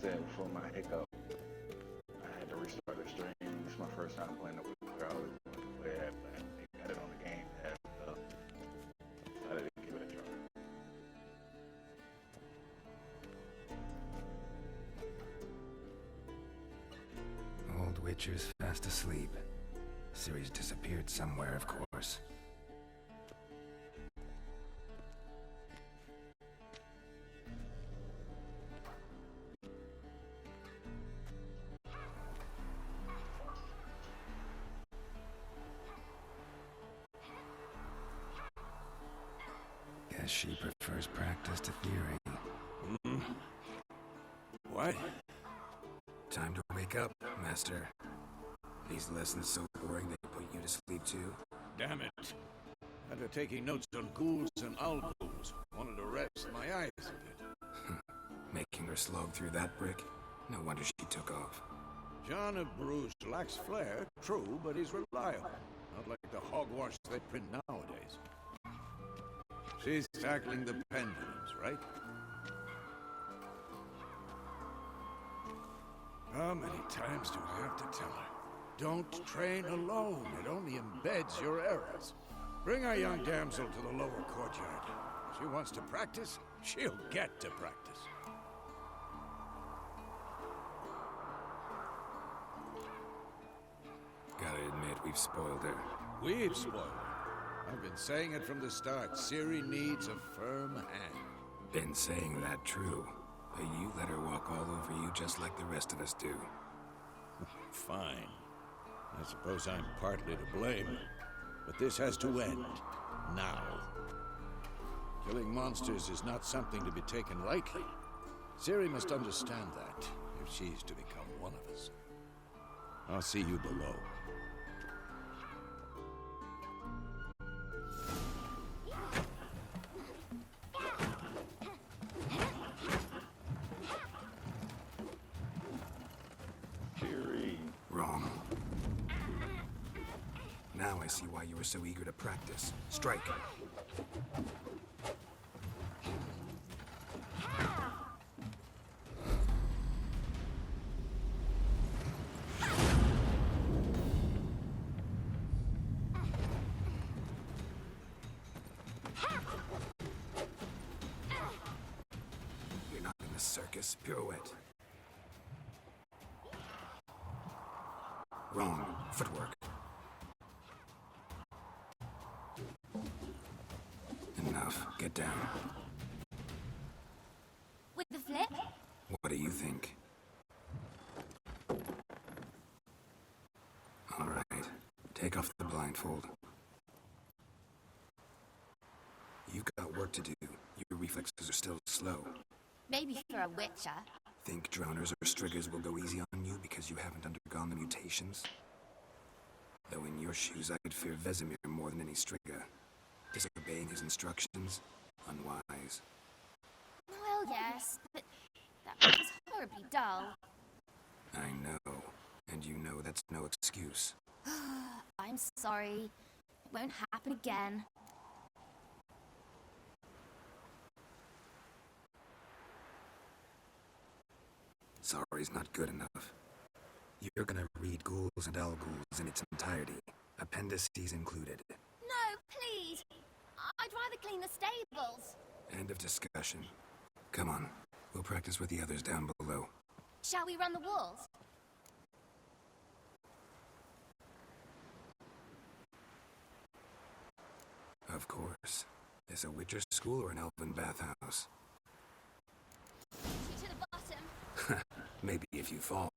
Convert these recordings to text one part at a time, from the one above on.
said before my hiccup, I had to restart the stream. It's my first time playing it with where I always wanted to play at, but they got it on the game pad stuff. Decided to give it a try. Old Witcher's fast asleep. Ciri's disappeared somewhere, of course. Guess she prefers practice to theory. What? Time to wake up, Master. These lessons so boring they put you to sleep too? Damn it. After taking notes on ghouls and owls, wanted to rest my eyes a bit. Making her slog through that brick? No wonder she took off. John of Bruges lacks flair, true, but he's reliable. Not like the hogwash they print nowadays. She's tackling the pendulums, right? How many times do I have to tell her? Don't train alone. It only embeds your errors. Bring our young damsel to the lower courtyard. If she wants to practice, she'll get to practice. Gotta admit, we've spoiled her. We've spoiled her. I've been saying it from the start. Ciri needs a firm hand. Been saying that true. But you let her walk all over you just like the rest of us do. Fine. I suppose I'm partly to blame. But this has to end. Now. Killing monsters is not something to be taken lightly. Ciri must understand that, if she's to become one of us. I'll see you below. Wrong. Now I see why you were so eager to practice. Strike. You're not in the circus. Pirouette. Wrong. Footwork. Enough. Get down. With the flip? What do you think? All right. Take off the blindfold. You've got work to do. Your reflexes are still slow. Maybe for a witcher. Think droners or striggers will go easy on you because you haven't undergone the mutations? Though in your shoes, I could fear Vesemir more than any strigger. Disobeying his instructions? Unwise. Well, yes, but that was horribly dull. I know. And you know that's no excuse. I'm sorry. It won't happen again. Sorry's not good enough. You're gonna read Ghouls and Al-Ghouls in its entirety, appendices included. No, please. I'd rather clean the stables. End of discussion. Come on, we'll practice with the others down below. Shall we run the walls? Of course. Is a Witcher school or an elven bathhouse? To the bottom. Maybe if you fall.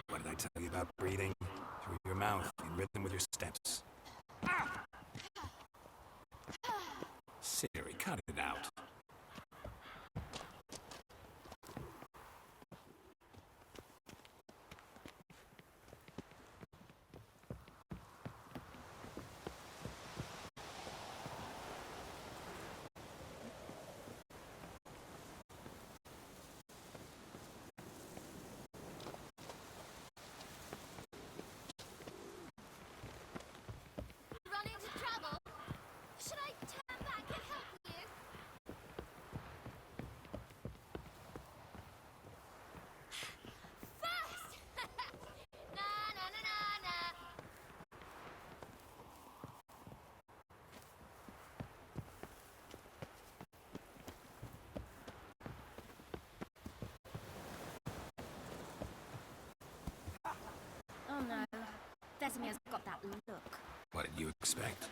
What did I tell you about breathing? Through your mouth, in rhythm with your steps. Ciri, cut it out. Vesemir's got that look. What did you expect?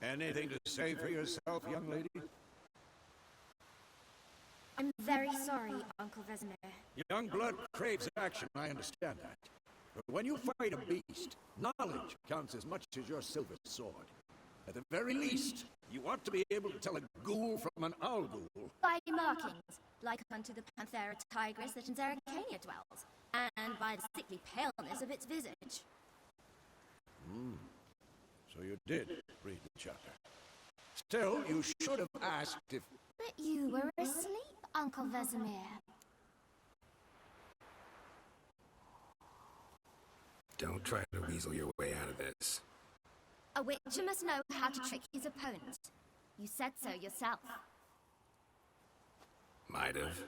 Anything to say for yourself, young lady? I'm very sorry, Uncle Vesemir. Young blood craves action, I understand that. But when you fight a beast, knowledge counts as much as your silver sword. At the very least, you ought to be able to tell a ghoul from an owl ghoul. By markings, like unto the Panthera tigris that in Zerrikania dwells, and by the sickly paleness of its visage. So you did read the chapter. Still, you should have asked if... But you were asleep, Uncle Vesemir. Don't try to weasel your way out of this. A witcher must know how to trick his opponent. You said so yourself. Might have.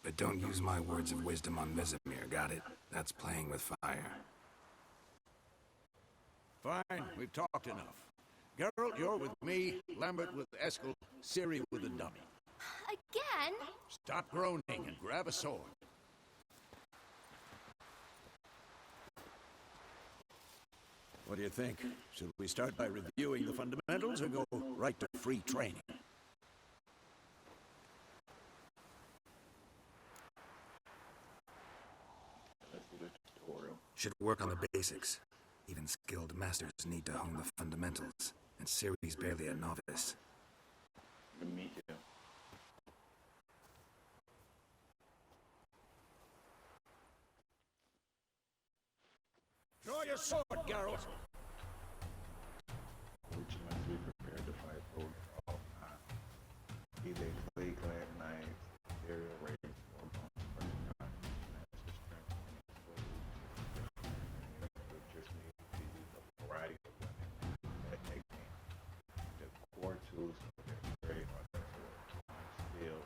But don't use my words of wisdom on Vesemir, got it? That's playing with fire. Fine, we've talked enough. Geralt, you're with me, Lambert with Eskel, Ciri with the dummy. Again? Stop groaning and grab a sword. What do you think? Should we start by reviewing the fundamentals or go right to free training? Let's do the tutorial. Should work on the basics. Even skilled masters need to hone the fundamentals, and Ciri's barely a novice. Me too. Draw your sword, Geralt! Which must be prepared to fight both at all times. Be they clay-clad knives, aerial raids, or bone first master strength and exposure. Just need to use a variety of weapons at a game. The core tools of their trade are the sword, steel,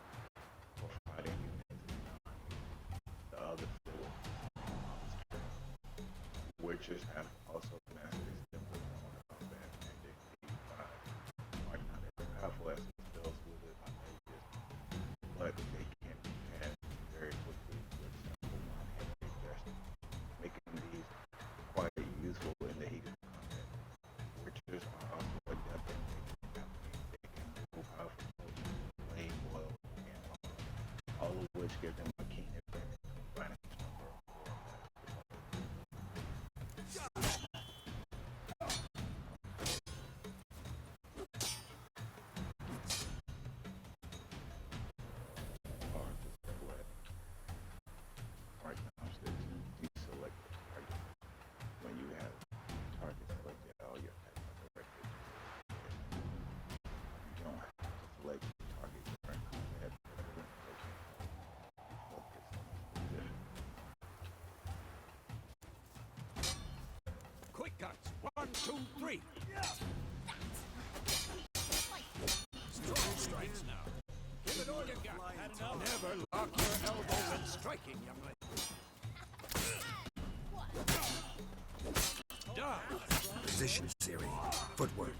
or fighting units. The other four, witches have also mastered simple combat and they are not as powerful as the spells wielded by mages, but they can be cast very quickly with simple one-handed gestures, making these quite useful in the heat of combat. Witches are also adept at making alchemy. They can move powerful potions, flame, oil, and water, all of which give them a keen advantage in fighting stronger or hard to select. Right now, deselect the target. When you have target selected, all your attacks are directed. You don't have to select the target during combat, but when taking focus on a specific. Quick cuts! 1, 2, 3! Strong strikes now. Give it all you got. Never lock your elbow when striking, young lady. Dodge! Position, Ciri. Footwork.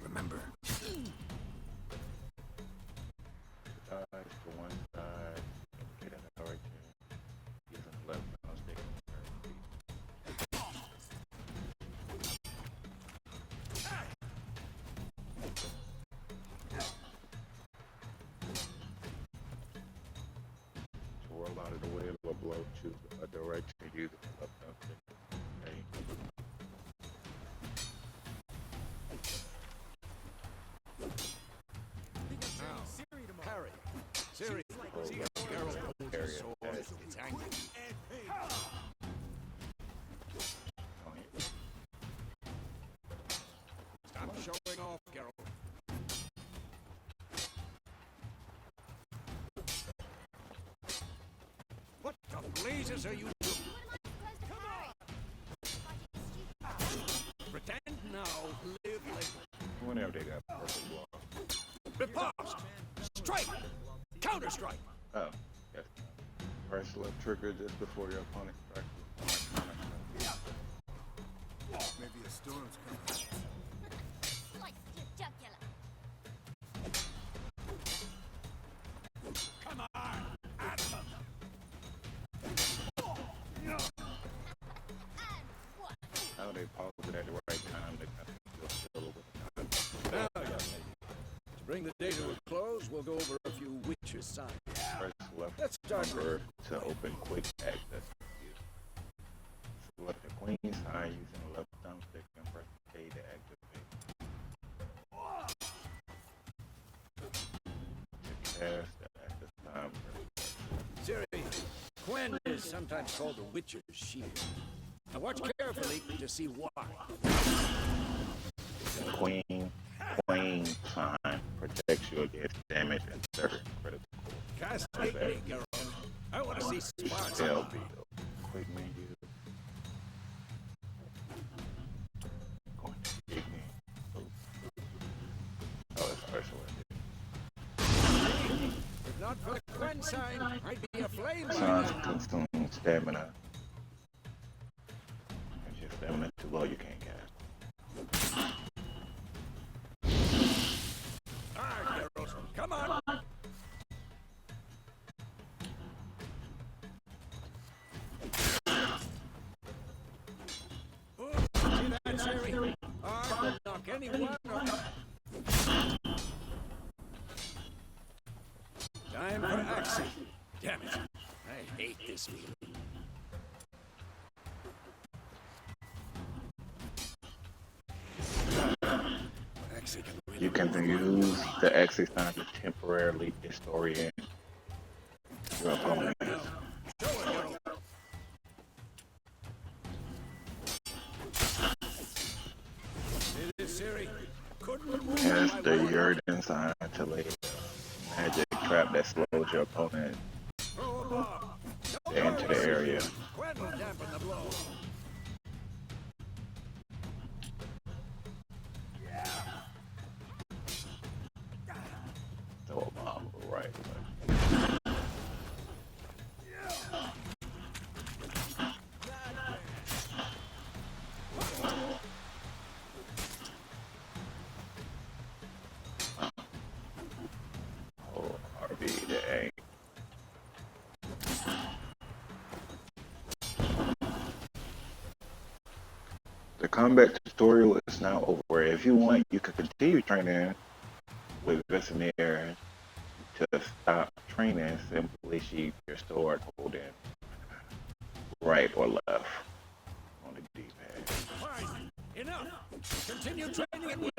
Remember. Sides to one side, get in the direction, using the left mouse stick and turn feet. To roll out of the way of a blow, choose a direction using the left mouse stick. Okay. Now, parry. Ciri, see how Geralt holds his sword? It's angry. Stop showing off, Geralt. What the blazes are you doing? Pretend now, live later. Whenever they got perfect block. Repulsed! Counter-strike! Oh, yes. Press left trigger just before your opponent strikes with Maybe a storm's coming. Slice your jugular. Come on! At them! Now they pause it at the right time. They kind of feel over the time. Now, young lady, to bring the day to a close, we'll go over a few Witcher signs. Press left Let's start with trigger to open quick access. Select the queen sign using the left thumbstick and press K to activate. To cast at this time, Ciri, Quen is sometimes called the Witcher's Shield. Now watch carefully to see why. the queen sign protects you against damage and certain critical. Castigate me, Geralt. I want to see sparks. LB, quick menu. Going to dig me. Oh, it's partial. If not for the Quen sign, I'd be aflame by Signs now. consume stamina. If your stamina too low, you can't cast. Alright, Geralt, come on. See that, Ciri? Arm will knock anyone off. Time for action. Damn it. I hate this feeling. Axie can really You can use the exit sign to temporarily disorient your opponent. show it, Geralt. See this, Ciri? Couldn't move Cast my the one. Yrden sign to lay a magic trap that slows your opponent Throw a bomb. Don't into the worry, area. Quen will dampen the blow. Throw a bomb right. Oh, RB to A. The combat tutorial is now over. If you want, you can continue training with Vesemir. To stop training, simply sheath your sword holding right or left on the D-pad. Fine. Enough. Continue training at will.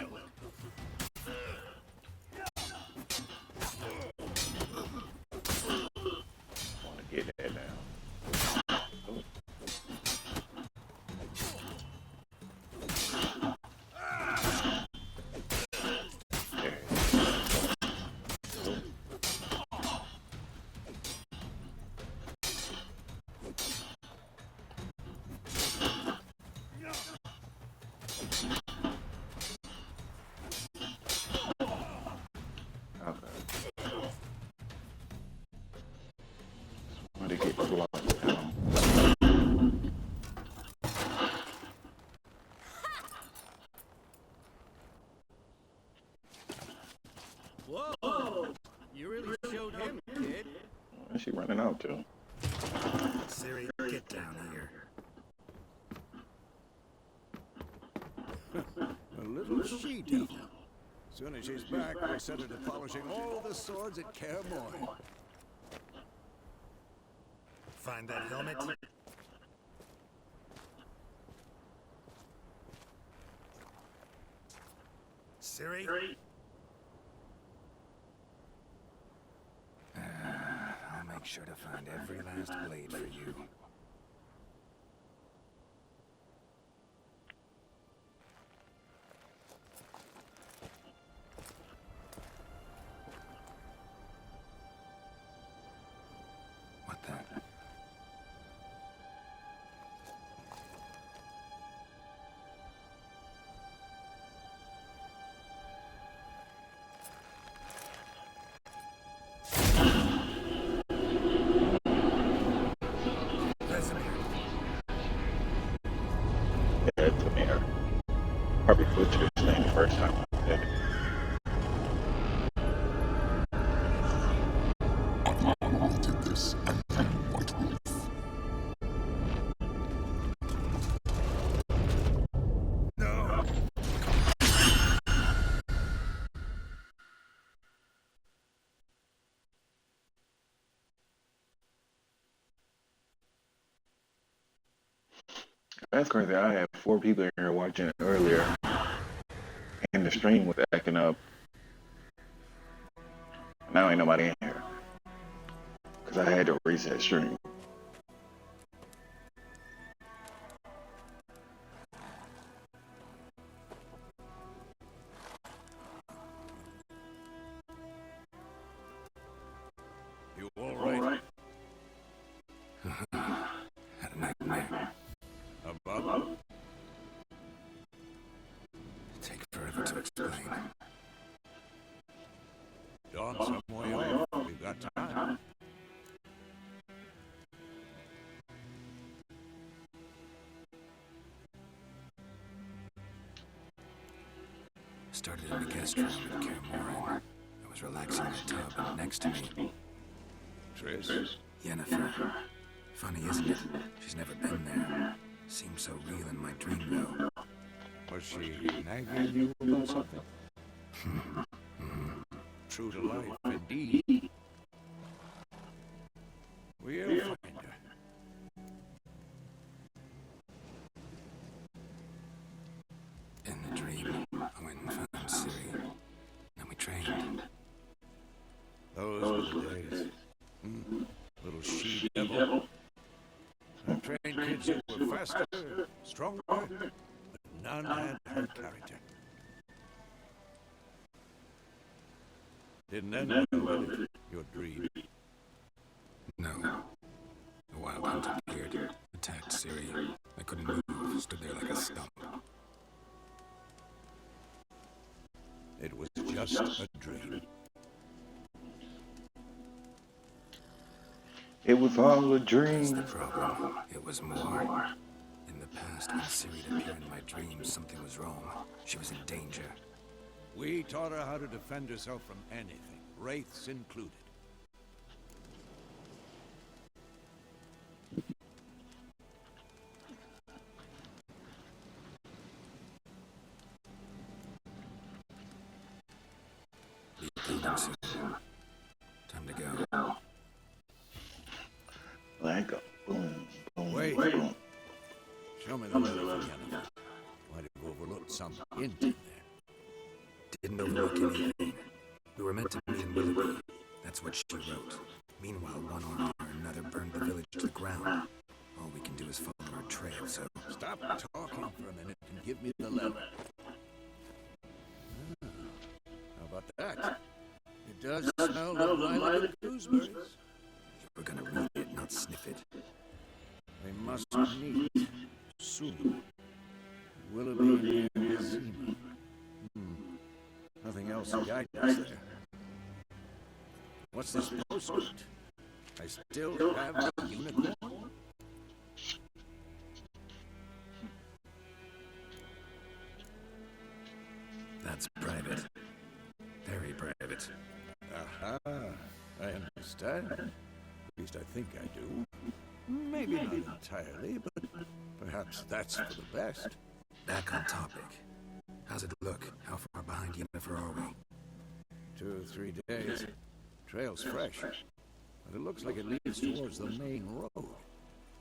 Want to get that down. There. Okay. Want to get blocked down. Whoa! You really showed him, kid. Where's she running out to? Ciri, get down here. A little she-devil. Soon as she's back, we'll set her to polishing all the swords at Kaer Morhen. Find that helmet. Ciri? I'll make sure to find every last blade for you. What the? said to me, or probably butchered his name the first time I said it. But Lionel Wolf did this, and then White Wolf. No. That's crazy. I had 4 people in here watching it earlier, and the stream was acting up. Now ain't nobody in here because I had to reset stream. You all right? Had a nightmare. About? Take forever to explain. Dawn some way off. We've got time. Started in the guest room at Kaer Morhen. I was relaxing in the tub, and next to me, Triss? Yennefer. Funny, isn't it? She's never been there. Seemed so real in my dream, though. Was she nagging you about something? True to life, indeed. We'll find her. In the dream, Owen found Ciri, and we trained. Those were the days. Little she-devil. I've trained kids who were faster, stronger, but none had her character. Didn't end well, did it? Your dream. No. A wild hunt appeared, attacked Ciri. I couldn't move, stood there like a stump. It was just a dream. It was all a That's dream. the problem. It was more. In the past, when Ciri appeared in my dreams, something was wrong. She was in danger. We taught her how to defend herself from anything, wraiths included. Be done soon. Time to go. Like a boom, boom, Wait. boom. Show me the letter from Yennefer. Might have overlooked some hint in there. Didn't overlook anything. We were meant to meet in Willoughby. That's what she wrote. Meanwhile, one army or another burned the village to the ground. All we can do is follow her trail, so... Stop talking for a minute and give me the letter. How about that? It does smell of lilac and gooseberries. We're gonna read it, not sniff it. They must meet soon. Willoughby near Zima. Nothing else to guide us there. What's this postscript? I still have the unicorn? That's private. Very private. Aha, I understand. At least I think I do. Maybe not entirely, but perhaps that's for the best. Back on topic. How's it look? How far behind Yennefer are we? 2 or 3 days. Trail's fresh, but it looks like it leads towards the main road.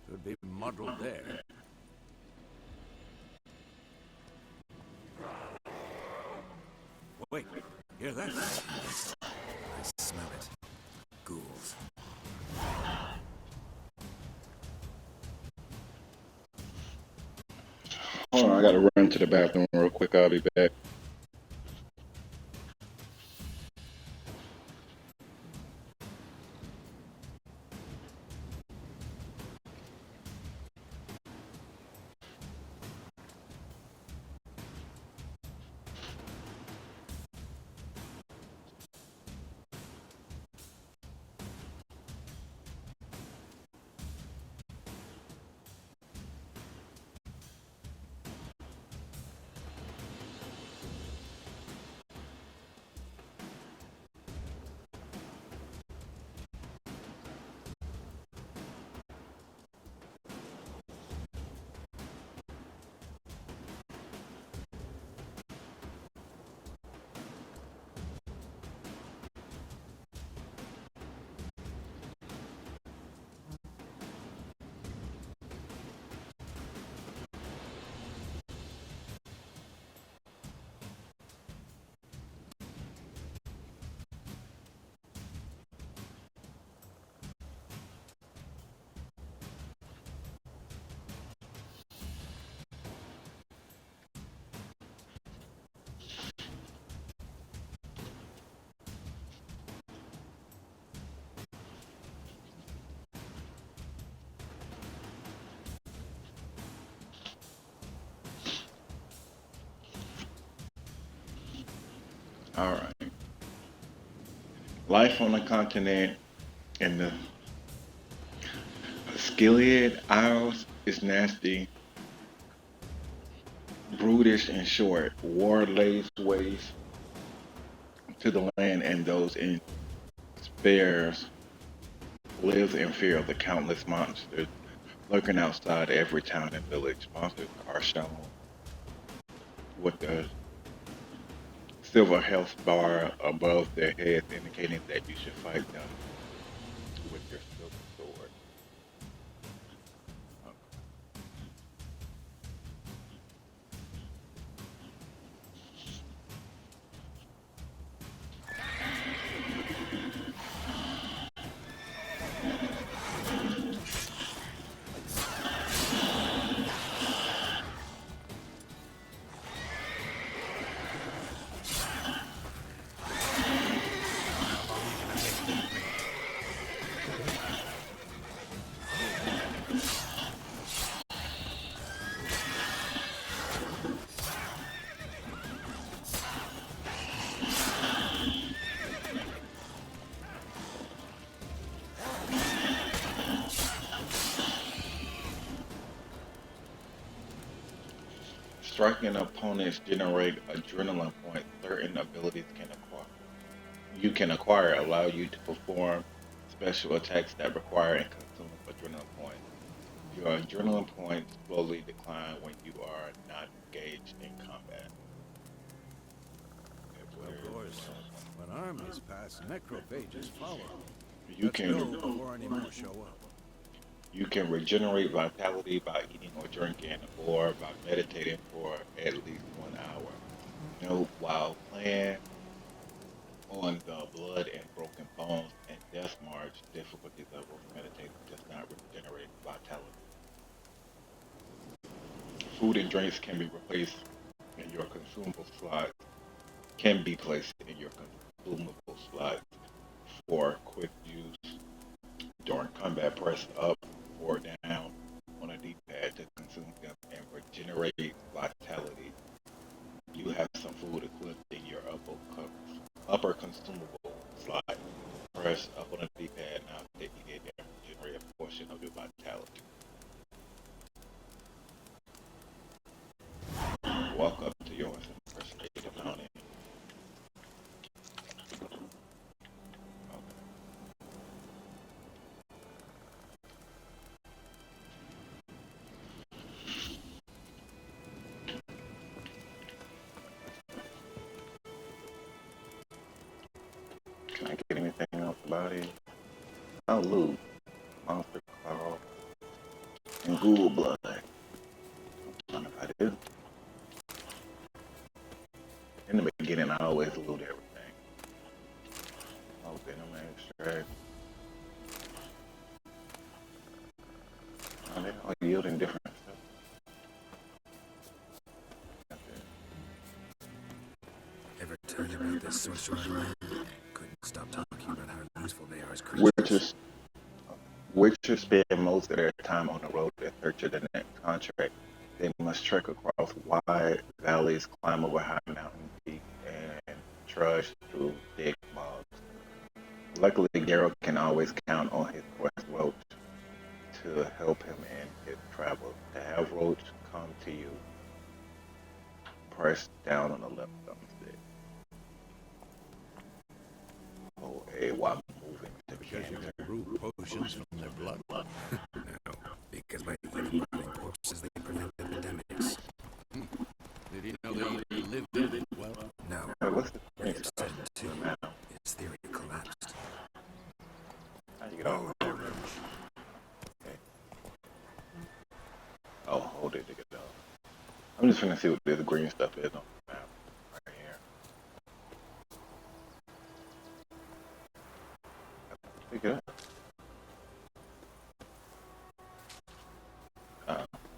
Could be muddled there. Wait, hear that? I smell it. Ghouls. Hold on, I gotta run to the bathroom real quick. I'll be back. All right. Life on the continent and the Skiliad Isles is nasty, brutish, and short. War lays waste to the land, and those in spares lives in fear of the countless monsters lurking outside every town and village. Monsters are shown with the silver health bar above their heads, indicating that you should fight them with your silver sword. Striking opponents generate adrenaline points. Certain abilities you can acquire allow you to perform special attacks that require and consume adrenaline points. Your adrenaline points slowly decline when you are not engaged in combat. Of course, when armies pass, necrophages follow. You Let's can go before any more show up. you can regenerate vitality by eating or drinking, or by meditating for at least 1 hour. Note, while playing on the blood and broken bones and death march, difficulty level meditating does not regenerate vitality. Food and drinks can be replaced in your consumable slots. Can be placed in your consumable slots for quick use during combat. Press up or down on a D-pad to consume them and regenerate vitality. You have some food equipped in your upper consumable slot. Press up on a D-pad now to eat it and regenerate a portion of your vitality. Walk up to yours and press A to mount it. Can I get anything else about it? Oh, loot, monster claw, and ghoul blood. I don't know if I do. In the beginning, I always loot everything. Oh, venom extract. Oh, they're all yielding different stuff. Ever tell you about this sorcerer man? Couldn't stop talking about how useful they are as creatures. Witchers spend most of their time on the road in search of the next contract. They must trek across wide valleys, climb over high mountain peaks, and trudge through thick bogs. Luckily, Geralt can always count on his quest Roach to help him in his travels. To have Roach come to you, press down on the left thumbstick. Hold A while moving to begin. Because you can brew potions from their blood. No, because by eating rotting corpses they prevent epidemics. Did he know that you lived in it? Well, No, Hey, what's the they thing have stuff? said too. Now, His theory collapsed. how you get over there? Okay. Oh, hold it to get up. I'm just gonna see what this green stuff is on the map right here. Pick it up.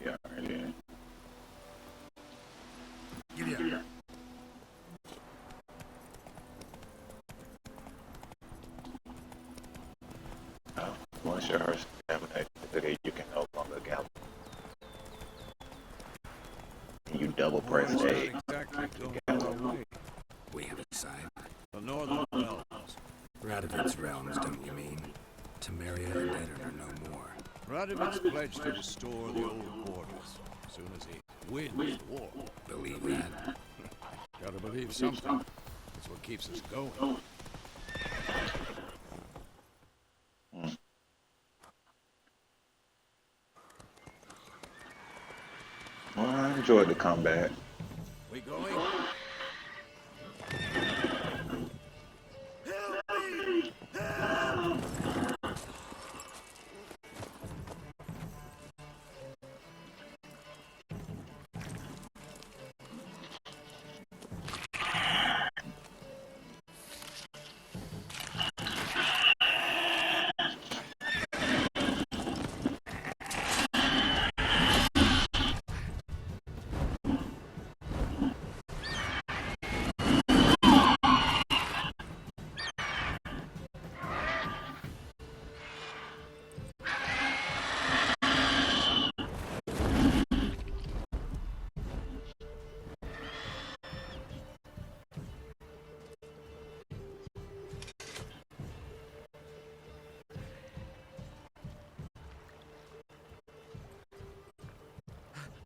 Yeah, right here. Giddy up. Once your heart stamina activity, you can no longer gallop. And you double press it's not A. exactly going our way. We have a side. Radovid's realms, don't you mean? Temeria and Edirn are no more. Radovid's pledged to restore the old borders as soon as he wins the war. Believe that? Gotta believe something. That's what keeps us going. Well, I enjoyed the combat. We going?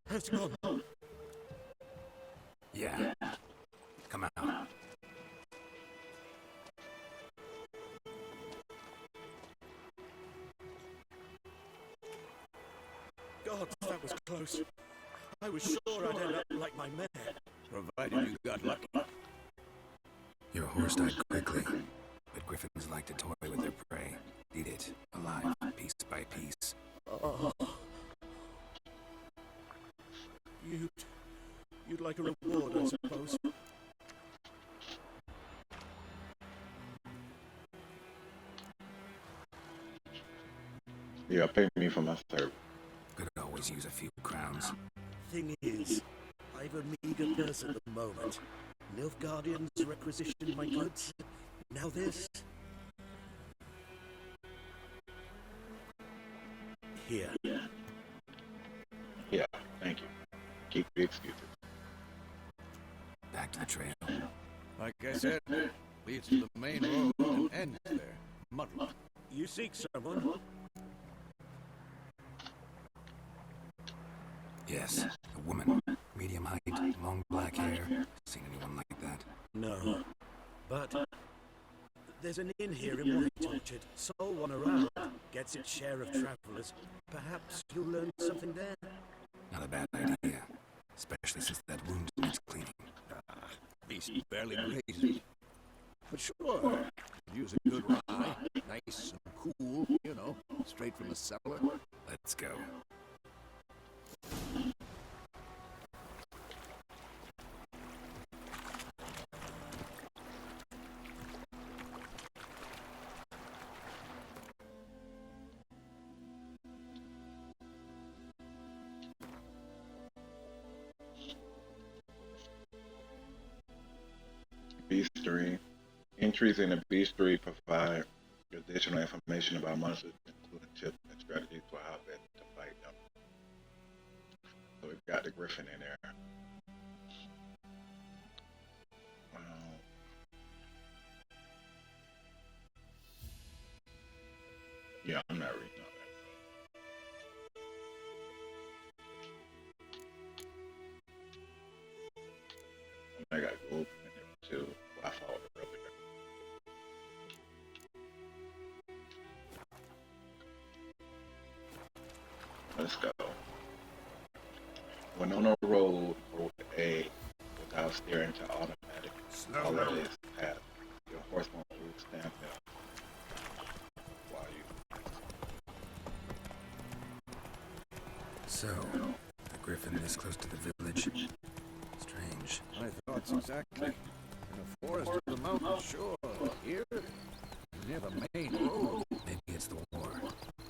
Has gone. Yeah. Come out. God, that was close. I was sure I'd end up like my mare. Provided you got lucky. Your horse died quickly, but griffins like to toy with their prey. Eat it, alive, piece by piece. Oh. You'd like a reward, I suppose. Yeah, pay me for my service. Could always use a few crowns. Thing is, I've a meager purse at the moment. Nilfgaardians requisitioned my goods. Now this. Here. Yeah, thank you. Keep the excuses. Back to the trail. Like I said, leads to the main road and ends there. Muddle. You seek someone? Yes, a woman. Medium height, long black hair. Seen anyone like that? No. But there's an inn here in White Orchard. Sole one around. Gets its share of travelers. Perhaps you'll learn something there. Not a bad idea. Especially since that wound needs cleaning. Beast barely grazed. But sure, use a good rye. Nice and cool, you know, straight from the cellar. Let's go. Beastery. Entries in the Beastery provide additional information about monsters, including tips and strategies for how best to fight them. So we've got the Griffin in there. Yeah, I'm not reading all that. I got gold in there too. Well, I followed it earlier. Let's go. When on a road, hold A without steering to automatic. All of this path. Your horse won't move standstill. While you So, the griffin is close to the village. Strange. My thoughts exactly. In a forest of the mountains, sure. Here, near the main road. Maybe it's the war.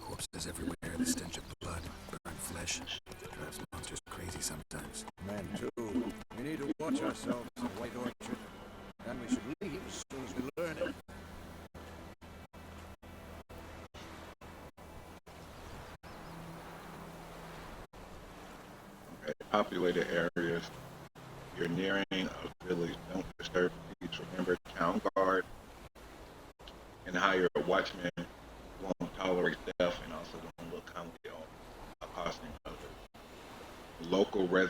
Corpses everywhere, the stench of blood, burnt flesh. Drives monsters crazy sometimes. Men too. We need to watch ourselves in White Orchard. And we should leave as soon as we learn it. okay, populated areas. You're nearing a village. Don't disturb peace. Remember, town guard and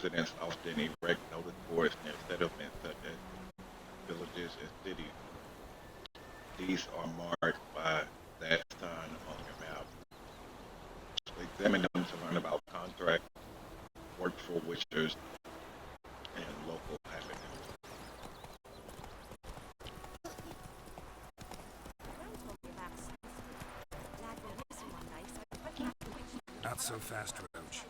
residents often erect notice boards near settlements such as villages and cities. These are marked by that sign on your map. Examine them to learn about contracts, work for wishers, and local happenings. Not so fast, Roach.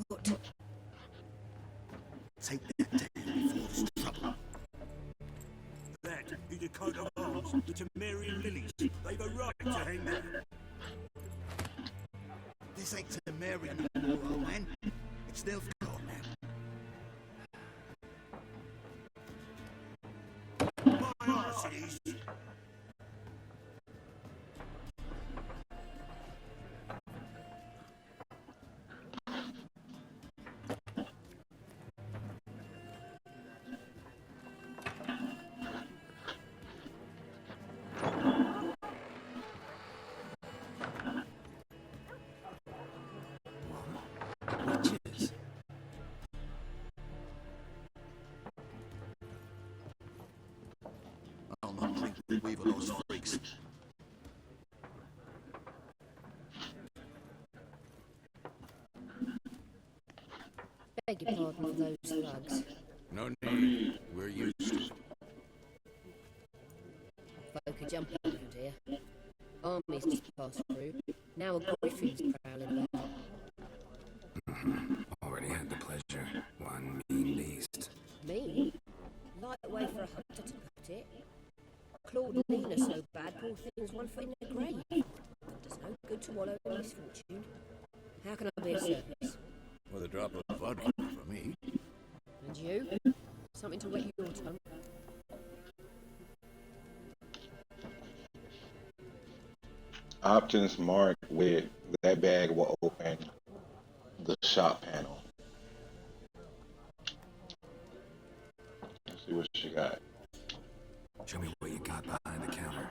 What? Take that down before there's trouble. That is the coat of arms, the Temerian lilies. They've a right to hang there. This ain't Temerian no more, old man. It's Nilfgaard now. My arse it is. Witches. I'll not drink with weevil those freaks. Beg your pardon for those thugs. No need. We're used to it. Folk are jumping around here. Armies just passed through. Now a griffin's prowling about. Already had the pleasure. One mean beast. Me? Light way for a hunter to put it. Claudine are so bad, poor thing's 1 foot in the grave. Does no good to wallow in misfortune. How can I be of service? With a drop of vodka for me. And you? Something to wet your tongue? Options marked with that bag will open the shop panel. Let's see what she got. Show me what you got behind the counter.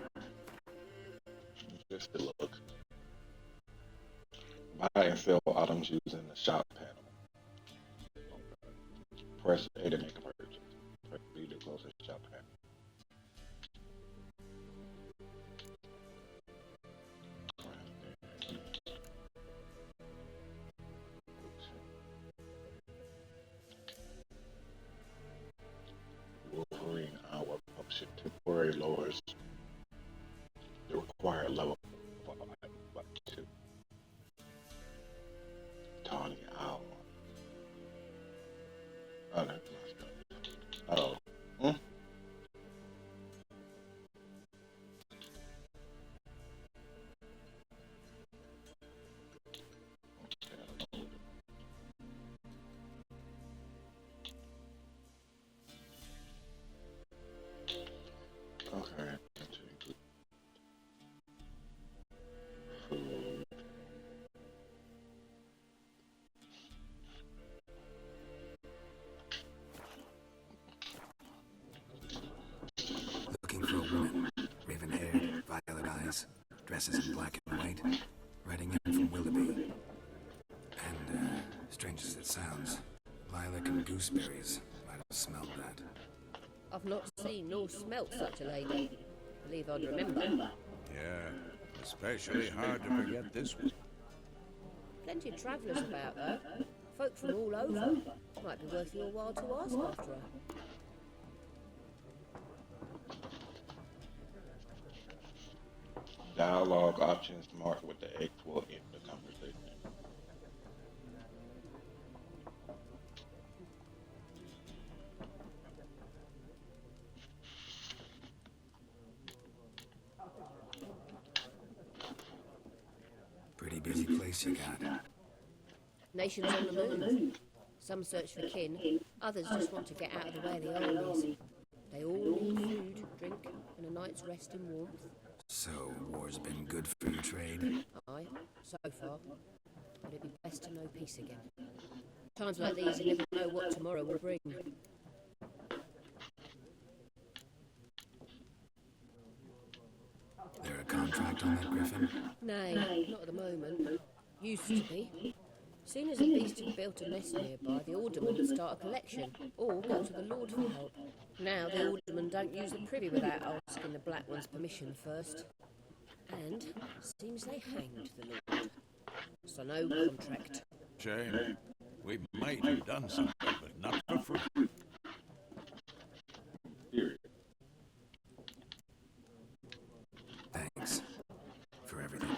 Just a look. Buy and sell items using the shop panel. Press A to make a purchase. Press B to close the shop panel. Wolverine Hour option temporary lowers the required level by 2. Tawny Owl. Oh, no, oh. Hmm? Okay. Food. Looking for a woman. Raven-haired, violet eyes, dresses in black and white, riding in from Willoughby. And, strange as it sounds, lilac and gooseberries. Might have smelled that. I've not seen nor smelt such a lady. Believe I'd remember. Yeah, especially hard to forget this one. Plenty of travellers about her. Folk from all over. Might be worth your while to ask after her. Dialogue options marked with the X will end the conversation. Pretty busy place you got. Nations on the move. Some search for kin, others just want to get out of the way of the armies. They all need food, drink, and a night's rest in warmth. So, war's been good for your trade? Aye, so far. But it'd be best to know peace again. Times like these, you never know what tomorrow will bring. There a contract on that Griffin? Nay, not at the moment. Used to be. Soon as a beast had built a nest nearby, the alderman would start a collection, or go to the Lord for help. Now the aldermen don't use the privy without asking the Black One's permission first. And seems they hanged the Lord. So no contract. Shame. We might have done something, but not for free. Thanks. For everything.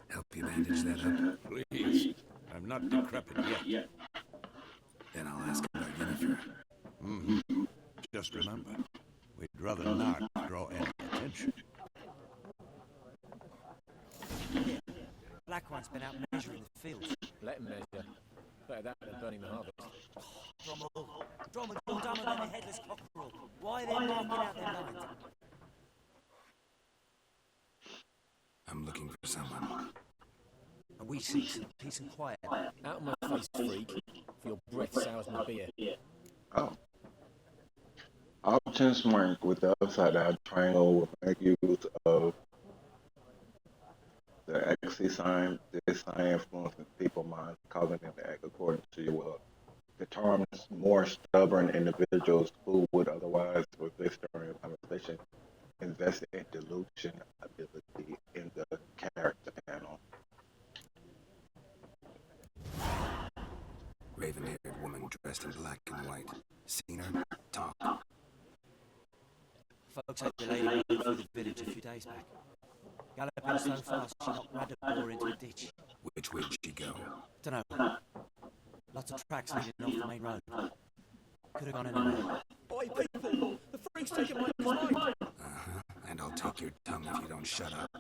Help you bandage that up? Please. I'm not decrepit yet. Then I'll ask about Yennefer. Mm-hmm. Just remember, we'd rather not draw any attention. Black One's been out measuring the fields. Let him measure. Better that than burning the harvest. Drummond, you're dumber than a headless cockerel. Why are they marking out their lines? I'm looking for someone. And we seek some peace and quiet. Out of my face, freak. For your breath sours my beer. Oh. Options marked with the upside down triangle will make use of the XC sign. This sign influences people's minds, causing them to act according to your will. The terms more stubborn individuals who would otherwise resist during a conversation invest in delusion ability in the character panel. Raven-haired woman dressed in black and white. Seen her? Talk. Folks had the lady rode through the village a few days back. Galloping so fast she knocked Radabor into a ditch. Which way'd she go? Dunno. Lots of tracks leading off the main road. Could have gone anywhere. Boy, people! The freak's taking my mind! Uh-huh. And I'll take your tongue if you don't shut up.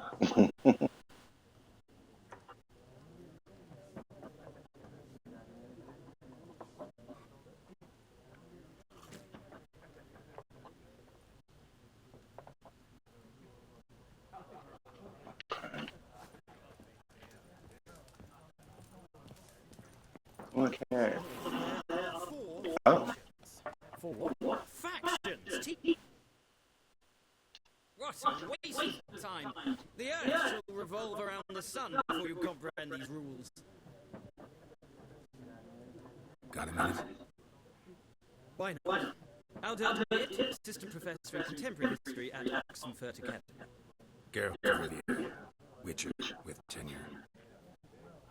Okay. Oh. For what? Factions! What a waste of time! The earth shall revolve around the sun before you comprehend these rules. Got a minute? Why not? Aldert Beard, assistant professor in contemporary history at Oxenfurt Academy. Geralt of Rivia. Witcher with tenure.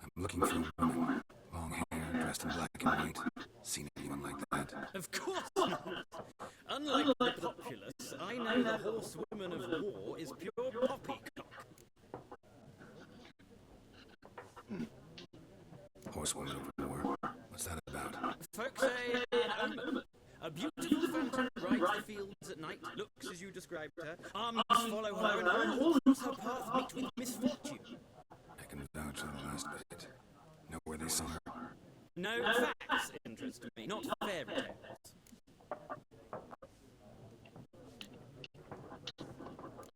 I'm looking for a woman. Long hair, dressed in black and white. Seen anyone like that? Of course not! Unlike the populace, I know the horsewoman of war is pure poppycock. Horsewoman of war? What's that about? Folks say an omen. A beautiful phantom rides the fields at night, looks as you described her. Armies follow her, and all across her path meet with misfortune. I can vouch for the last bit. Know where they saw her? No facts interest me, not fairy tales.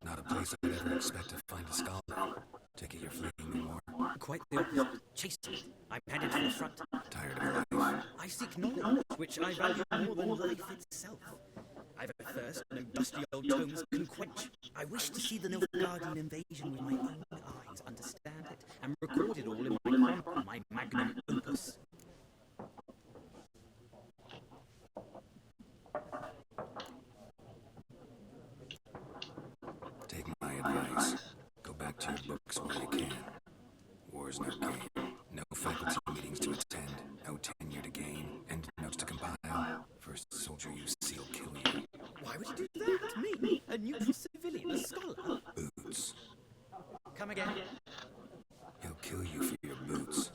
Not a place I'd ever expect to find a scholar. Take it you're fleeing no more. Quite the opposite. Chase me. I'm headed for the front. Tired of your life? I seek knowledge, which I value more than life itself. I've a thirst no dusty old tomes can quench. I wish to see the Nilfgaardian invasion with my own eyes, understand it, and record it all in my chronicle, my magnum opus. Take my advice. Go back to your books while you can. War's no game. No faculty meetings to attend. No tenure to gain. And notes to compile. First soldier you see will kill you. Why would you do that? Me? A neutral civilian? A scholar? Boots. Come again? He'll kill you for your boots.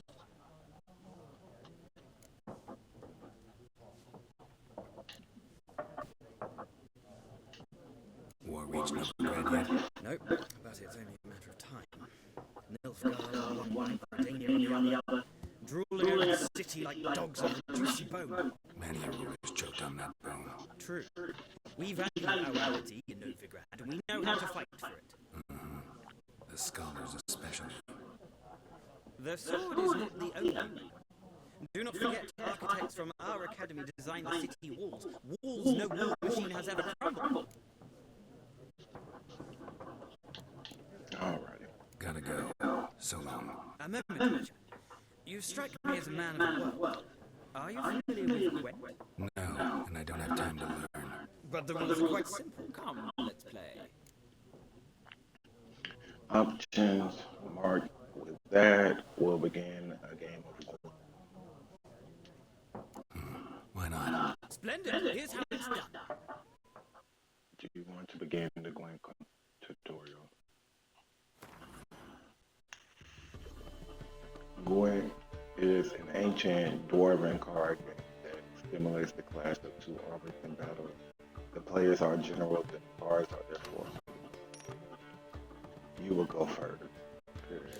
reached Novigrad yet? Nope, but it's only a matter of time. Nilfgaard on one, Redania on the other, drooling over the city like dogs over a juicy bone. Many rulers choked on that bone. True. We value our liberty in Novigrad, and we know how to fight for it. The scholars especially. The sword is not the only one. Do not forget, architects from our academy designed the city walls. Walls no war machine has ever crumbled. Alrighty. Gotta go. So long. A moment, Roger. You strike me as a man of the world. Are you familiar with Gwent? No, and I don't have time to learn. But the rules are quite simple. Come, let's play. Options marked with that will begin a game of Gwent. Why not? Splendid. Here's how it's done. Do you want to begin the Gwent tutorial? Gwent is an ancient dwarven card game that stimulates the clash of two armies in battle. The players are generals and the cards are their forces. You will go first. Period.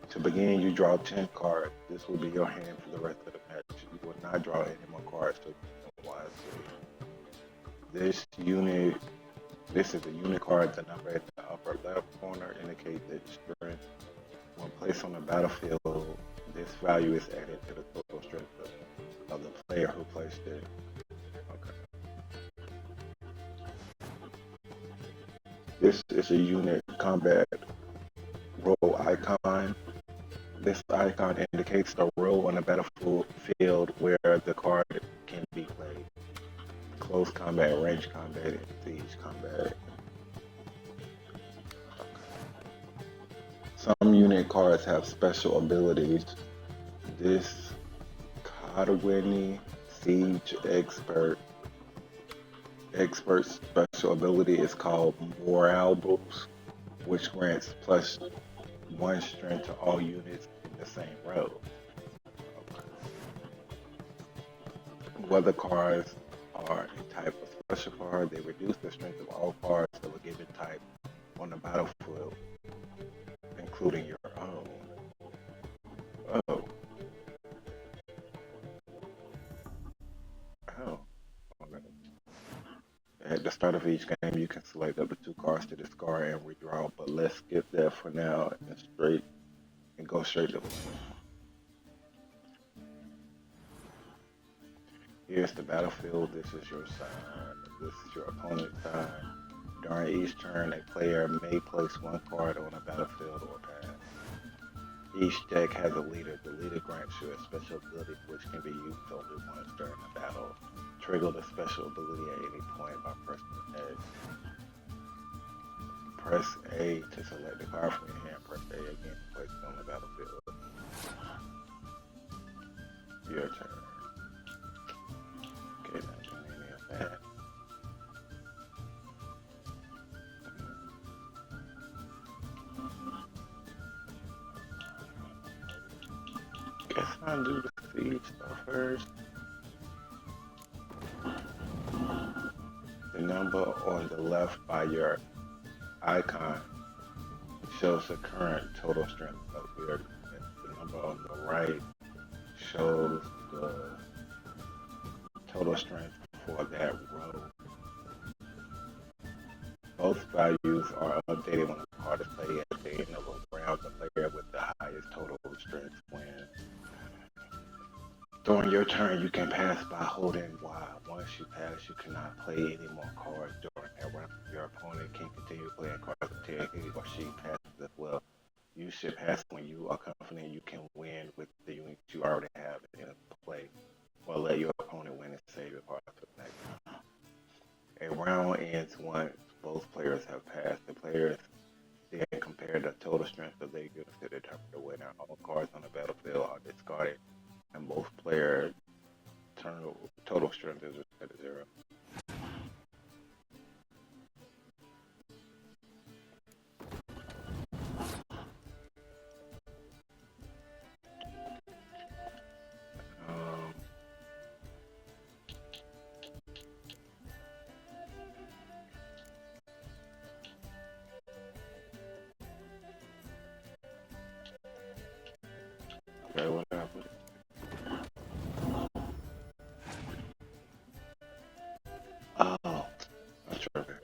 To begin, you draw 10 cards. This will be your hand for the rest of the match. You will not draw any more cards to wisely. This is a unit card. The number at the upper left corner indicates its strength. When placed on the battlefield, this value is added to the total strength of the player who placed it. Okay. This is a unit combat role icon. This icon indicates the role on the battlefield where the card can be played. Close combat, range combat, and siege combat. Some unit cards have special abilities. This Kadawini Siege Expert special ability is called Morale Boost, which grants +1 strength to all units in the same row. Whether cards are a type of special card, they reduce the strength of all cards of a given type on the battlefield, including your own. Okay. At the start of each game, you can select up to 2 cards to discard and redraw, but let's skip that for now and go straight to the point. Here's the battlefield. This is your side. This is your opponent's side. During each turn, a player may place 1 card on a battlefield or path. Each deck has a leader. The leader grants you a special ability which can be used only once during a battle. Trigger the special ability at any point by pressing X. Press A to select the card from your hand. Press A again to place it on the battlefield. Your turn. Okay, not doing any of that. Guess I'll do the siege stuff first. The number on the left by your icon shows the current total strength of your unit. The number on the right shows the total strength for that row. Both values are updated when the card is played at the end of a round. The player with the highest total strength wins. During your turn, you can pass by holding Y. Once you pass, you cannot play any more cards during that round. Your opponent can continue playing cards until he or she passes as well. You should pass when you are confident you can win with the units you already have in play, or let your opponent win and save your cards for the next round. A round ends once both players have passed. The players then compare the total strength of their units to determine the winner. All cards on the battlefield are discarded, and both players' total strength is set to 0. deserve it.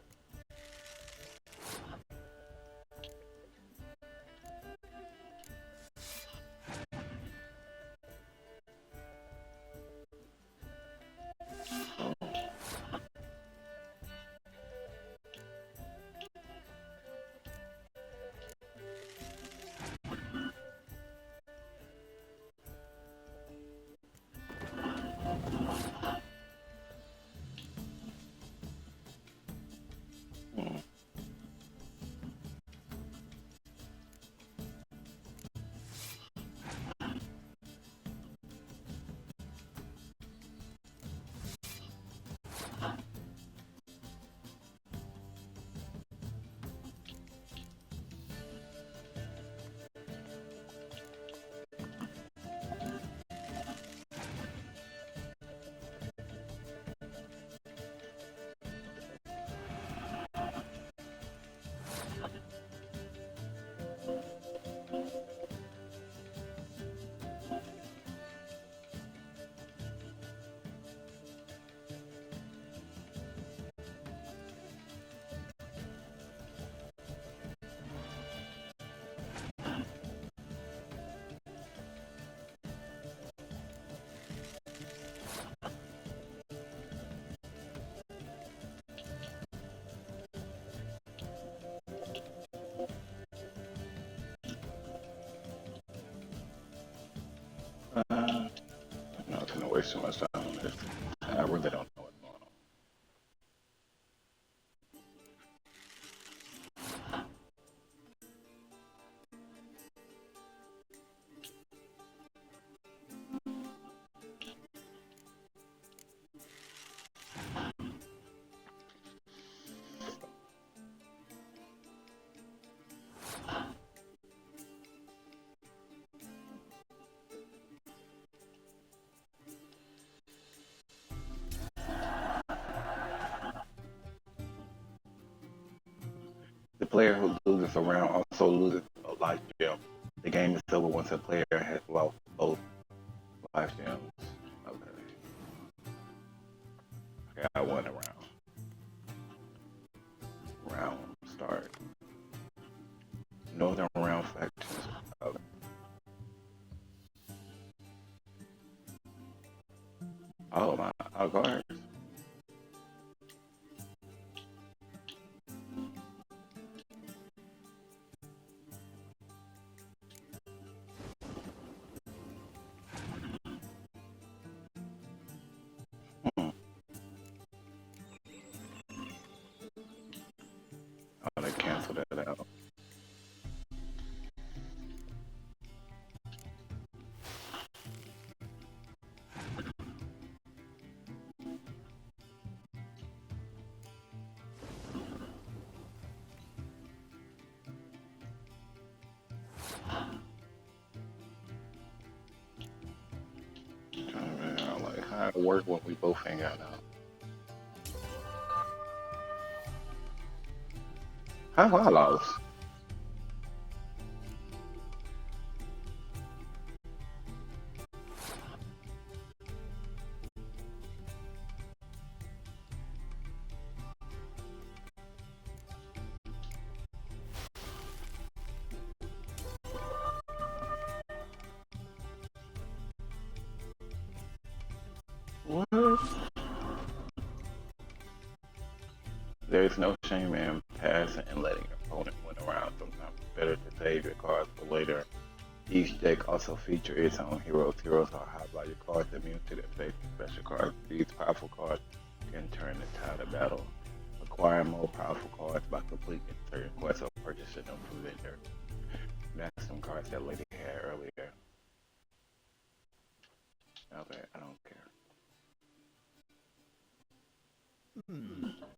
I'm not gonna waste too much time on this. I really don't know what's going on. The player who loses a round also loses a life gem. The game is over once a player has lost both life gems. Okay. Okay, I won a round. Round start. Northern round factions. Okay. Oh my, our guards. Oh, they canceled that out. Trying to figure out like how it work when we both hang out now. How I lost? What? There is no shame in passing and letting your opponent win around. Sometimes it's better to save your cards for later. Each deck also features its own heroes. Heroes are high value cards immune to the effects of special cards. These powerful cards can turn the tide of battle. Acquire more powerful cards by completing certain quests or purchasing them from vendor. That's some cards that lady had earlier. Okay, I don't care.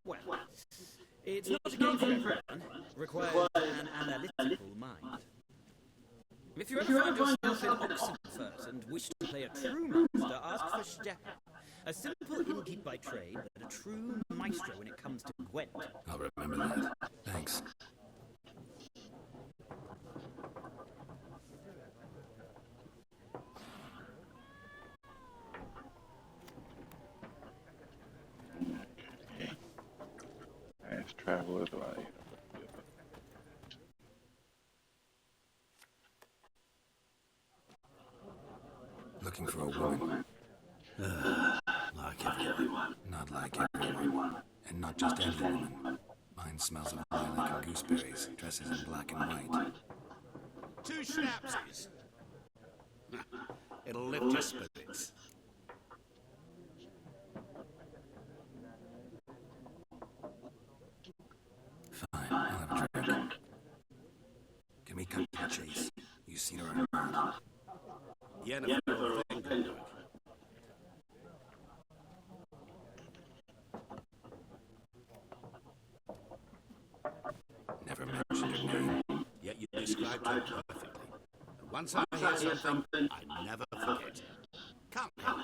Well, it's not a game for everyone. Requires an analytical mind. If you ever find yourself in Oxenfurt and wish to play a true monster, ask for Stepan. A simple innkeep by trade, but a true maestro when it comes to Gwent. I'll remember that. Thanks. travelers like Looking for a woman. Like everyone. Not like everyone. And not just any woman. Mine smells of lilac and gooseberries, dresses in black and white. 2 schnapsies. It'll lift your spirits. Fine, I'll have a drink. Can we cut to the chase? You seen her around? Yennefer or Vengerberg. Never mentioned her name. Yet you described her perfectly. And once I hear something, I never forget. Come, Henry.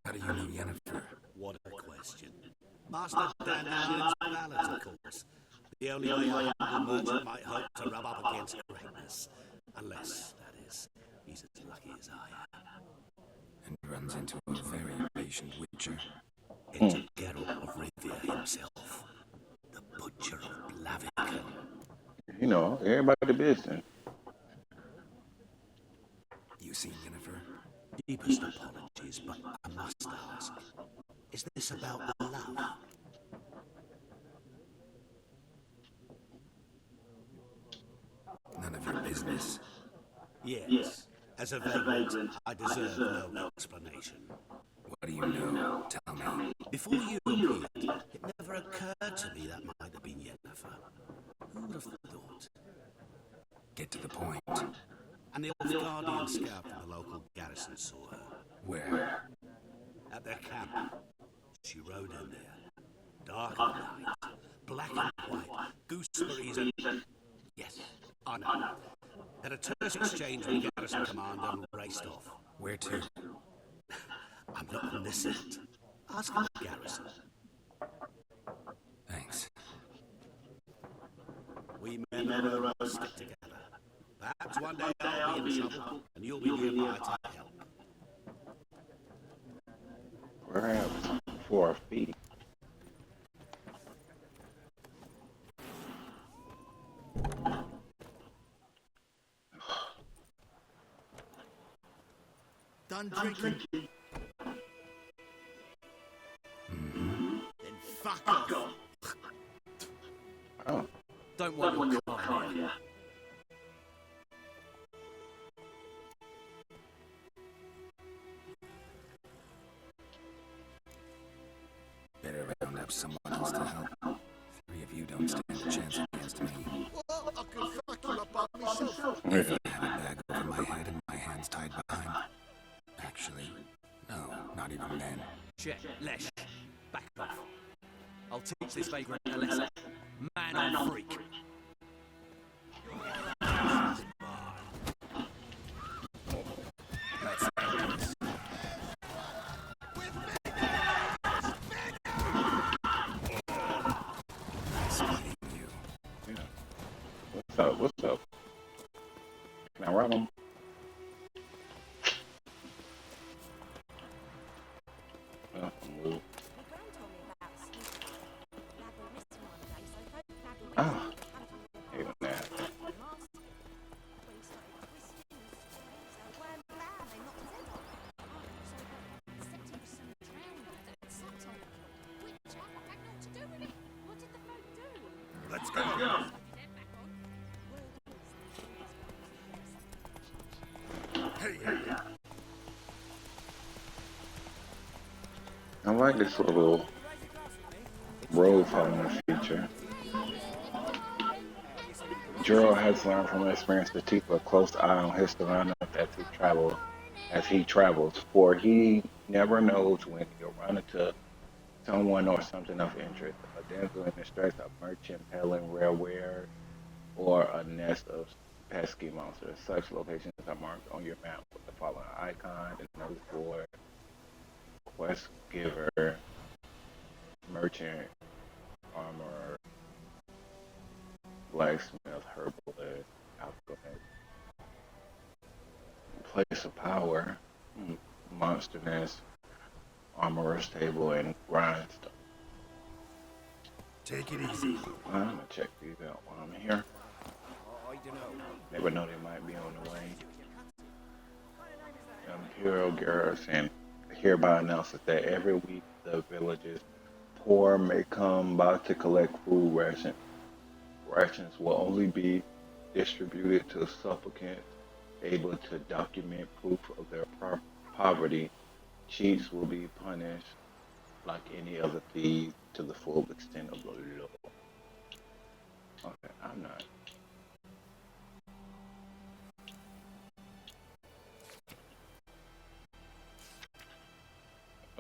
How do you know Yennefer? What a question. Master Dan Allen's balance, of course. The only way a humble merchant might hope to rub up against greatness. Unless, that is, he's as lucky as I am. And runs into a very patient witcher. Into Geralt of Rivia himself. The Butcher of Blaviken. you know, everybody business. You seen Yennefer? Deepest apologies, but I must ask. Is this about love? None of your business. Yes. As a vagrant, I deserve no explanation. What do you know? Tell me. Before you appeared, it never occurred to me that might have been Yennefer. Who would have thought? Get to the point. An Nilfgaardian scout from the local garrison saw her. Where? At their camp. She rode in there. Dark of night, black and white, gooseberries and... Yes, I know. Had a terse exchange with the garrison commander and raced off. Where to? I'm not omniscient. Ask the garrison. Thanks. We men of the road stick together. Perhaps one day I'll be in trouble, and you'll be nearby to help. Perhaps 4 feet. Done drinking? Then fuck off. Oh, Don't want your car here. Better round up someone else to help. 3 of you don't stand a chance against me. Well, I can fuck you up by myself. I have a bag over my head and my hands tied behind. Actually, no, not even then. Shit, Lesh. Back off. I'll teach this vagrant a lesson. Man on freak. Let's end this. Nice meeting you. yeah. What's up? What's up? Can I rob him? Oh, I'm loose. Ah, even that. Let's go. I like this little road following feature. Gerald has learned from experience to keep a close eye on his surroundings as he travels, for he never knows when he'll run into someone or something of interest. A damsel in distress, a merchant peddling rare wares, or a nest of pesky monsters. Such locations are marked on your map with the following icon: the notice board, quest giver, merchant, armor, blacksmith, herbalist, alchemist, place of power, monster nest, armorer's table, and grindstone. Take it easy. I'm gonna check these out while I'm here. I don't know. Never know they might be on the way. Imperial Garrison hereby announces that every week the village's poor may come by to collect food rations. Rations will only be distributed to supplicants able to document proof of their poverty. Cheats will be punished like any other thief to the full extent of the law. Okay, I'm not.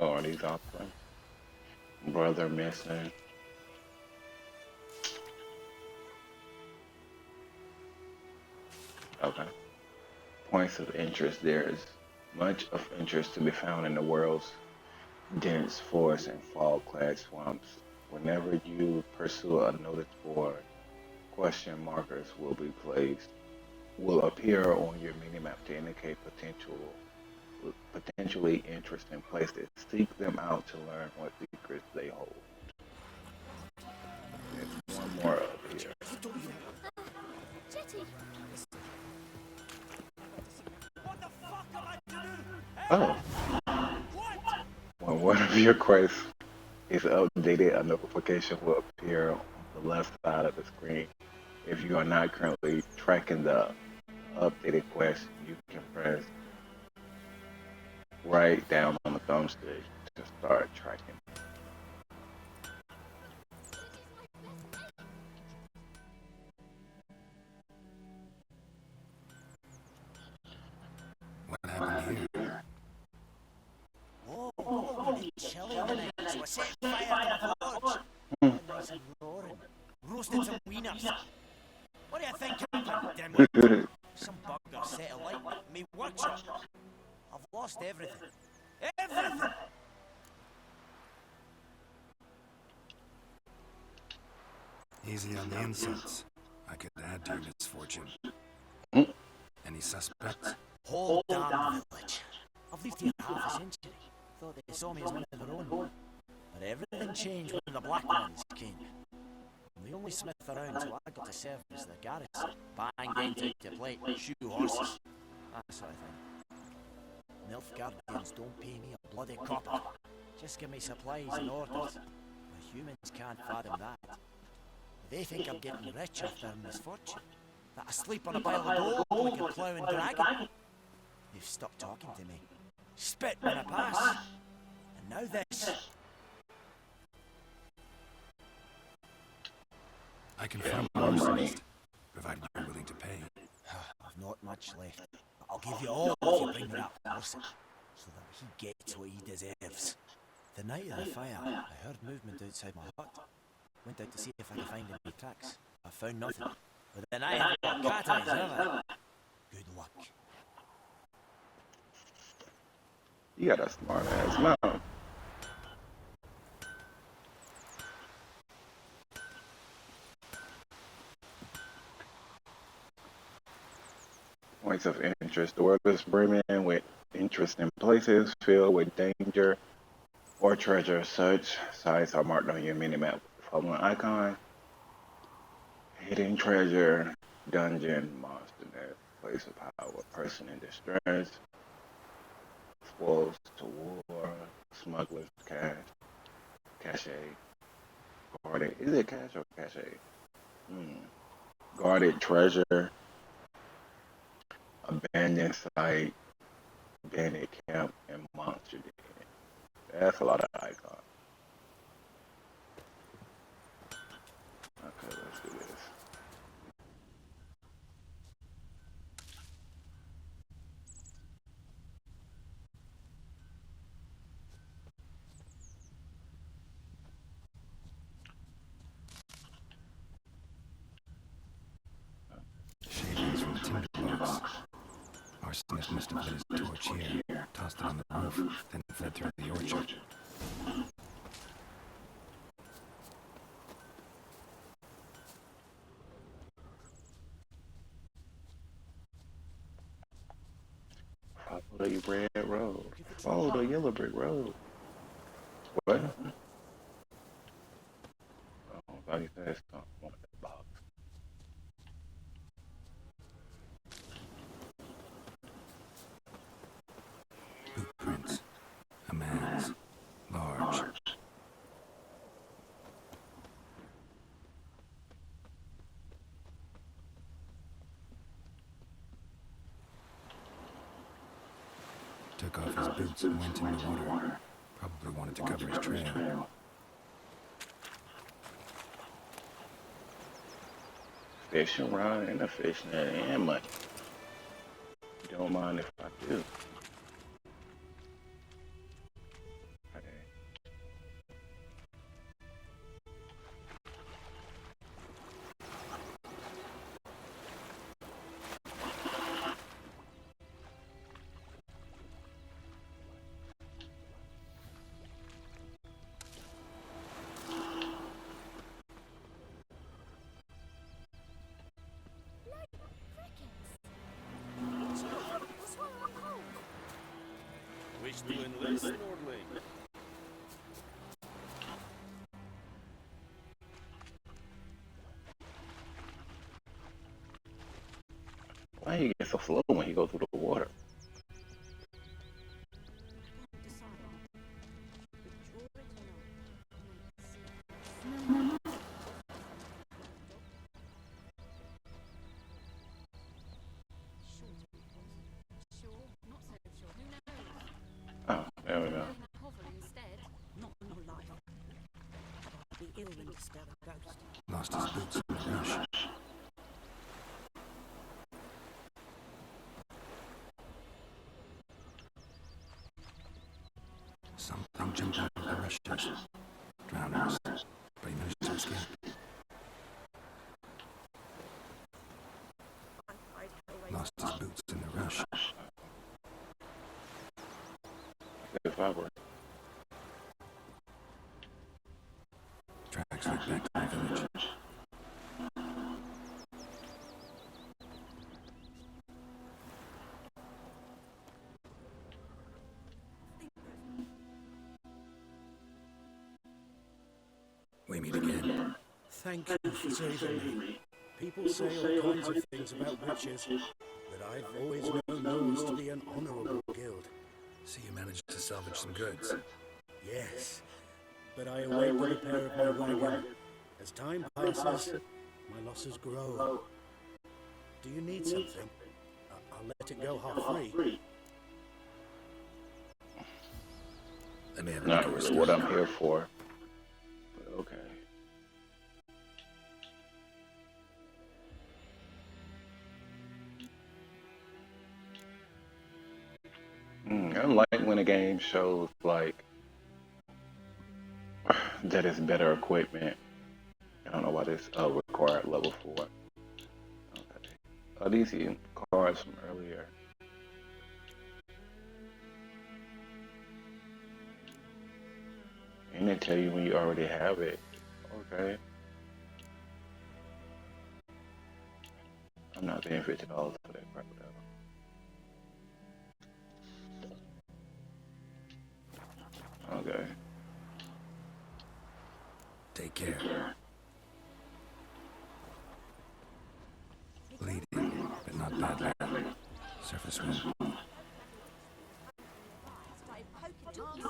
Oh, are these offspring? Brother missing. Okay. Points of interest. There is much of interest to be found in the world's dense forests and fog-clad swamps. Whenever you pursue a notice board, question markers will appear on your minimap to indicate potentially interesting places. Seek them out to learn what secrets they hold. There's one more up here. Jetty. Oh. When one of your quests is updated, a notification will appear on the left side of the screen. If you are not currently tracking the updated quest, you can press right down on the thumbstick to start tracking. What happened here? Oh, it's chilly tonight, so I set fire to the forge. Nice and roaring. Roasted some wieners. What do you think happened, dimwit? Some bugger set alight in me workshop. I've lost everything. Everything! Easy on the insults. I could add to your misfortune. Any suspects? Whole damn village. I've lived here half a century. Thought they saw me as one of their own. But everything changed when the Black Ones came. I'm the only smith around, so I got to serve as the garrison. Bang, take your plate, shoe horses. That sort of thing. Nilfgaardians don't pay me a bloody copper. Just give me supplies and orders. The humans can't fathom that. They think I'm getting rich after misfortune. That I sleep on a pile of gold like a ploughing dragon. They've stopped talking to me. Spit when I pass. And now this. I can find an arsonist, provided you're willing to pay. I've not much left. But I'll give you all if you bring me that person, so that he gets what he deserves. The night of the fire, I heard movement outside my hut. Went out to see if I could find any tracks. I found nothing. But then I had got cat eyes, ever. Good luck. You got a smart ass mouth. Points of interest. The world is brimming with interesting places filled with danger or treasure. Such sites are marked on your minimap with the following icon: hidden treasure, dungeon, monster net, place of power, person in distress, spoils to war, smuggler's cache, guarded. Is it cache or cache? Guarded treasure, abandoned site, bandit camp, and monster den. That's a lot of icons. Okay, let's do this. Shavings from the tinderbox. Arsonist must have lit his torch here, tossed it on the roof, then fled through the orchard. Follow the red road. Follow the yellow brick road. What? Oh, I thought you said something on that box. Footprints. A man's. Large. Took off his boots and went in the water. Probably wanted to cover his trail. Fishing rod and a fishnet and money. You don't mind if I do. Okay. Wish to enlist, Nordling. Why he get so slow when he goes through the water? Oh, there we go. Lost his boots in the rush. Something jumped out of the rushes. Drowners. But he managed to escape. Lost his boots in the rush. If I were. Tracks lead back to the village. We meet again. Thank you for saving me. People say all kinds of things about witches, but I've always known those to be an honorable guild. So you managed to salvage some goods. Yes, but I await the repair of my wagon. As time passes, my losses grow. Do you need something? I'll let it go half-free. Let me have Not really what I'm here for. But okay. I like when a game shows like that it's better equipment. I don't know why this required level 4. Okay. These cards from earlier. And they tell you when you already have it. Okay. I'm not paying $50 for that crap though. Okay. Take care. Bleeding, but not badly. Surface wound.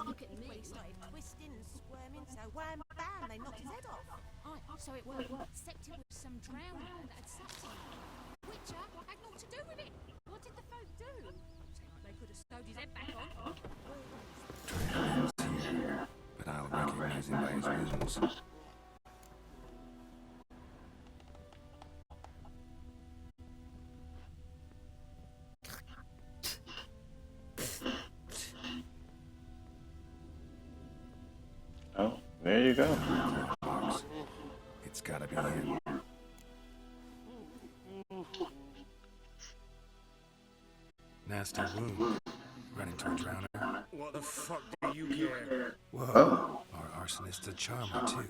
Look at me. Started twisting and squirming, so wham bam, they knocked his head off. Aye, so it worked. Except it was some drowner that had sucked him. Witcher had naught to do with it. What did the folk do? Seemed like they could have sewed his head back on. Trail's here, but I'll recognize him by his wounds. Oh, there you go. It's gotta be him. Nasty wound. Run into a drowner. What the fuck do you care? Whoa. Our arsonist's a charmer, too.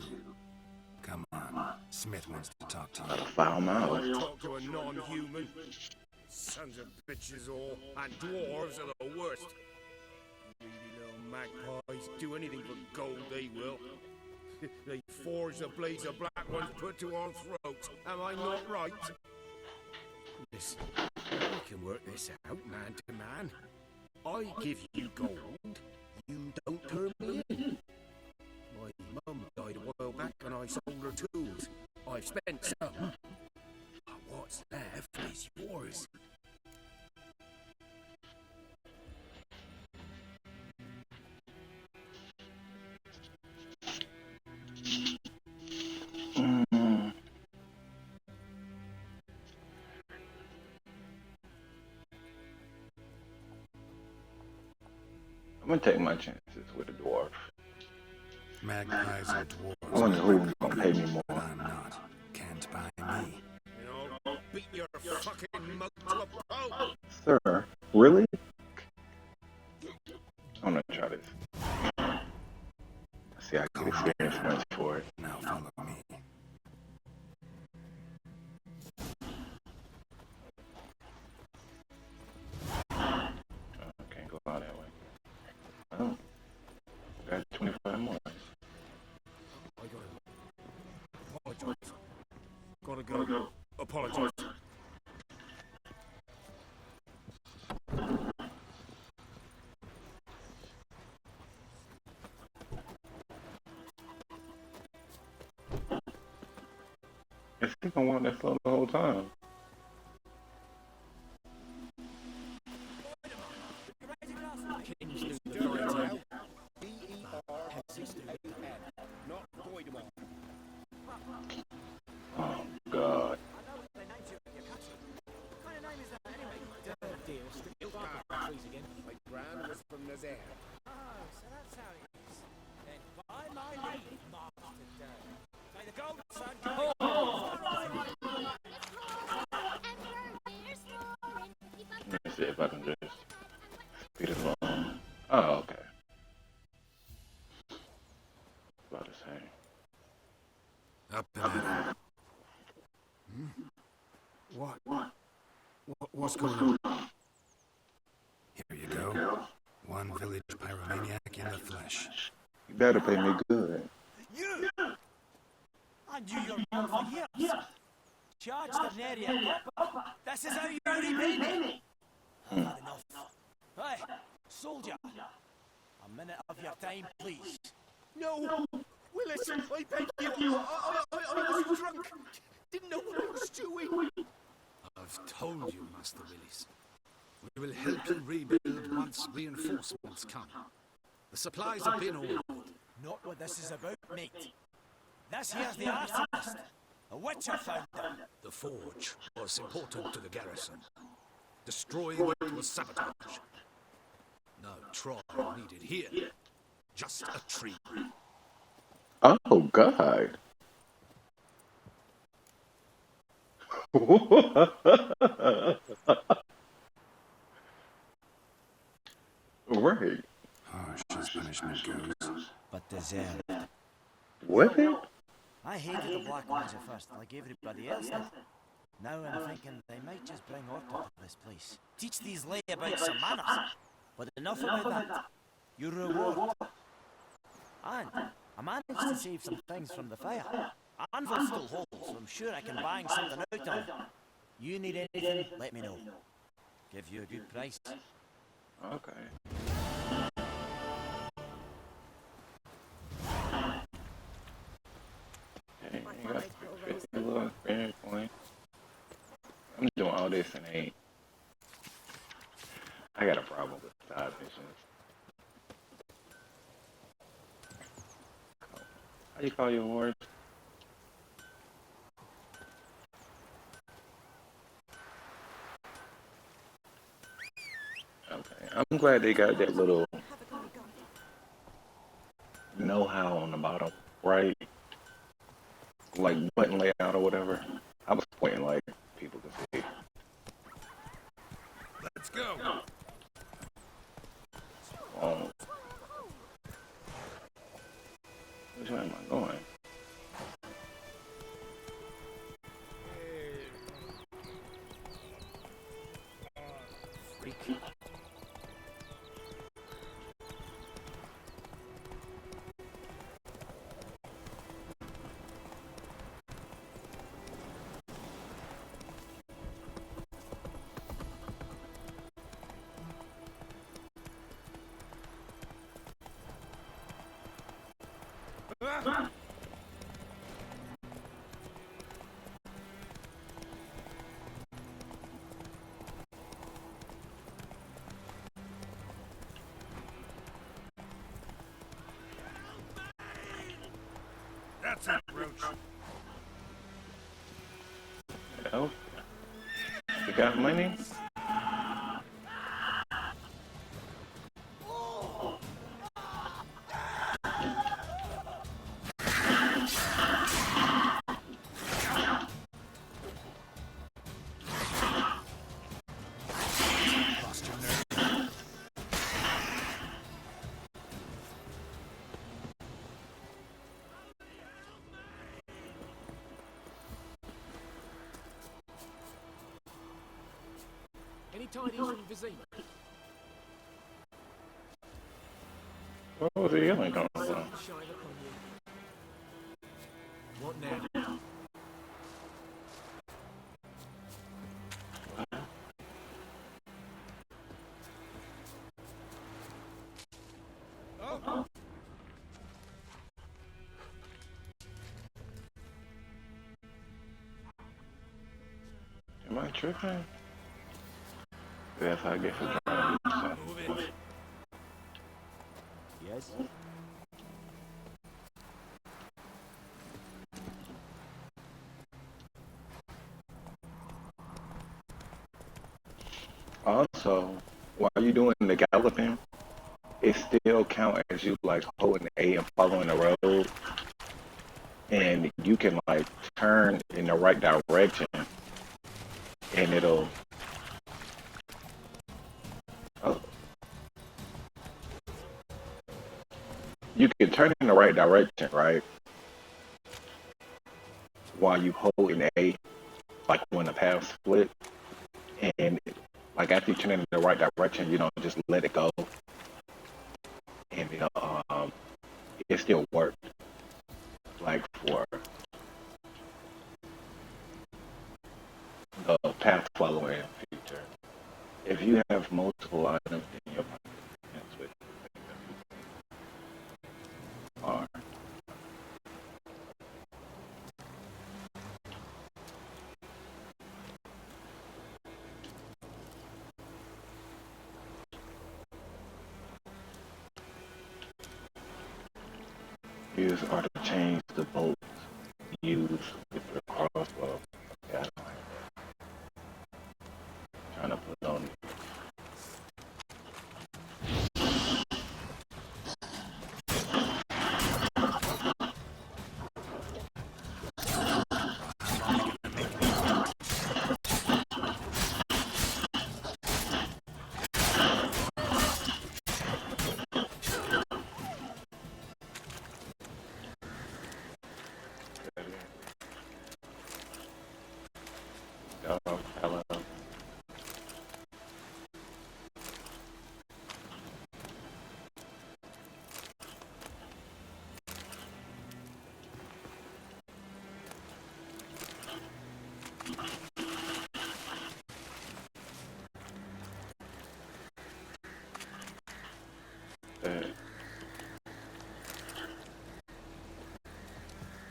Come on. Smith wants to talk to you. Foul mouth. Talk to a non-human. Sons of bitches all, and dwarves are the worst. Greedy little magpies. do anything for gold, they will. They forge the blades of black ones put to our throats. Am I not right? Listen, we can work this out man to man. I give you gold, you don't turn me in. My mum died a while back and I sold her tools. I've spent some. But what's left is yours. I'm gonna take my chances with a dwarf. Magpies are dwarves. I wonder who's gonna pay me more. I'm not. Can't buy me. And I'll beat your fucking mug to a pulp. Sir, really? I'm gonna try this. See, I can experience points for it. Now follow me. Can't go out that way. Oh, got 25 more. I gotta apologize. Gotta go. Apologize. I think I want that slow the whole time. Oh, God. My grand was from Nazaire. Oh, so that's how it is. Then by my leave, Master Dirk. May the gold sun go. Let me see if I can just speed it along. Oh, okay. About the same. Up and at it. What's going on? Here you go. One village pyromaniac in the flesh. You better pay me good. You! I knew your mum for years. Charged an area copper. This is how you repay me. I've had enough. Hey, soldier. A minute of your time, please. No! Willis, I beg you! I was drunk! Didn't know what I was doing! I've told you, Master Willis. We will help you rebuild once reinforcements come. The supplies have been ordered. Not what this is about, mate. This here's the arsonist. A witcher found them. The forge was important to the garrison. Destroying it was sabotage. No troll needed here. Just a tree. Oh, God. Right. Harsh as punishment goes. But deserved. Was it? I hated the Black Ones at first, like everybody else did. Now I'm thinking they might just bring order to this place. Teach these layabouts some manners. But enough about that. Your reward. And I managed to save some things from the fire. Anvil still holds, so I'm sure I can bang something out of it. You need anything, let me know. Give you a good price. Okay. Hey, you got 50 little experience points. I'm doing all this and ain't. I got a problem with side missions. How do you call your horse? Okay, I'm glad they got that little know-how on the bottom, right? Like button layout or whatever. I was pointing like people can see. Let's go. Oh. Which way am I going? Freak. That's it, Roach. Oh, you got money? Lost your nerve. Any tidings from Vizima? What was the yelling coming from? Shine upon you. What now? Oh. Am I tripping? That's how I get for trying to do something. Yes? Also, while you're doing the galloping, it still count as you like holding A and following the road, and you can like turn in the right direction, and it'll. Oh. You can turn in the right direction, right? While you holding A, like when the path split, and like after you turn in the right direction, you don't just let it go, and it still worked. Like for the path following feature, if you have multiple items in your pocket, that's what are. Use are to change the bolts used with the crossbow. Yeah, I don't like that. Trying to put on. Hello.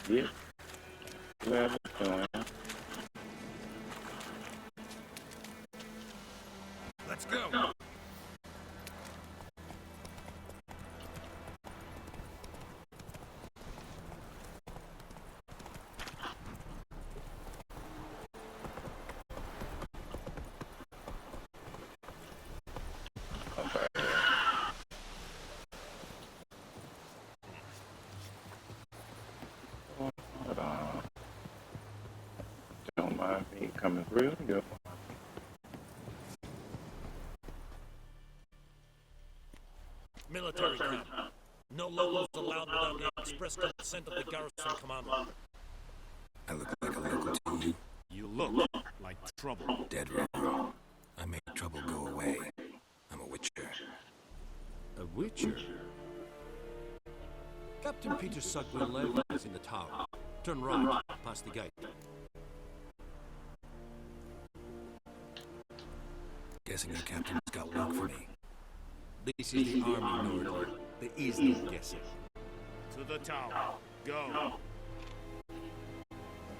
Yeah. Glad it's going. Let's go. Hold on. Don't mind me coming through. Yep. Military camp. No locals allowed without the express consent of the garrison commander. I look like a local to you. You look like trouble. Dead wrong. I make trouble go away. I'm a witcher. A witcher? Captain Peter Sugwell Levy is in the tower. Turn right, past the gate. Guessing your captain's got work for me. This is the army, Nordler. There is no guessing. To the tower. Go.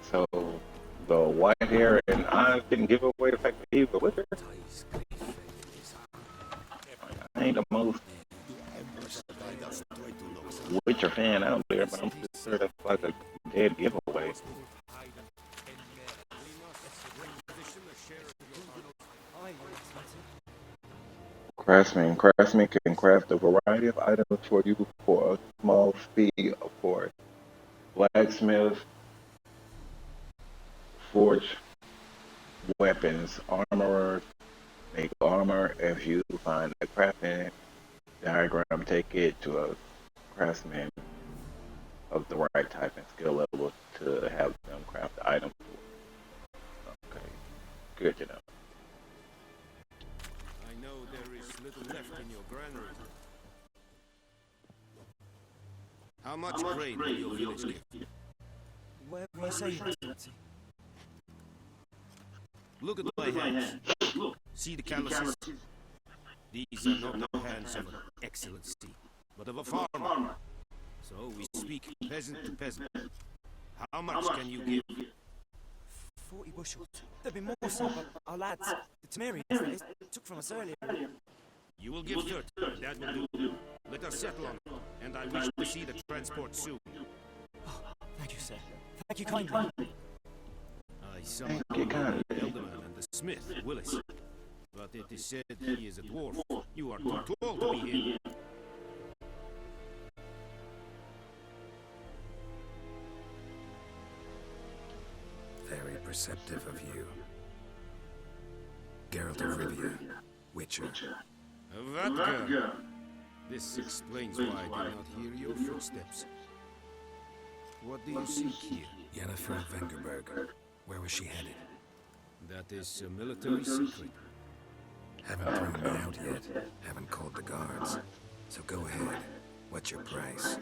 So the white hair and eyes didn't give away the fact that he was a witcher. I ain't the most Witcher fan out there, but I'm pretty sure that's like a dead giveaway. Craftsman can craft a variety of items for you for a small fee, of course. Blacksmith, forge weapons, armorers make armor. If you find a crafting diagram, take it to a craftsman of the right type and skill level to have them craft the item for. Okay, good to know. I know there is little left in your granary. How much grain will your village give? Whatever you say, Excellency. Look at my hands. See the calluses? These are not the hands of an excellency, but of a farmer. So we speak peasant to peasant. How much can you give? 40 bushels. There'd be more, sir, but our lads, the Temerians, they took from us earlier. You will give 30. That will do. Let us settle on it, and I wish to see the transport soon. Oh, thank you, sir. Thank you kindly. I summoned the Elderman and the smith, Willis. But it is said he is a dwarf. You are too tall to be here. Very perceptive of you. Geralt of Rivia, Witcher. Vatka! This explains why I did not hear your footsteps. What do you seek here? Yennefer of Vengerberg. Where was she headed? That is a military secret. Haven't thrown me out yet. Haven't called the guards. So go ahead. What's your price?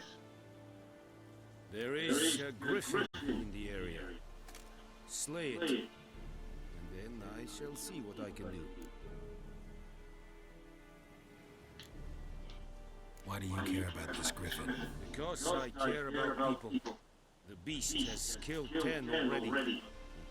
There is a griffin in the area. Slay it, and then I shall see what I can do. Why do you care about this griffin? Because I care about people. The beast has killed 10 already,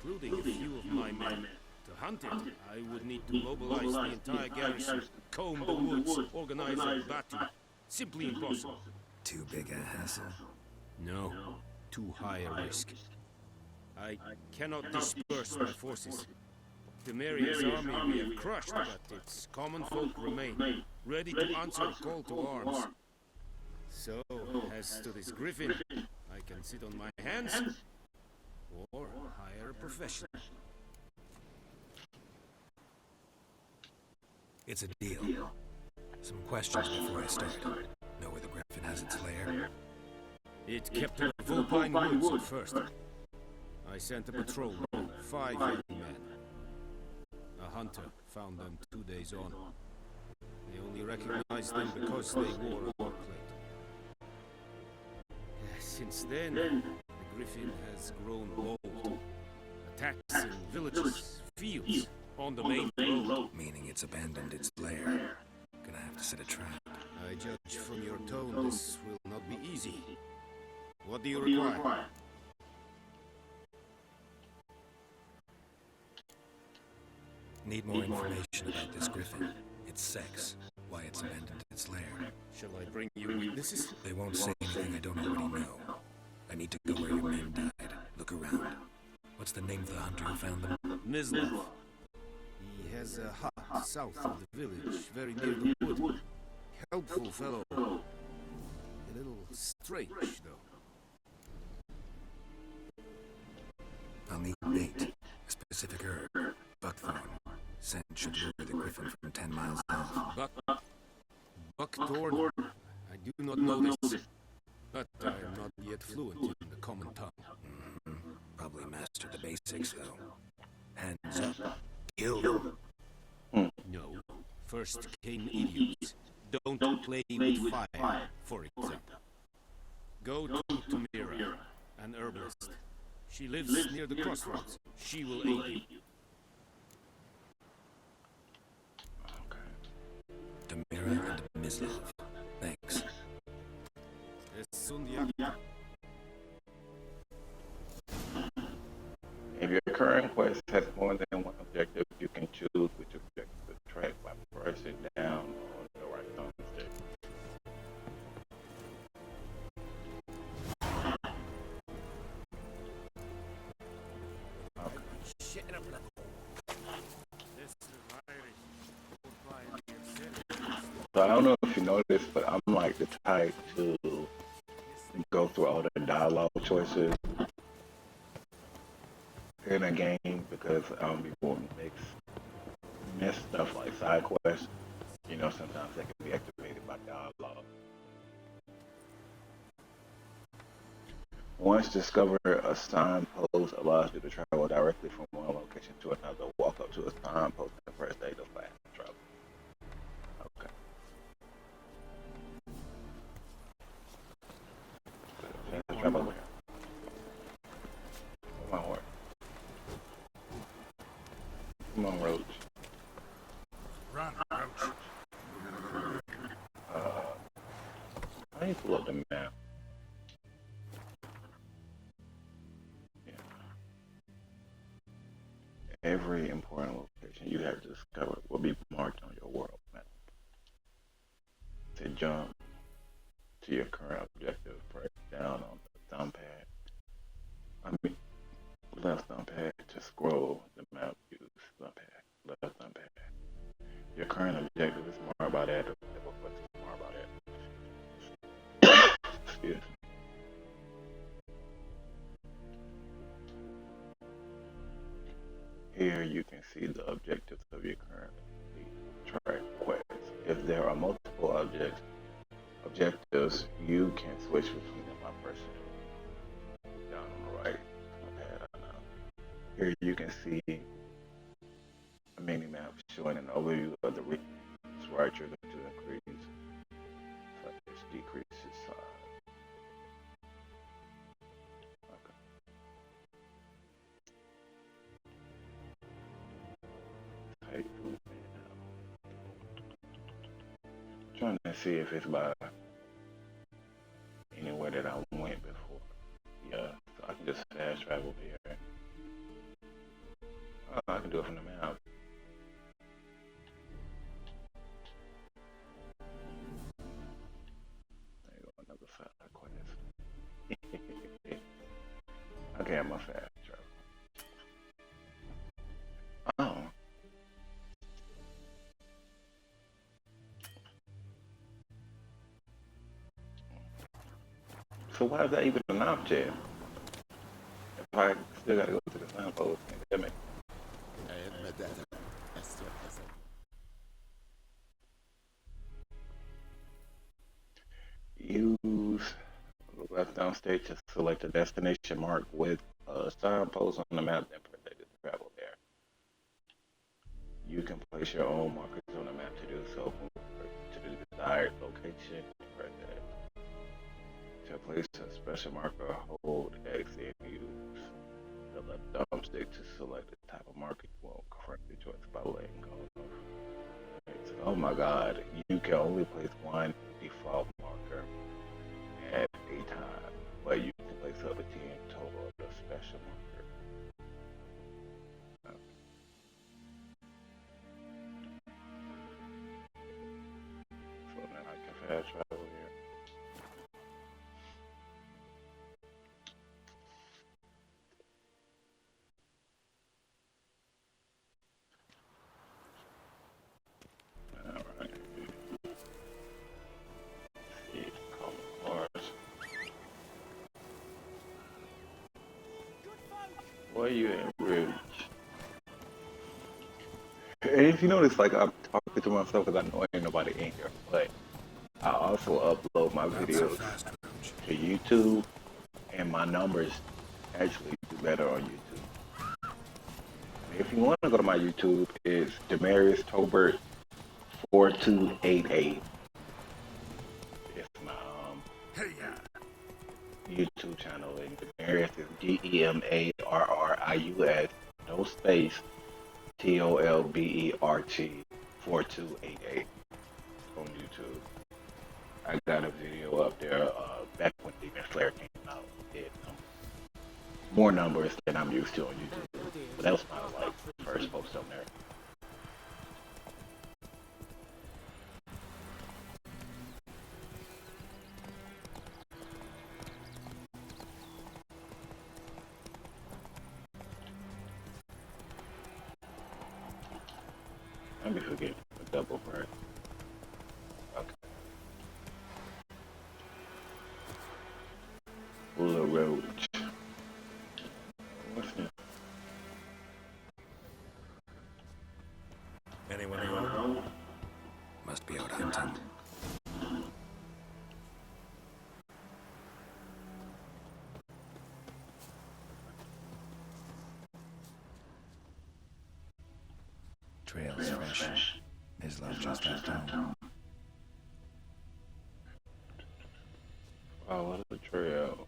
including a few of my men. To hunt it, I would need to mobilize the entire garrison, comb the woods, organize a battle. Simply impossible. Too big a hassle? No, too high a risk. I cannot disperse my forces. Temeria's army we have crushed, but its common folk remain, ready to answer a call to arms. So, as to this griffin, I can sit on my hands, or hire a professional. It's a deal. Some questions before I start. Know where the griffin has its lair? It kept in the Vulpine Woods at first. I sent a patrol, 5 young men. A hunter found them 2 days on. They only recognized them because they wore a war plate. Since then, the griffin has grown bold. Attacks in villages, fields, on the main road. Meaning it's abandoned its lair. Gonna have to set a trap. I judge from your tone this will not be easy. What do you require? Need more information about this griffin. Its sex, why it's abandoned its lair. Shall I bring you witnesses? They won't say anything I don't already know. I need to go where your men died. Look around. What's the name of the hunter who found them? Mislav. He has a hut south of the village, very near the wood. Helpful fellow. A little strange, though. I'll need bait. A specific herb. Buckthorn. Scent should lure the griffin from 10 miles off. Buckthorn? I do not know this, but I am not yet fluent in the common tongue. Probably mastered the basics, though. Hands up. Kill them. No. First came idiots. Don't play with fire, for example. Go to Tamira, an herbalist. She lives near the crossroads. She will aid you. Tamira and Mislav. Thanks. Sundiak. Track Quest has more than one objective. You can choose which objective to track by pressing down on the right thumbstick. So I don't know if you noticed, but I'm like the type to go through all the dialogue choices in a game because I don't be wanting to miss stuff like side quests. You know, sometimes they can be activated by dialogue. Once discovered, a signpost allows you to travel directly from one location to another. Walk up to a signpost and press A to fast travel. Okay. Fast travel where? Come on, horse. Come on, Roach. Run, Roach. I need to pull up the map. Every important location you have discovered will be marked on your world map. To jump to your current objective, press down on the thumb pad. Left thumb pad to scroll the map. Use thumb pad. Left thumb pad. Your current objective is marked by that. Marked by that. Excuse me. Here you can see the objectives of your current track quest. If there are multiple objectives, you can switch between them by pressing down on the right. Here you can see a mini map showing an overview of the regions. Right trigger to increase, such decreases size. Trying to see if it's by anywhere that I went before. Yeah, so I can just fast travel here. Oh, I can do it from the map. There you go, another side quest. Okay, I'm a fast travel. Oh. So why is that even an object? If I still gotta go to the signpost, damn it. Use left downstate to select a destination marked with a signpost on the map and press A to travel there. You can place your own markers on the map to do so. To the desired location, press A. To place a special marker, hold X and use the left thumbstick to select the type of marker you want. Correct the choice by letting go of. Oh my god, you can only place one default marker at a time, but you can place up to 10 total of the special marker. Okay. So now I can fast travel here. Where you at, Ridge? And if you notice, like, I'm talking to myself because I know ain't nobody in here, but I also upload my videos to YouTube, and my numbers actually do better on YouTube. If you want to go to my YouTube, it's Demarius Tobert 4288. It's my YouTube channel, and Demarius is DEMARRIUS, no space, TOLBERT 4288 on YouTube. I got a video up there back when Demon Slayer came out. It more numbers than I'm used to on YouTube, but that was kind of like the first post on there. Let me forget the double breath. Okay. Full of roach. What's this? Anyone home? Must be out hunting. Trail's fresh. Mislav just left home. Follow the trail.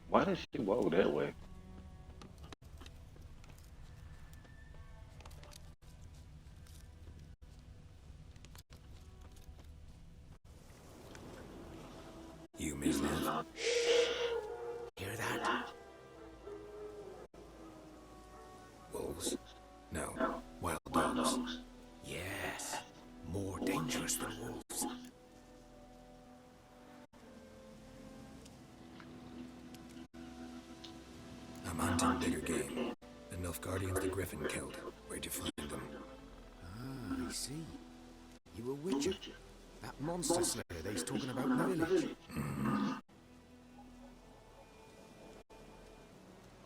Why did she walk that way? You, Mislav? Hear that? Wolves? No. Wild dogs. Yes. More dangerous than wolves. I'm hunting bigger game. The Nilfgaardians the Griffin killed. Where'd you find them? Ah, I see. You a witcher? That monster slayer they's talking about in the village?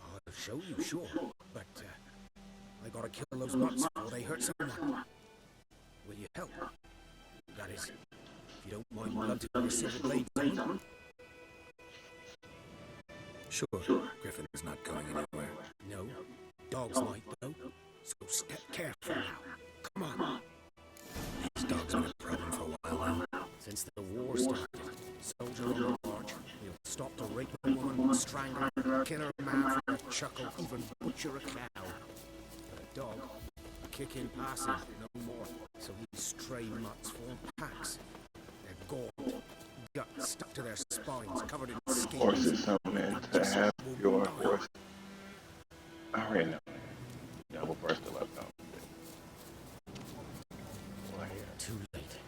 I'll show you, sure. But, I gotta kill those mutts before they hurt someone. Will you help? That is, if you don't mind blood to your silver blades on. Sure. Griffin's not going anywhere. No. Dogs might, though. So step careful now. Come on. These dogs been a problem for a while now. Since the war started, soldier on the march, he'll stop to rape a woman, strangle her, kill her man for a chuckle, even butcher a cow. But a dog, a kick in passing, no more. So these stray mutts form packs. They're gaunt, guts stuck to their spines, covered in skin. Horses summon to have your horse. I already know. Double burst the left arm. Too late.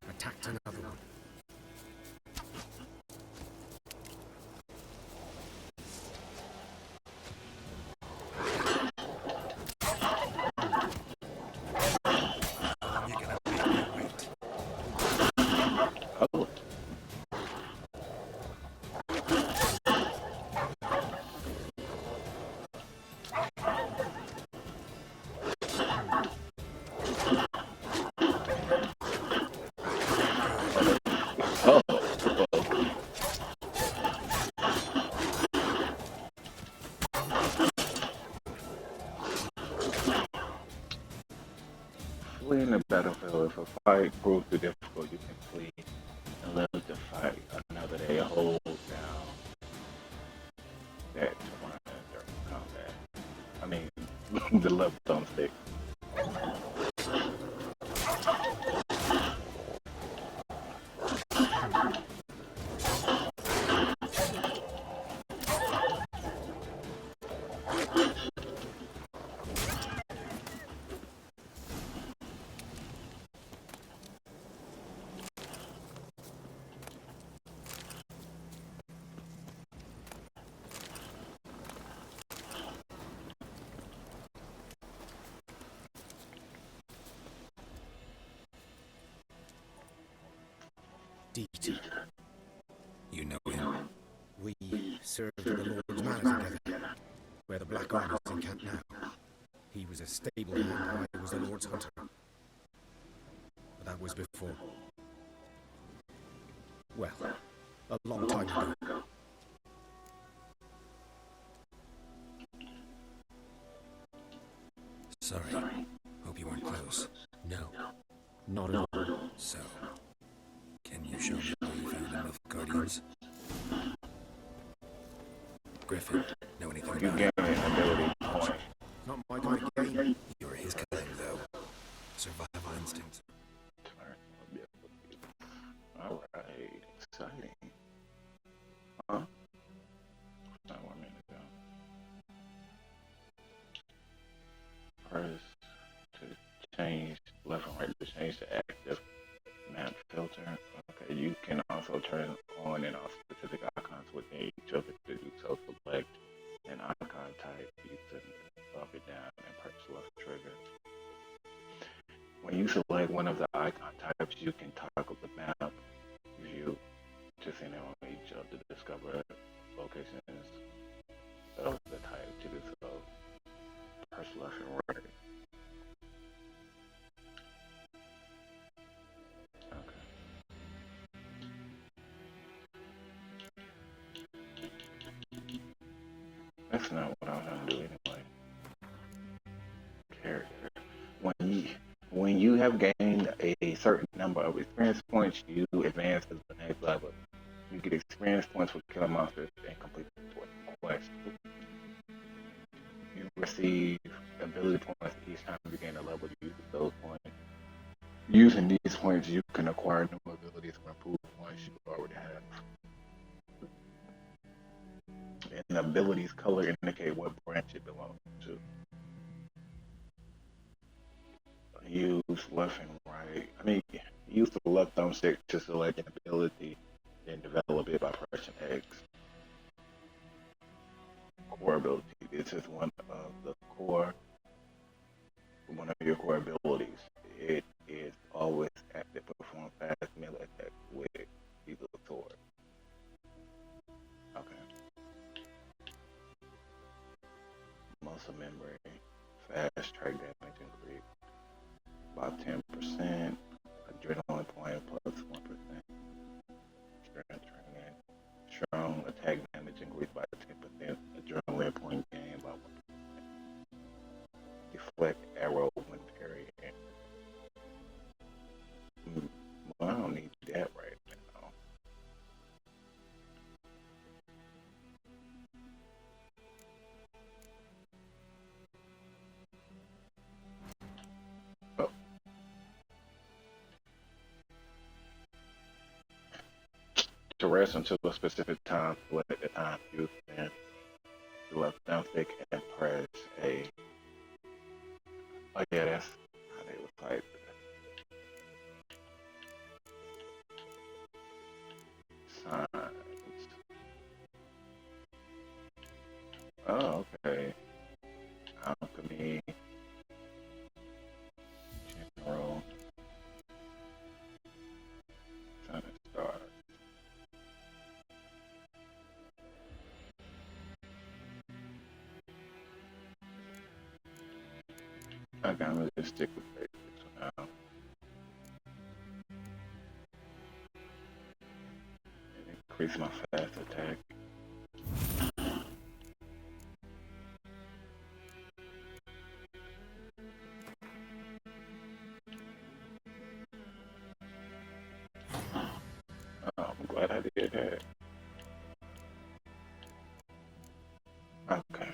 Attacked another one. Oh. Flee in the battlefield. If a fight proves too difficult, you can flee and live to fight another day. Hold down that to run during combat. I mean, the left thumbstick. Dieter. You know him? We served at the Lord's Manor together, where the Black Army's encamped now. He was a stable hand, I was the Lord's hunter. But that was before. Well, a long time ago. Sorry. Hope you weren't close. No, not at all. So, can you show me where you found enough Guardians? Griffin, know anything You about gain it? an ability point. Not my kind of game. You're his kind, though. Survival instinct. Alright, exciting. Huh? Not 1 minute ago. You can also turn on and off specific icons within each of it. To do so, select an icon type using up and down and press left trigger. When you select one of the icon types, you can toggle the map view to center on each of the discover locations of the type. To do so, press left and right. That's not what I was gonna do anyway. Character. When you have gained a certain number of experience points, you advance to the next level. You get experience points for killing monsters and complete the quest. You receive ability points each time you gain a level. You use those points. Using these points, you can acquire new abilities or improve ones you already have. And abilities color indicate what branch it belongs to. Use left and right. Use the left thumbstick to select an ability and develop it by pressing X. Core ability. This is one of your core abilities. It is always active. Perform fast melee attack with either sword. Okay. Muscle memory, fast track damage increase by 10%, adrenaline point plus 1%, strength training, strong attack damage increase by 10%, adrenaline point gain by 1%, deflect arrow when parrying. Well, I don't need that right now. To rest until a specific time, select the time you spend the left thumbstick and press A. Oh yeah, that's how they would type. Signs. Oh, okay. Alchemy. General. Sun and stars. Okay, I'm gonna just stick with basics for now. And increase my fast attack. Oh, I'm glad I did that. Okay.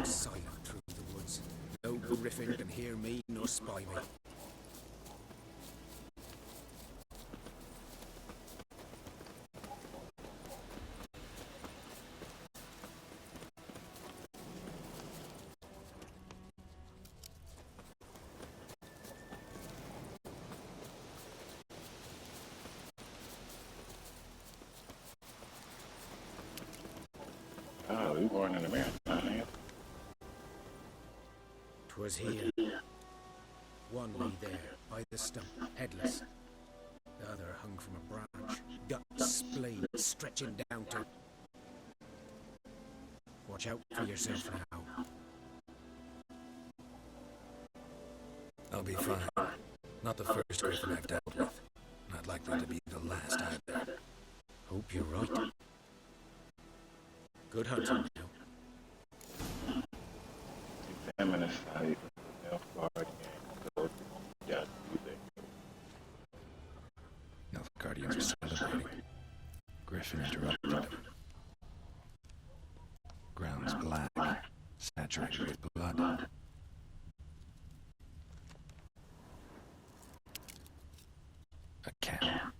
Silent through the woods. No griffin can hear me nor spy me. Oh, we weren't in the marathon, man. 'Twas here. One lay there, by the stump, headless. The other hung from a branch, guts splayed, stretching down to... Watch out for yourself now. I'll be fine. Not the first griffin I've dealt with. Not likely to be the last either. Hope you're right. Good hunting now. Examine the site of Nilfgaard and go to Death Music. Nilfgaardians are celebrating. Griffin interrupted them. Ground's black, saturated with blood. A camp.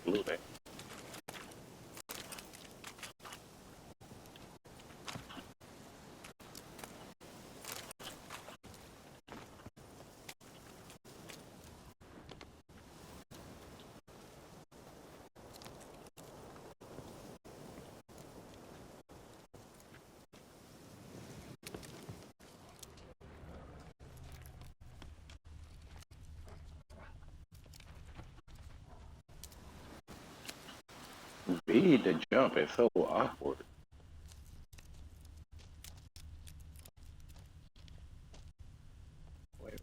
Absolutely. B, the jump is so awkward. Wait a minute.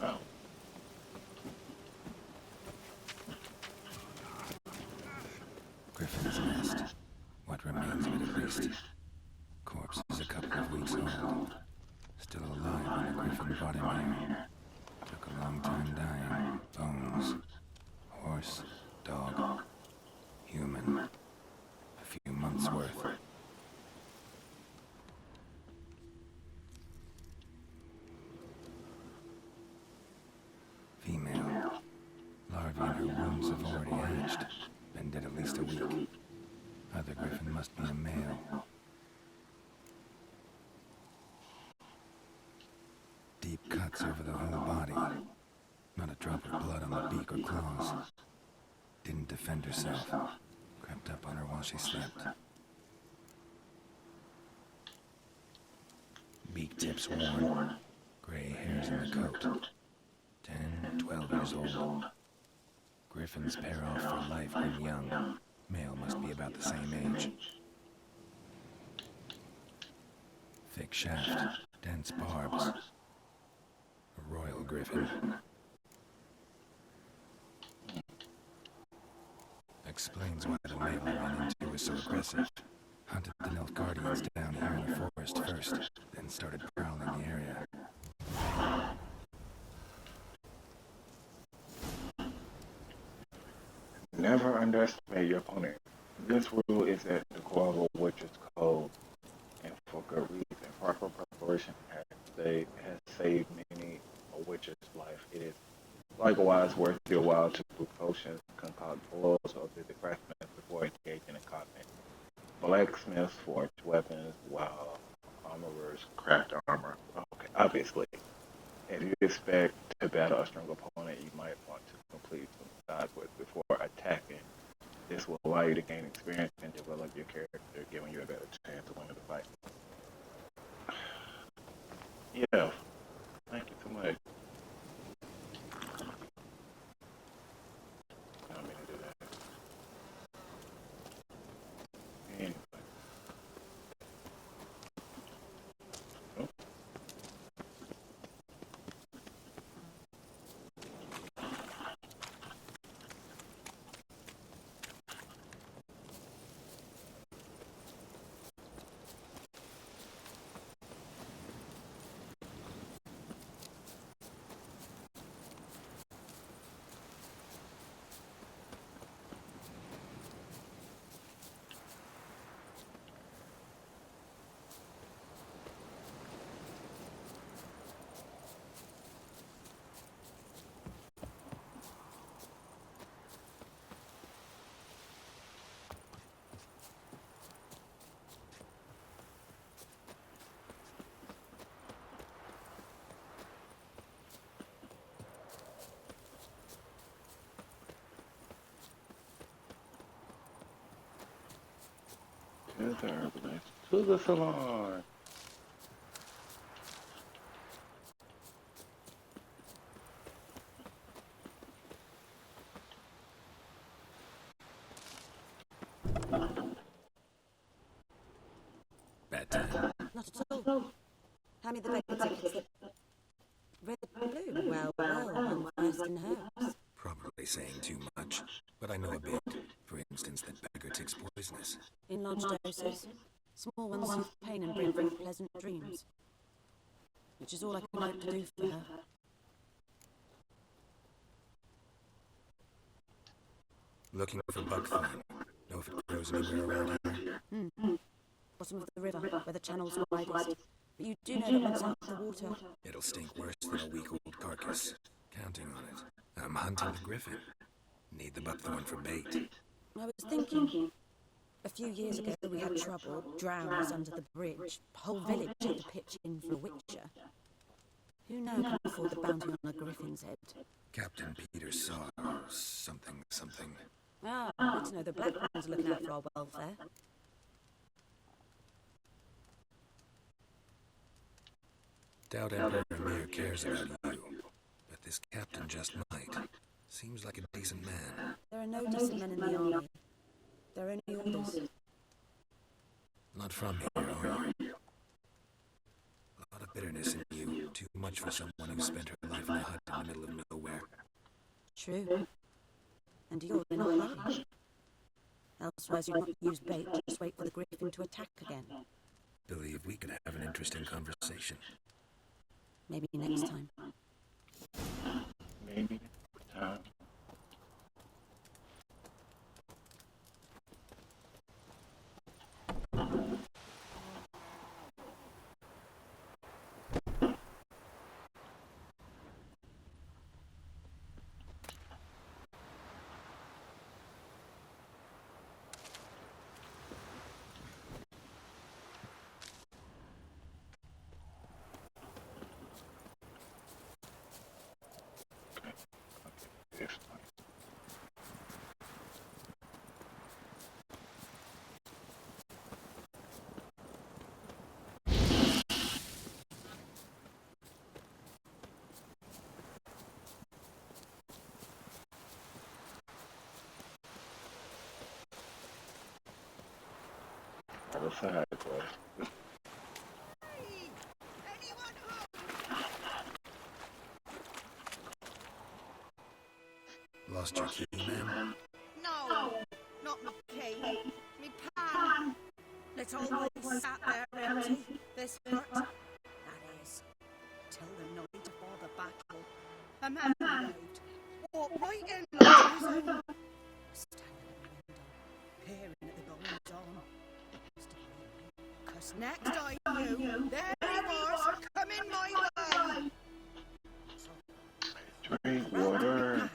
Oh. Griffin's nest. What remains of it at least. Corpse is a couple of weeks old. Still alive when the Griffin brought him here. Took a long time dying. Bones. Horse. Dog. Human. A few months worth. Female. Larvae in her wounds have already hatched. Been dead at least a week. Other Griffin must be a male. Deep cuts over the whole body. Not a drop of blood on the beak or claws. Didn't defend herself. Crept up on her while she slept. Beak tips worn. Gray hairs in the coat. 10, 12 years old. Griffins pair off for life when young. Male must be about the same age. Thick shaft, dense barbs. A royal griffin. Explains why the male I ran into was so aggressive. Hunted the Nilfgaardians down here in the forest first, then started prowling the area. Never underestimate your opponent. This rule is at the core of a witch's code, and for good reason. Proper preparation has saved many a witch's life. It is likewise worth your while to brew potions, concoct oils, or visit craftsmen before engaging in combat. Blacksmiths forge weapons, while armorers craft armor. Okay, obviously. If you expect to battle a strong opponent, you might want to complete some side quests before attacking. This will allow you to gain experience and develop your character, giving you a better chance to win the fight. Yeah, thank you so much. I don't mean to do that. Anyway. Oh. There's the herbalist. To the salon. Bad time. Not at all. Hand me the bed tickets. Red blue. Well, I'm versed in herbs. Probably saying too much, but I know a bit. For instance, that beggar tick's poisonous. In large doses. Small ones soothe pain and bring forth pleasant dreams. Which is all I can hope to do for her. Looking for buckthorn. Know if it grows anywhere around here? Bottom of the river, where the channel's widest. But you do know that once out of the water... It'll stink worse than a week-old carcass. Counting on it. I'm hunting the griffin. Need the buckthorn for bait. I was thinking... A few years ago we had trouble, drowns under the bridge. Whole village had to pitch in for a witcher. Who now can afford the bounty on a griffin's head? Captain Peter Saw something. Ah, good to know the Black Ones are looking out for our welfare. Doubt Emperor Mir cares about you, but this captain just might. Seems like a decent man. There are no decent men in the army. There are only orders. Not from here, are you? A lot of bitterness in you. Too much for someone who spent her life in a hut in the middle of nowhere. True. And you're in a hurry. Elsewise you'd not use bait, just wait for the griffin to attack again. Believe we could have an interesting conversation. Maybe next time. Maybe next time. This one. Other side, boy. Lost your key, ma'am? No, not my key. Me pan. It's always sat there empty, this hut. That is, till the night before the battle. A man arrived, walked right in like his own. Standing at the window, peering at the goings on. Cause next I knew, there he was, coming my way. Drink water.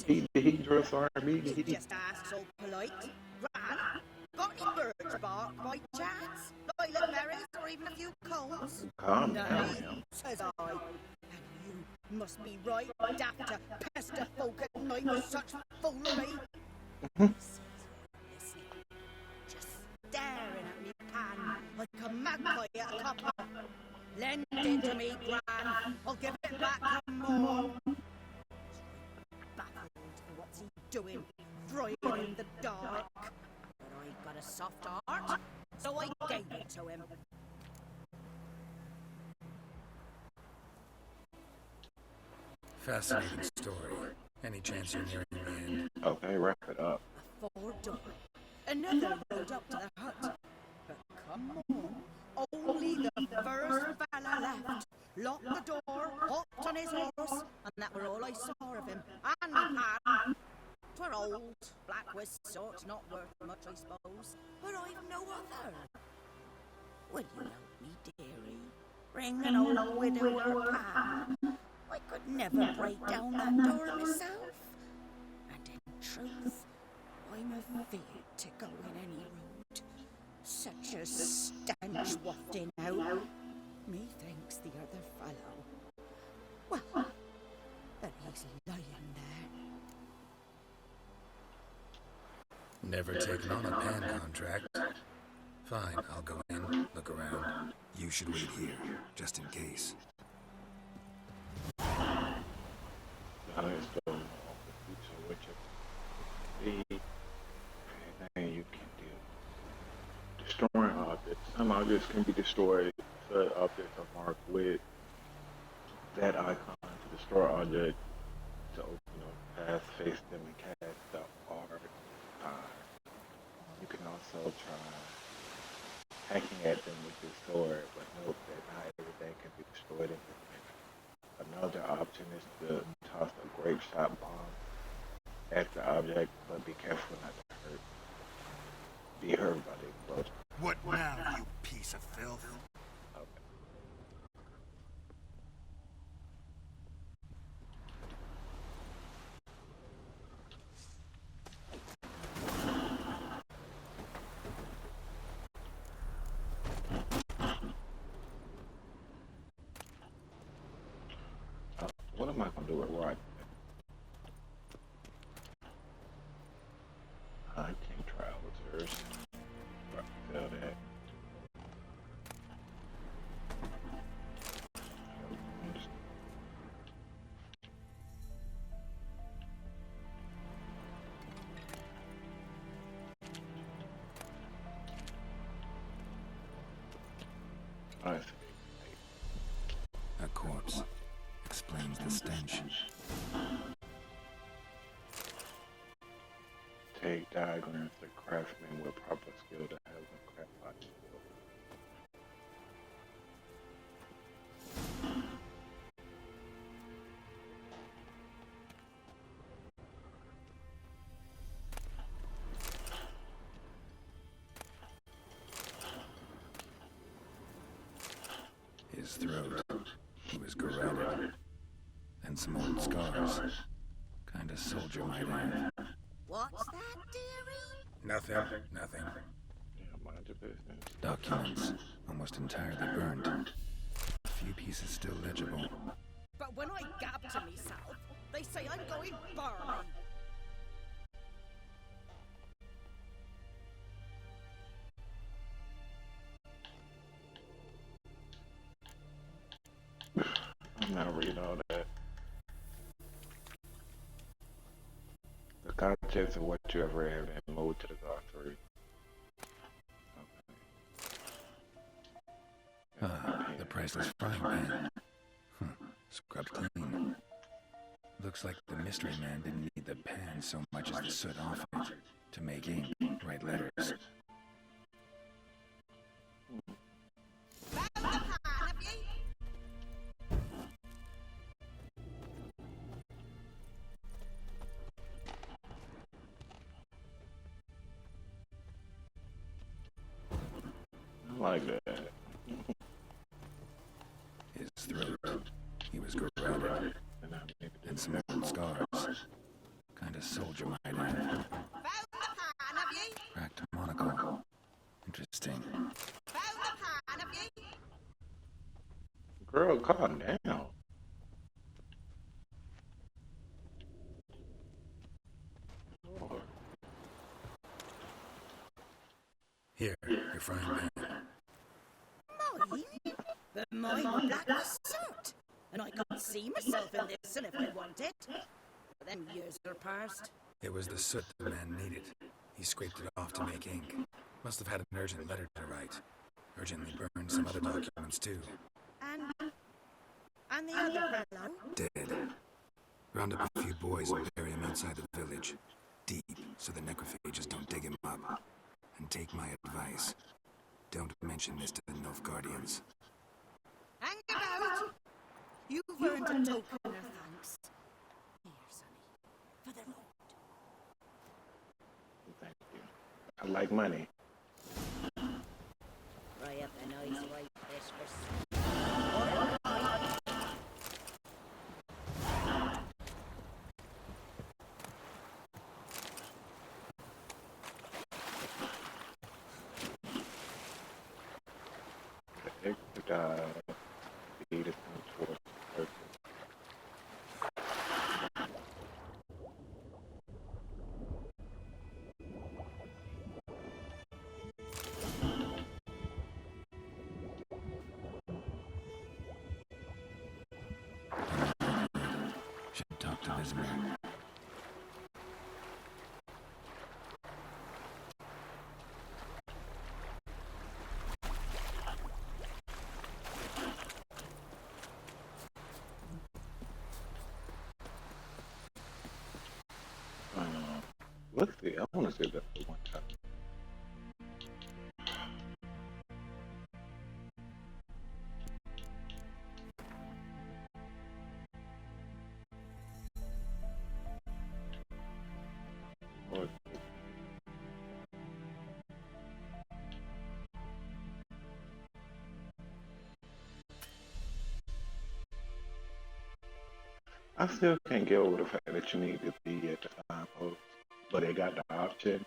He dress R&B. He just asked so polite. Gran, got any birds bark by chance? Lilac berries or even a few coals? Calm No, down. says I. And you must be right daft to pester folk at night with such foolery. Just staring at me pan like a magpie at a copper. Lend it to me, Gran. I'll give it back tomorrow. What's he doing? Throwing in the dark. But I got a soft heart, so I gave it to him. Fascinating story. Any chance you're nearing the end? Okay, wrap it up. A four-door. Another rode up to the hut. But come on, only the first fella left. Locked the door, hopped on his horse, and that were all I saw of him. And my pan. 'Twere old, black with sort, not worth much, I suppose. But I've no other. Will you help me, dearie? Bring an old widower pan. I could never break down that door myself. And in truth, I'm afeard to go in any road. Such a stench wafting out. Methinks the other fellow. Well, but he's lying there. Never taken on a pan contract. Fine, I'll go in, look around. You should wait here, just in case. Honest goes off the future, which is anything you can do. Destroying objects. Some objects can be destroyed. Certain objects are marked with that icon to destroy object. To pass, face them, and cast the art. You can also try hacking at them with your sword, but note that not everything can be destroyed in this manner. Another option is to toss a grape shot bomb at the object, but be careful not to be hurt by the explosion. What now, you piece of filth? What am I gonna do with Rod? I can't travel to Earth. Tell that. I see. A corpse explains the stench. Take diagrams to craftsmen with proper skill to have them craft logic. His throat. He was garroted. And some old scars. Kind of soldier might have. What's that, dearie? Nothing. Yeah, mind your business. Documents. Almost entirely burned. A few pieces still legible. But when I gab to myself, they say I'm going barley. I'm not reading all that. The contents of what you have read have been moved to the glossary. The priceless frying pan. Scrubbed clean. Looks like the mystery man didn't need the pan so much as the soot off it to make ink, write letters. I like that. His throat. He was garroted. And some old scars. Kind of soldier might have. Found the pan, have ye? Cracked monocle. Interesting. Found the pan, have ye? Girl, calm down. Here, your frying pan. Mine? But mine black as soot. And I could see myself in this and if I wanted. But them years are past. It was the soot the man needed. He scraped it off to make ink. Must have had an urgent letter to write. Urgently burned some other documents too. And the other fellow? Dead. Round up a few boys and bury him outside the village. Deep, so the necrophages don't dig him up. And take my advice. Don't mention this to the Nilfgaardians. Hang about! You've earned a token of thanks. Here, sonny, for the road. Thank you. I like money. Fry up a nice white fish for Lead us towards purpose. Vesemir. Let's see. I want to say that for one time. Or- I still can't get over the fact that you need to be at the signpost, but they got the option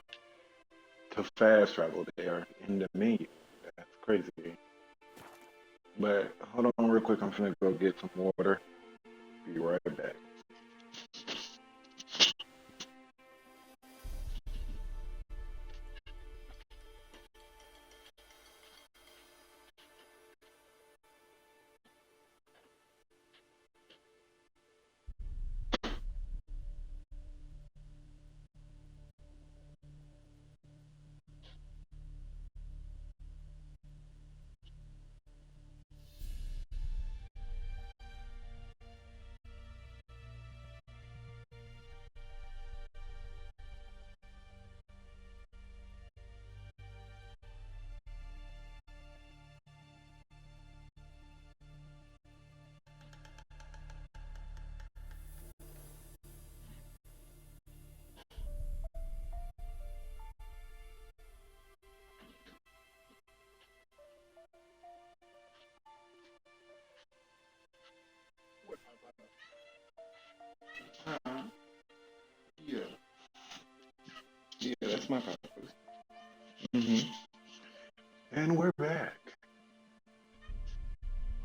to fast travel there in the menu. That's crazy. But hold on real quick, I'm finna go get some water. Be right back. Yeah. Yeah, that's my purpose. And we're back.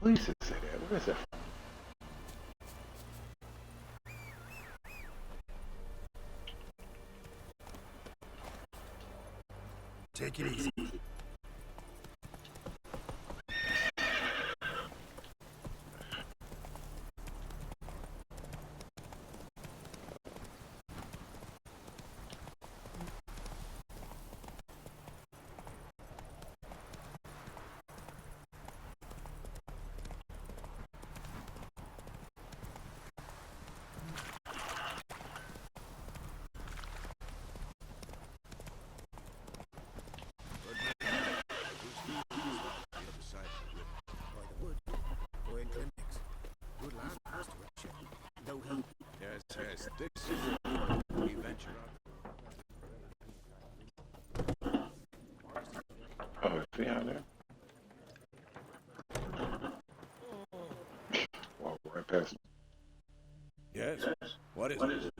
Who used to say that? Where is that from? Take it easy. Yes, this is we venture out. Oh, is he out there? Walk right past him. Yes? What is it?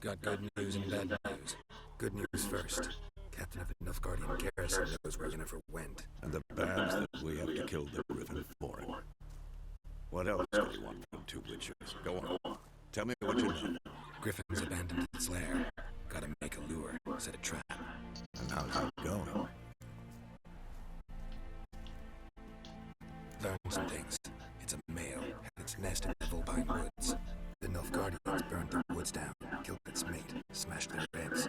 Got good news and bad news. Good news first. Captain of the Nilfgaardian garrison knows where Yennefer went. And the bad's that we have to kill the Griffin for it. What else do you want from two witchers? Go on. Tell me what you know. Griffin's abandoned its lair. Gotta make a lure, set a trap. And how's it going? Learned some things. It's a male, had its nest in the Volpine woods. The Nilfgaardians burned the woods down, killed its mate, smashed their heads.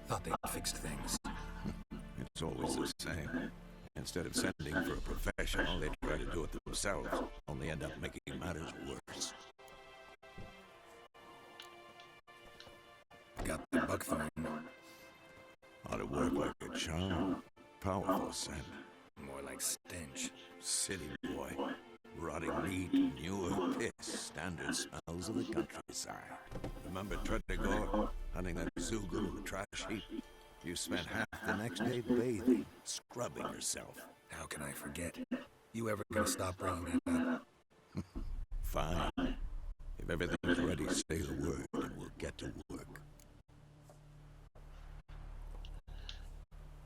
Thought they'd fixed things. It's always the same. Instead of sending for a professional, they try to do it themselves, only end up making matters worse. Got the buckthorn. Ought to work like a charm. Powerful scent. More like stench. City boy. Rotting meat, manure, piss. Standard smells of the countryside. Remember Tretogor? Hunting that Zugul in the trash heap? You spent half the next day bathing, scrubbing yourself. How can I forget? You ever gonna stop bringing that up? Fine. If everything's ready, say the word and we'll get to work.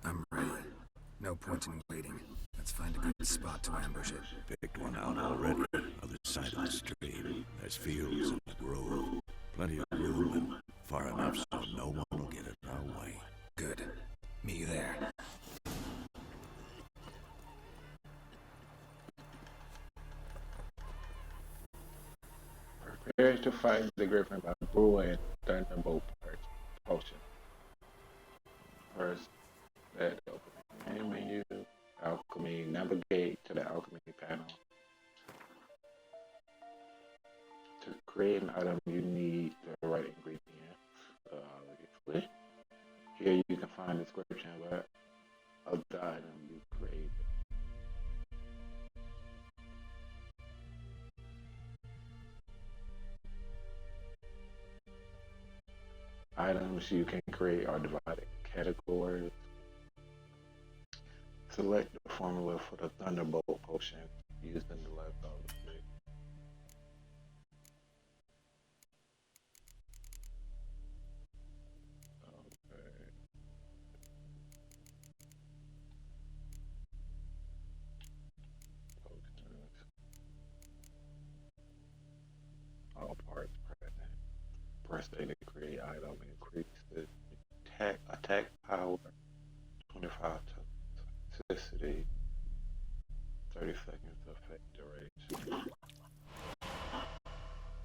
I'm ready. No point in waiting. Let's find a good spot to ambush it. Picked one out already. Other side of the stream. There's fields and a grove. Plenty of room and far enough so no one will get in our way. Good. Meet you there. Prepare to fight the Griffin by brewing Thunderbolt potion. First, let's open the main menu, alchemy, navigate to the alchemy panel. To create an item, you need the right ingredients. Obviously. Here you can find the description of the item you created. Items you can create are divided in categories. Select the formula for the Thunderbolt potion used in the left of the stick. Okay. Potions. All parts present. Press A to create item. Increase the attack power 25 toxicity, 30 seconds effect duration.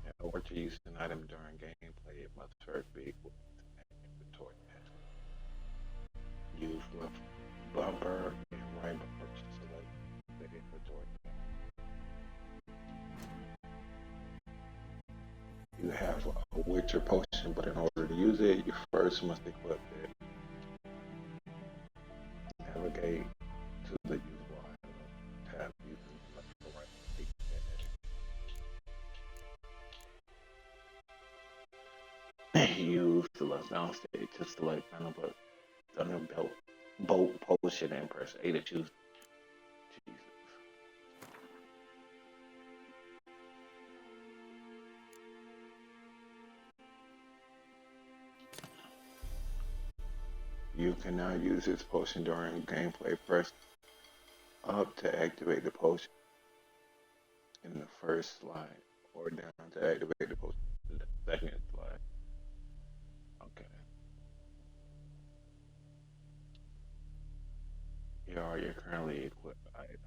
In order to use an item during gameplay, it must first be equal to an inventory tab. Use left bumper and right bumper to select the inventory tab. You have a Witcher potion, but in order to use it, you first must equip it. Navigate to the usable item tab using the left or right stick pad. Use the left down stick to select Thunderbolt potion and press A to choose. Jesus. You cannot use this potion during gameplay. Press up to activate the potion in the first slide, or down to activate the potion in the second slide. Okay. Here are your currently equipped items.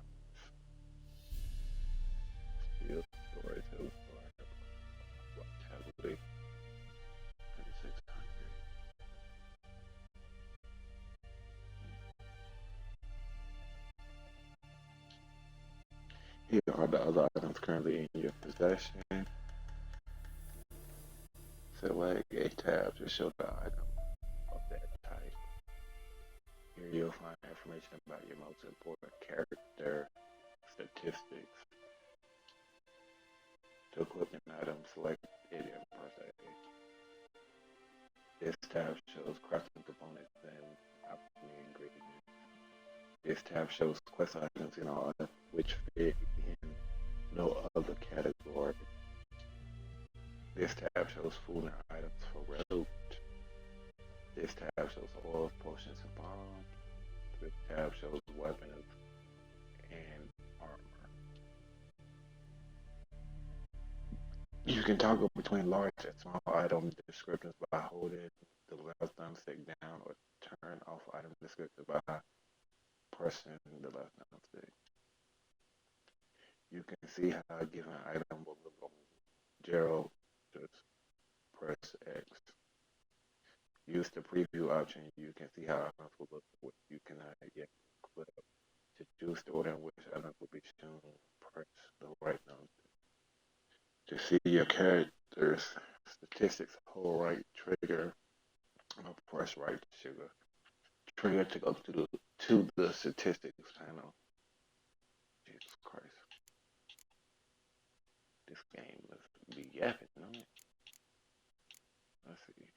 Shield, storage, health, vitality, 3600. Here are the other items currently in your possession. Select a tab to show the item of that type. Here you'll find information about your most important character statistics. To equip an item, select it and press A. This tab shows crafting components and alchemy ingredients. This tab shows quest items in all which fit in no other category. This tab shows food and items for loot. This tab shows oils, potions, and bombs. This tab shows weapons and armor. You can toggle between large and small item descriptions by holding the left thumbstick down or turn off item descriptions by pressing the left thumbstick. You can see how a given item will look on Gerald. Just press X. Use the preview option. You can see how items will look, what you cannot yet click. To choose the order in which items will be shown, press the right thumbstick. To see your character's statistics, hold right trigger or press right trigger to go to the statistics panel. Jesus Christ. This game must be yapping, no? Let's see.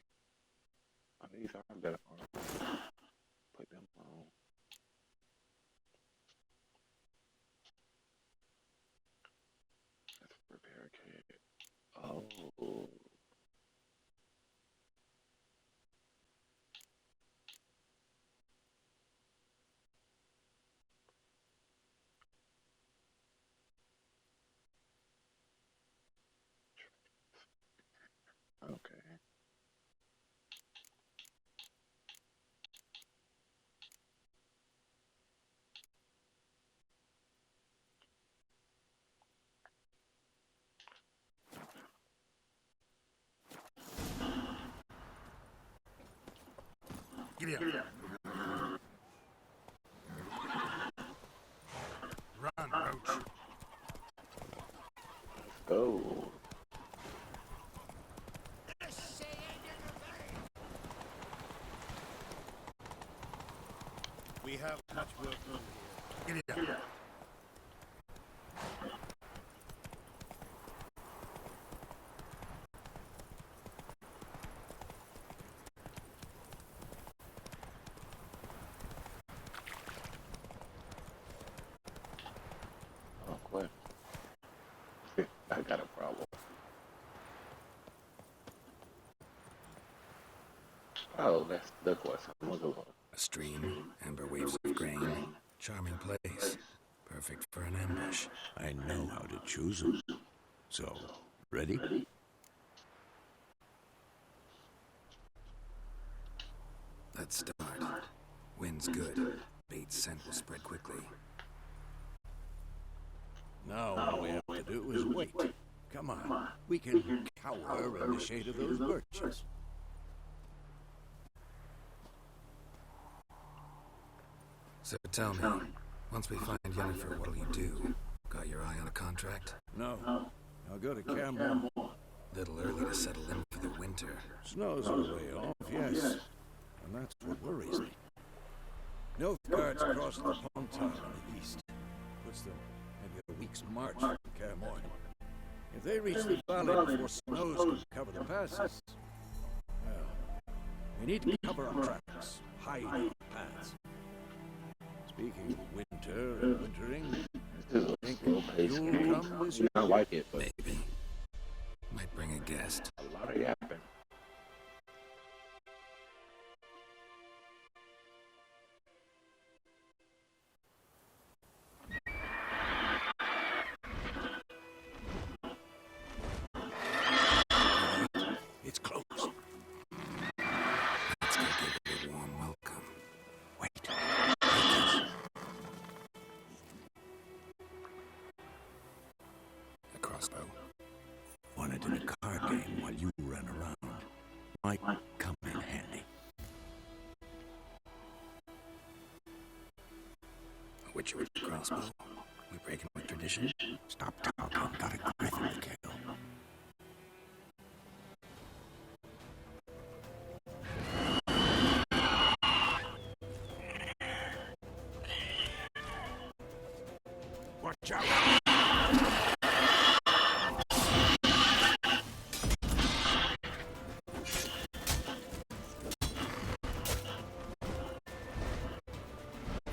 Oh, these are better armors. Put them on. Let's prepare kit. Oh. Okay. here. Run, Roach. Go. We have much work to do here. Get here. Oh, what? I got a problem. Oh, that's the question. A stream, amber waves of grain. Charming place. Perfect for an ambush. I know how to choose them. So, ready? Let's start. Wind's good. Bait's scent will spread quickly. Now all we have to do is wait. Come on. We can cower in the shade of those birches. So tell me, once we find Yennefer, what'll you do? Got your eye on a contract? No. I'll go to Camelot. Little early to settle in for the winter. Snow's a way off, yes. And that's what worries me. Nilfgaard's across the Pontar in the east. Puts them maybe a week's march from Kaer Morhen. If they reach the valley before snows can cover the passes, well, we need to cover our tracks, hide our paths. Speaking of winter and wintering, This is a think slow pace you'll game. come this year? I like it, but Maybe. Might bring a guest. a lot of yapping. It's close. Let's go give it a warm welcome. Wait. A crossbow. Wanted in a card game while you run around. Might come in handy. A witcher with a crossbow. We breaking with tradition? Stop talking. Got a griffin to kill. Watch out!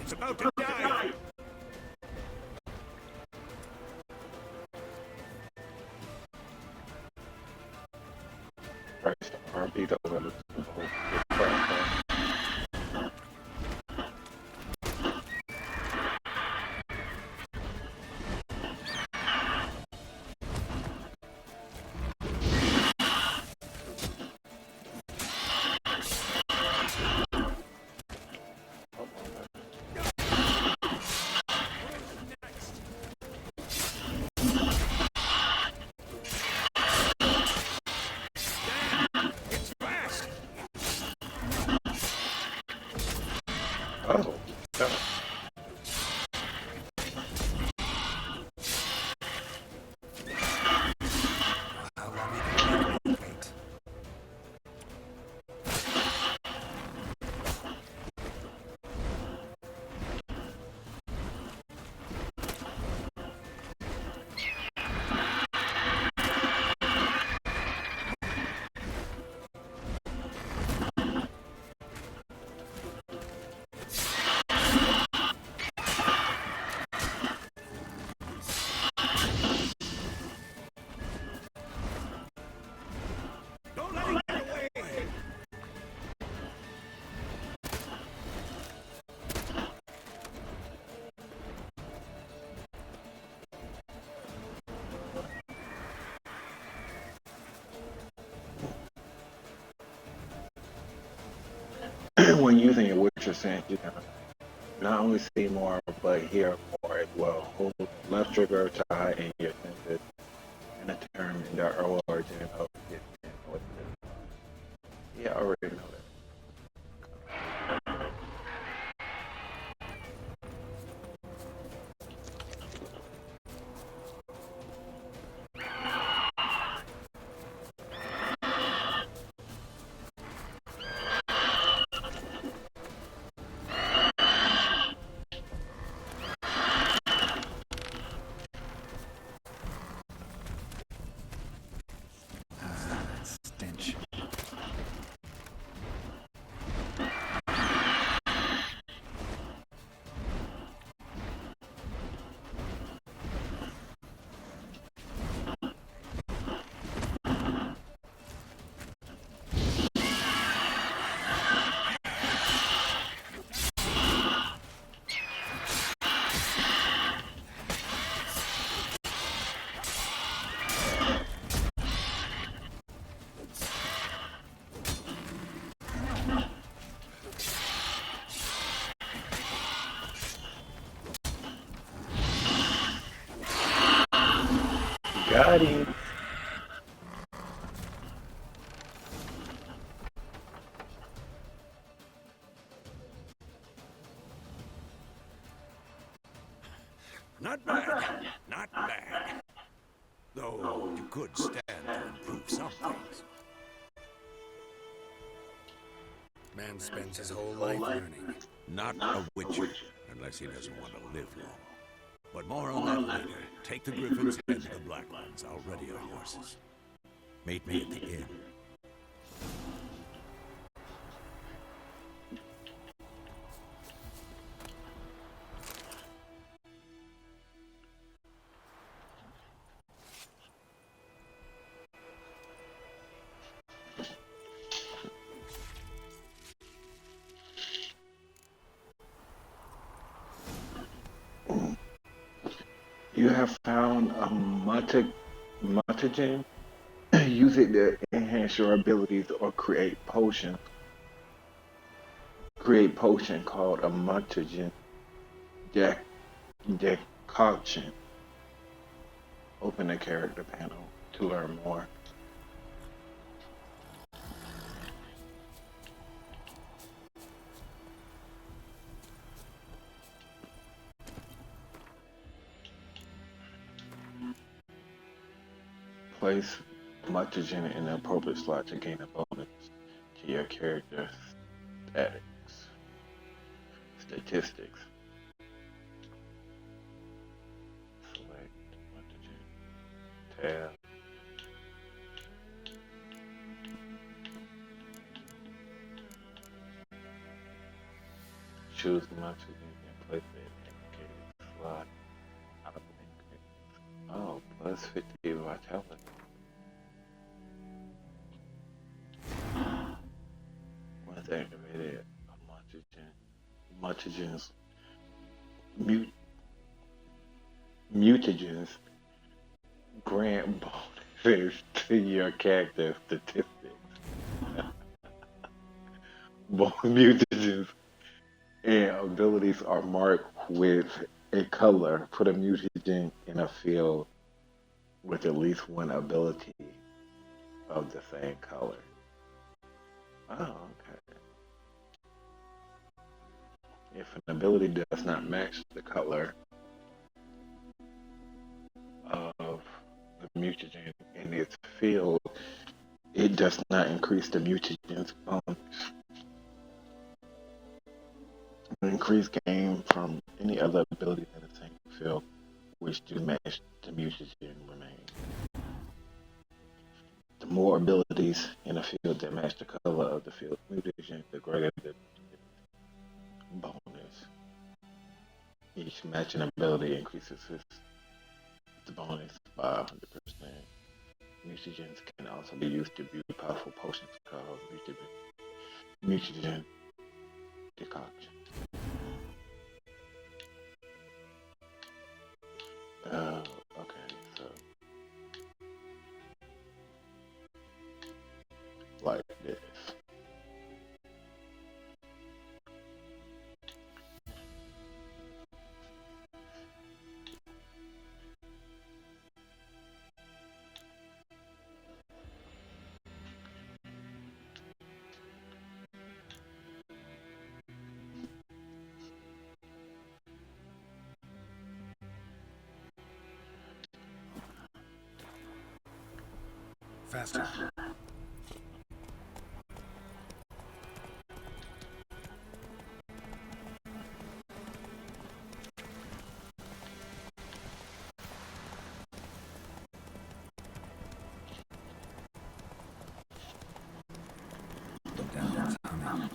It's about to die! Christ, RP doesn't look so crap. It's fast! Oh, no. How long you can wait? Don't let him get away! When using your Witcher sense, you can not only see more, but hear more as well. Hold left trigger to heighten your senses and determine the origin of it. Yeah, I already know that. Got him. Not bad. Not bad. Though you could stand to improve some things. Man spends his whole life learning. Not a witcher, unless he doesn't want to live long. But more on that later. Take the Griffins and the Black Ones. I'll ready our horses. Meet me at the inn. You have found a mutagen. Use it to enhance your abilities or create potion. Create potion called a mutagen decoction. Open the character panel to learn more. Place mutagen in the appropriate slot to gain a bonus to your character's statistics. Select mutagen tab. Choose mutagen and place it in the indicated slot. Oh, plus 50 vitality. Once activated, mutagens grant bonuses to your character statistics. Both mutagens and abilities are marked with a color. Put a mutagen in a field with at least one ability of the same color. Oh, okay. If an ability does not match the color of the mutagen in its field, it does not increase the mutagen's bonus. An increased gain from any other ability in the same field which do match the mutagen remain. The more abilities in a field that match the color of the field mutagen, the greater the bonus. Each matching ability increases the bonus by 100%. Mutagens can also be used to brew powerful potions called mutagen decoction. Okay, so like this. Faster. Look down, it's coming.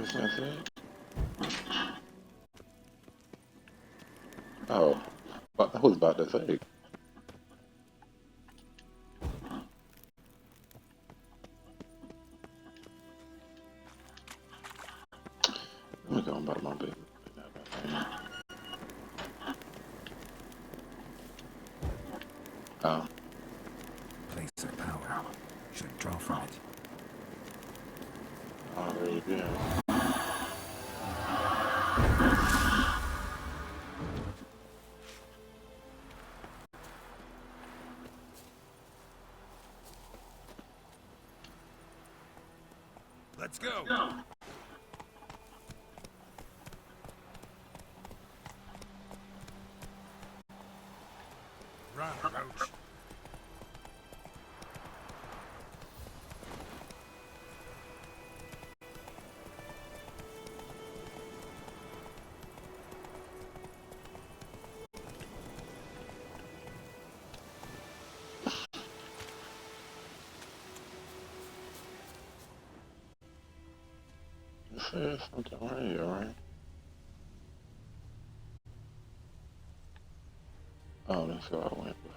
this not it? Oh, I was about to say. Let me go about my business. Oh. Place of power. Should draw from it. Oh, there you go. Let's go. Run, Roach. It says something right here, right? Oh, that's where I went before.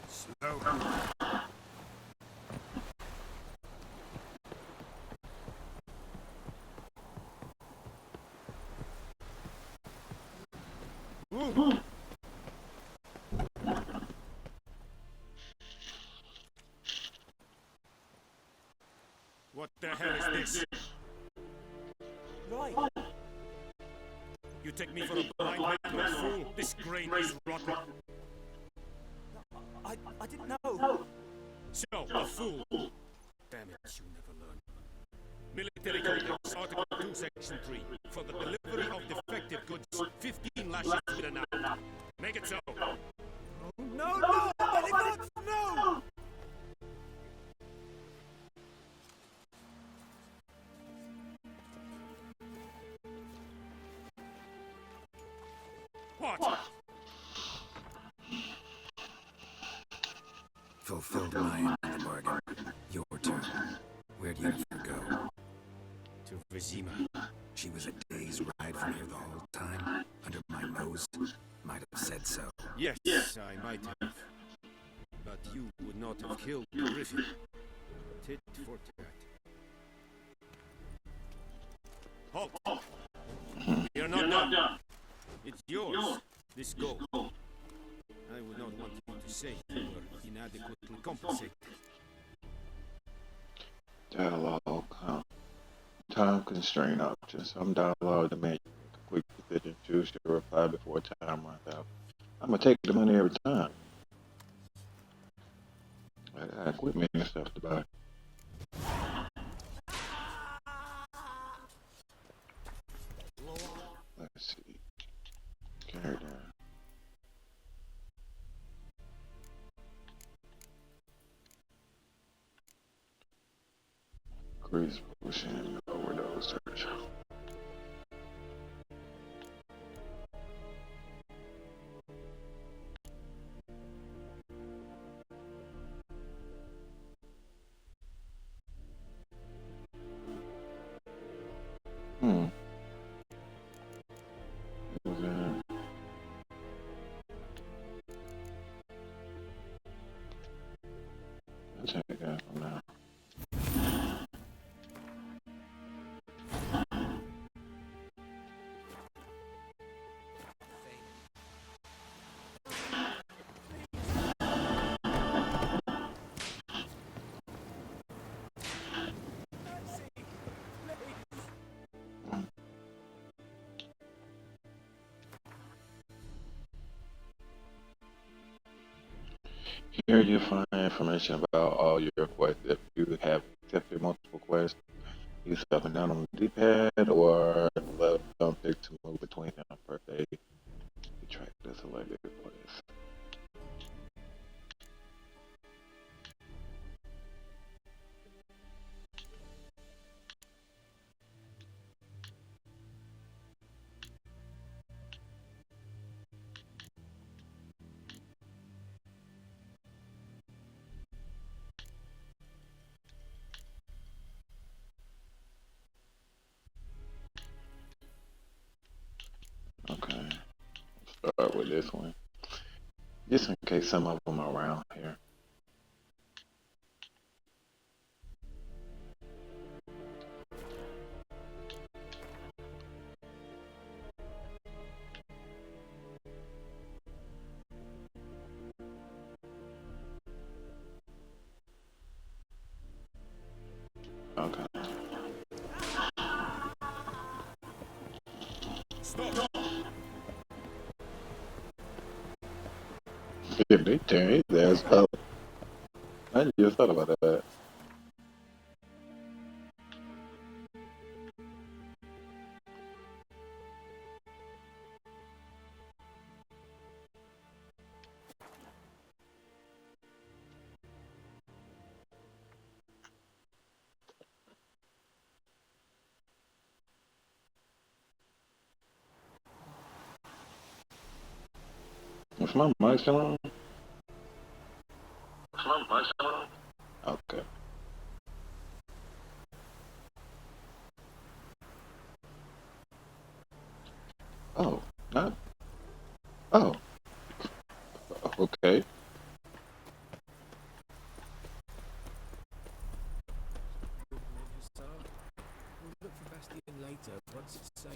Slow. What the hell is this? Right. You take me for a blind man, fool? This grain is rotten. I didn't know. So, a fool. Damn it, you never learn. Military Codex, Article 2, Section 3. For the delivery of defective goods, 15 lashes with an hour. Make it so. No, no, Bellygods, no! What? Fulfilled my end of the bargain. Your turn. Where do you have to go? To Vizima. She was a day's ride from here the whole time. Under my nose. Might have said so. Yes, I might have. But you would not have killed the Griffin. Tit for tat. Halt! You're not done. It's yours, this gold. I would not want you to say you were inadequately compensated. Dialogue, time constraint options. Some dialogue to make a quick decision. Choose to reply before time runs out. I'm gonna take the money every time. I got equipment and stuff to buy. Let's see. Carry down. Grease potion, overdose search. What was that? I'll take that for now. Here you find information about all your quests. If you have accepted multiple quests, use up and down on the D-pad or left thumbstick to move between them. Press A to track the selected quest. Okay, start with this one. Just in case some of them are around here. Okay. Stop! Yeah, they tearing his ass up. I just thought about that. Is my mic still on? Okay. Oh, not. Oh, okay. We'll look for Bastion later, once it's safe.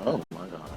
Oh my God.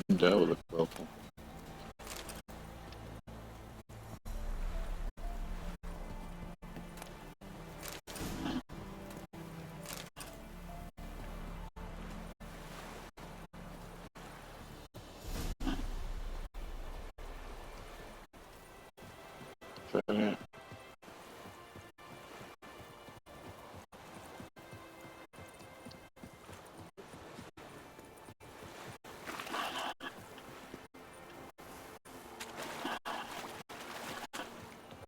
That was a welcome. Second.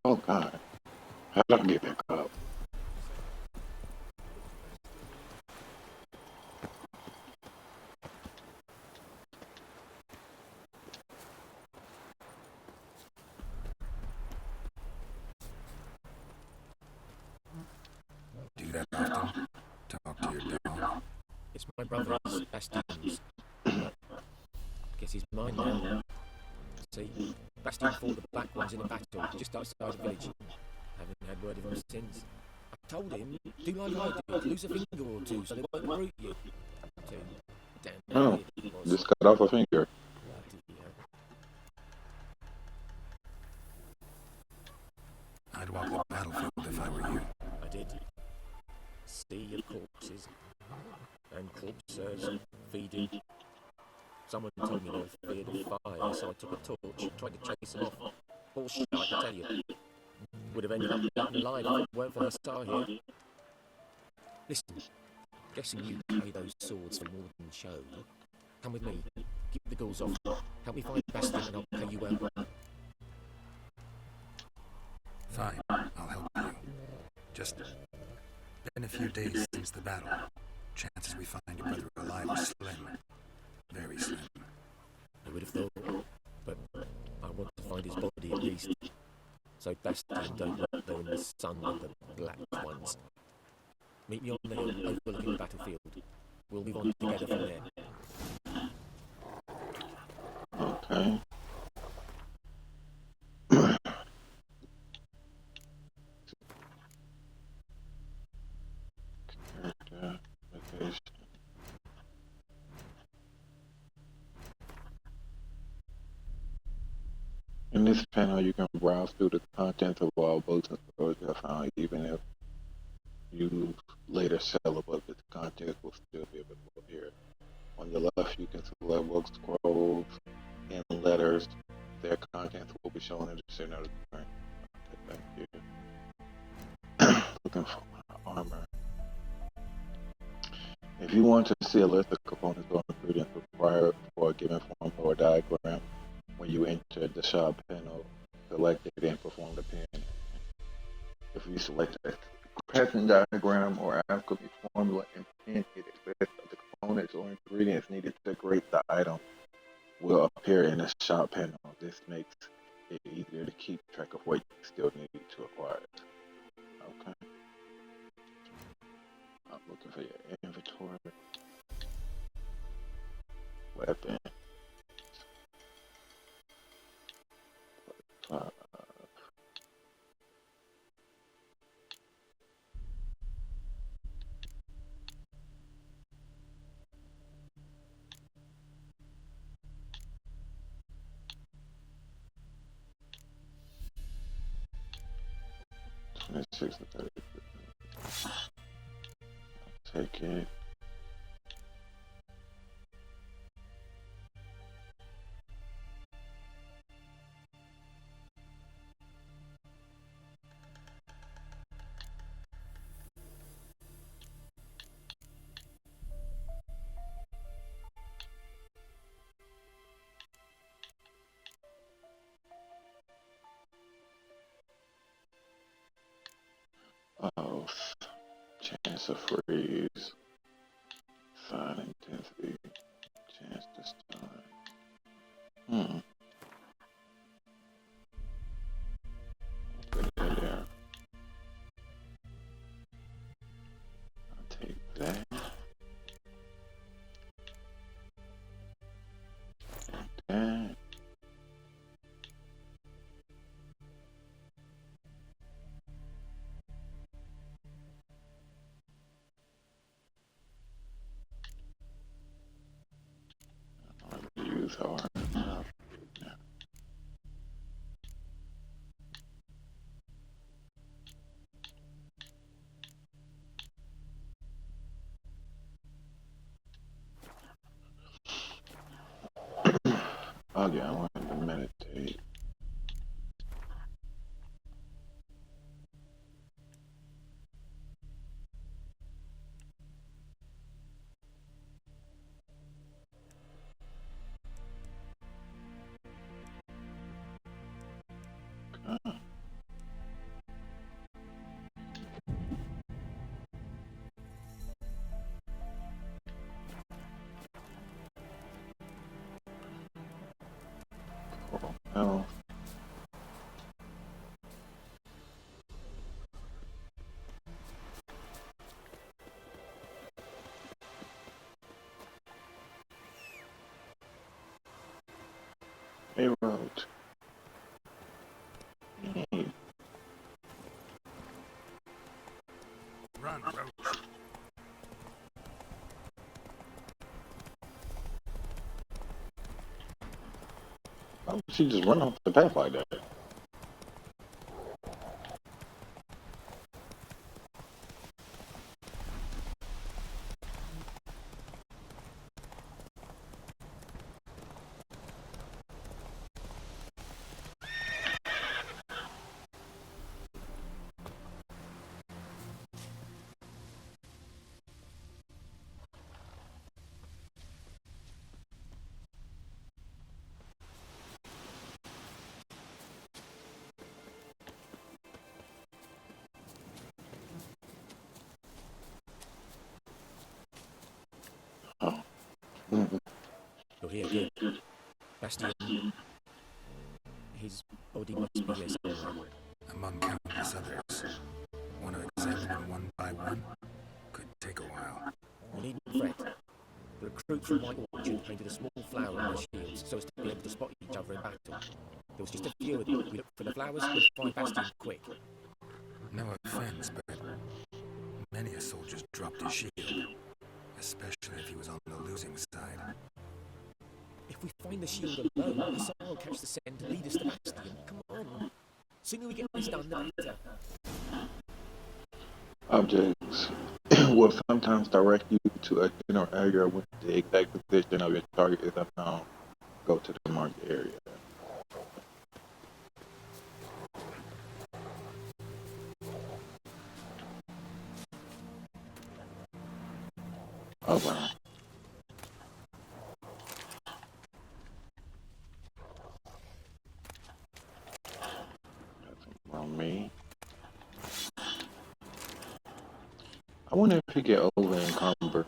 Oh God. How did I get back up? Do that often? Talk to your dog? It's my brother's, Bastion's. Guess he's mine now. See, Bastion fought the Black Ones in a battle just outside the village. Haven't had word of him since. I told him, do like I did, lose a finger or two so they won't recruit you. So, damn, Oh, it was. just cut off a finger. Bloody hell. I'd walk the battlefield if I were you. I did. Sea of corpses. And corpses feeding. Someone told me they were feared of fire, so I took a torch and tried to chase them off. show, I can tell you. Would have ended up eaten alive if it weren't for her star here. Listen, guessing you carry those swords for more than show. Come with me. Keep the ghouls off. Help me find Bastian and I'll pay you well. Fine, I'll help you. Just been a few days since the battle. Chances we find your brother alive are slim. Very slim. I would have thought, but I want to find his body at least. So Bastian don't rot there in the sun with the black ones. Meet me on the hill overlooking the battlefield. We'll move on together from there. Okay. Character, location. In this panel, you can browse through the contents of all books and stories you have found, even if you later sell a book, its contents will still be available here. On your left, you can select books, scrolls, and letters. Their contents will be shown in the center of the screen. Okay, thank you. Looking for my armor. If you want to see a list of components or ingredients required for a given form or diagram, when you enter the shop panel, select it and perform the pen. If you select a present diagram or alchemy formula and pen it, a list of the components or ingredients needed to create the item will appear in the shop panel. This makes it easier to keep track of what you still need to acquire it. Okay. I'm looking for your inventory. Weapon. 5. 26 and 30. I'll take it. Oh, chance of freeze, sign intensity, chance to stun. Put it in there. I'll take that. And that. Use hard enough. Yeah. Oh yeah, I want to meditate. Oh. Hey, Road. Hey. Run, Roach. Why would she just run off the path like that? You're here, good. Bastion. His body must be here somewhere. Among countless others. Want to examine them one by one? Could take a while. You needn't fret. The recruits from White Orchard painted a small flower on their shields so as to be able to spot each other in battle. There was just a few of them. We looked for the flowers, we'd find Bastion quick. No offense, but many a soldier's dropped his shield. Especially if he was on the losing side. If we find the shield alone, Hassan will catch the scent and lead us to Bastion. Come on. Sooner we get this done, the better. Objects will sometimes direct you to a general area when the exact position of your target is unknown. Go to the marked area. Oh wow. Nothing from me. I wonder if he get over encumbered.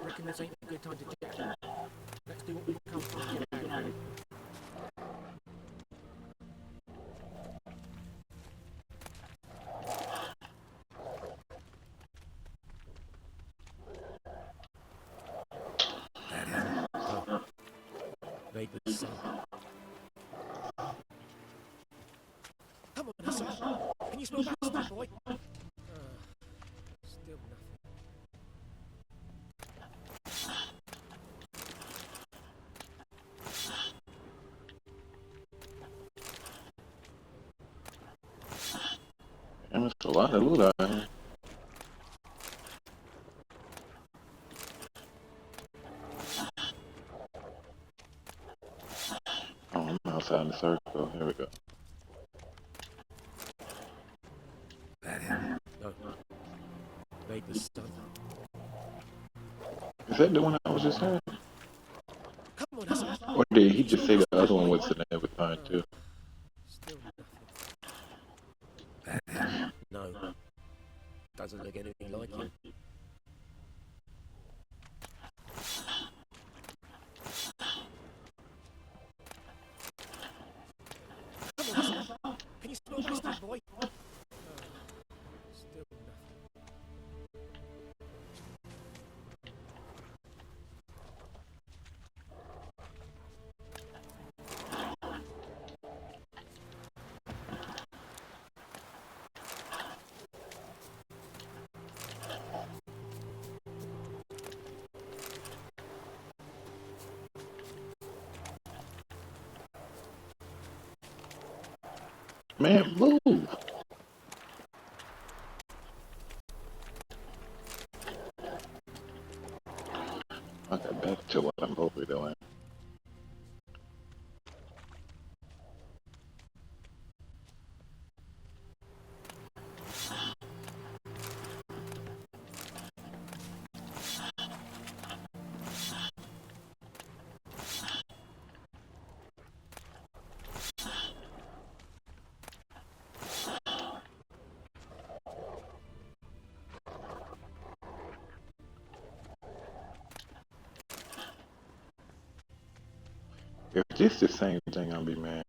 Reckon this ain't a good time to jet. Let's do what we can for and get out of here. That is. Oh. Vaguely so. Come on, Hassan. Can you smell Bastion, boy? Still nothing. And it's a lot of loot out here. Oh, I'm outside the circle. Here we go. That him? No. Vaguely stunned. Is that the one I was just saying? Come on, Hassan. Or did he just say the other one was the name behind too? Still nothing. That him? No. Doesn't look anything like him. Come on, Hassan. Can you smell Bastion, boy? Still nothing. Man, move! Okay, back to what I'm hopefully doing. If this the same thing, I'll be mad.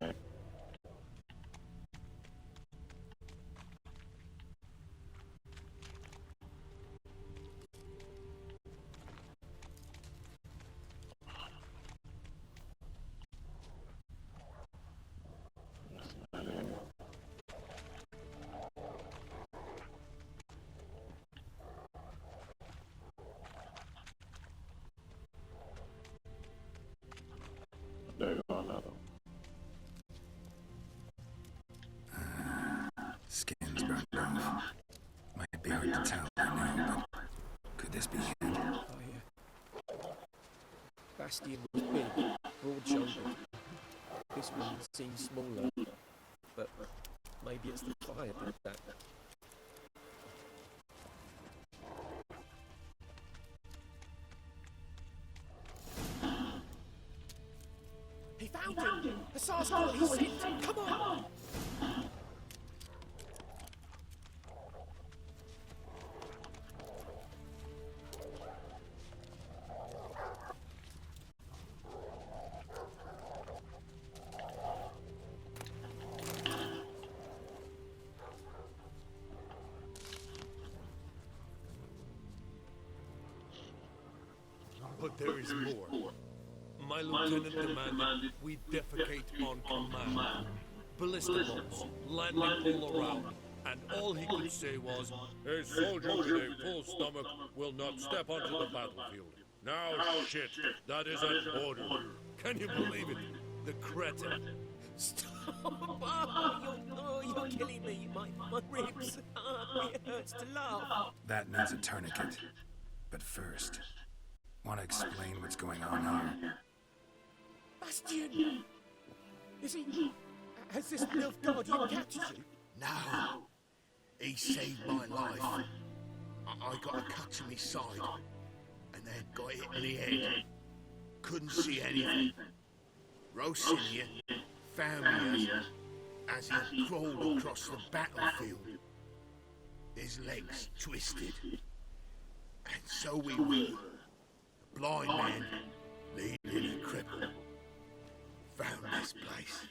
be hard to tell, I know, but could this be him? Bastian was big, broad-shouldered. This one seems smaller, but maybe it's the fire did that. He found him! Hussar's got his scent! Come on! But there is more. My lieutenant demanded we defecate on command. Ballista bombs, landing all around. And all he could say was, a soldier with a full stomach will not step onto the battlefield. Now shit, that is an order. Can you believe it? The cretin. Stop! You're killing me. My ribs. It hurts to laugh. That needs a tourniquet. But first, want to explain what's going on here? Bastian! Is he... Has this Nilfgaardian captured you? No. He saved my life. I got a cut to my side, and then got hit in the head. Couldn't see anything. Rosinia found me as he crawled across the battlefield. His legs twisted. And so we were. The blind man, leading a cripple, found this place.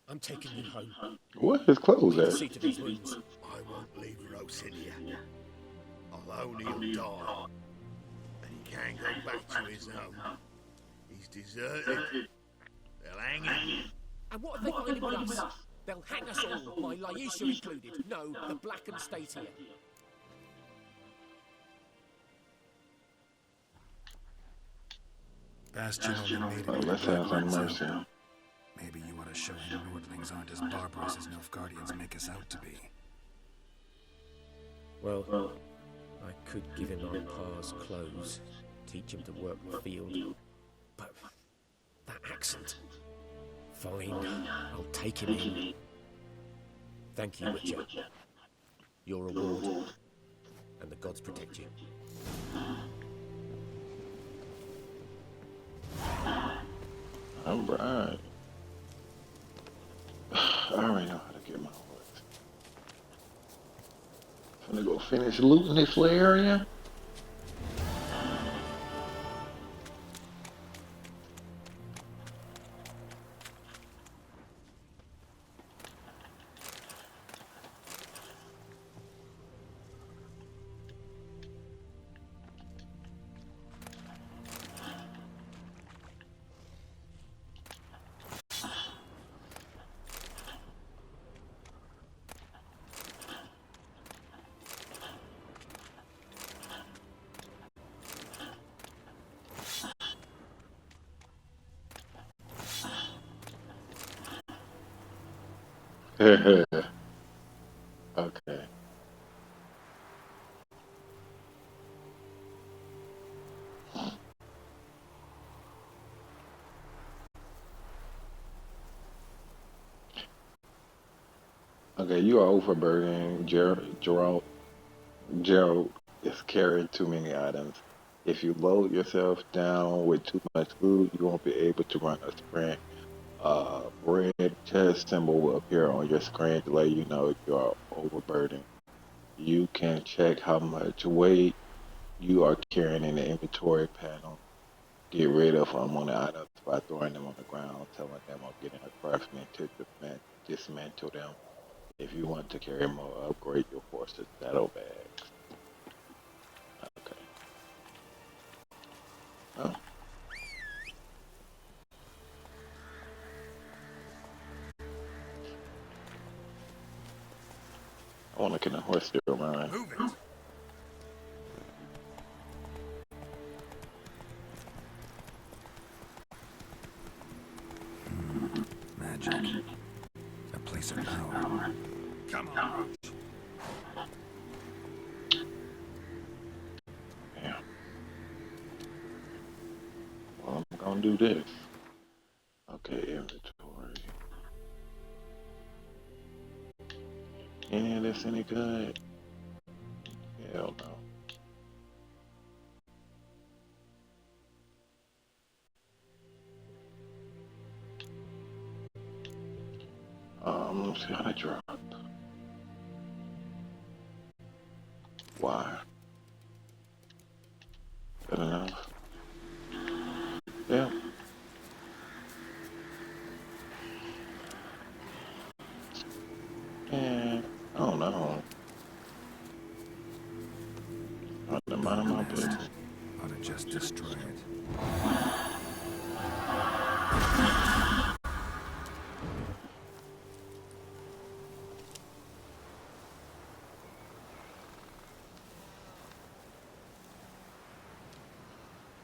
I'm taking you home. What his clothes at? See to these wounds. I won't leave Rosinia. I'll own he'll die. And he can't go back to his home. He's deserted. They'll hang him. And what if they find him with us? They'll hang us all, my Laisha included. No, the Blackened stays here. Bastion only made it. Oh, let's have some mercy. Maybe you ought to show him Nordlings aren't as barbarous as Nilfgaardians make us out to be. Well, I could give him our pa's clothes, teach him to work the field. But that accent... Fine, I'll take him in. Thank you, Witcher. Your reward, and the gods protect you. Alright. I already know how to get my horse. I'm gonna go finish looting this little area. Okay. Okay, you are overburdening Gerald is carrying too many items. If you load yourself down with too much food, you won't be able to run a sprint. Red chest symbol will appear on your screen to let you know you are overburdened. You can check how much weight you are carrying in the inventory panel. Get rid of unwanted items by throwing them on the ground, telling them or getting a craftsman to dismantle them. If you want to carry more, upgrade your horse's saddlebags. Okay. Oh. I want to get a horse still around. Move it. Magic. A place of power. Come on. gonna do this. Okay, inventory. And this any good? Hell no. Let's see how they drop. Why? Good enough. Yeah. And I don't know. I don't mind my business. Ought to just destroy it.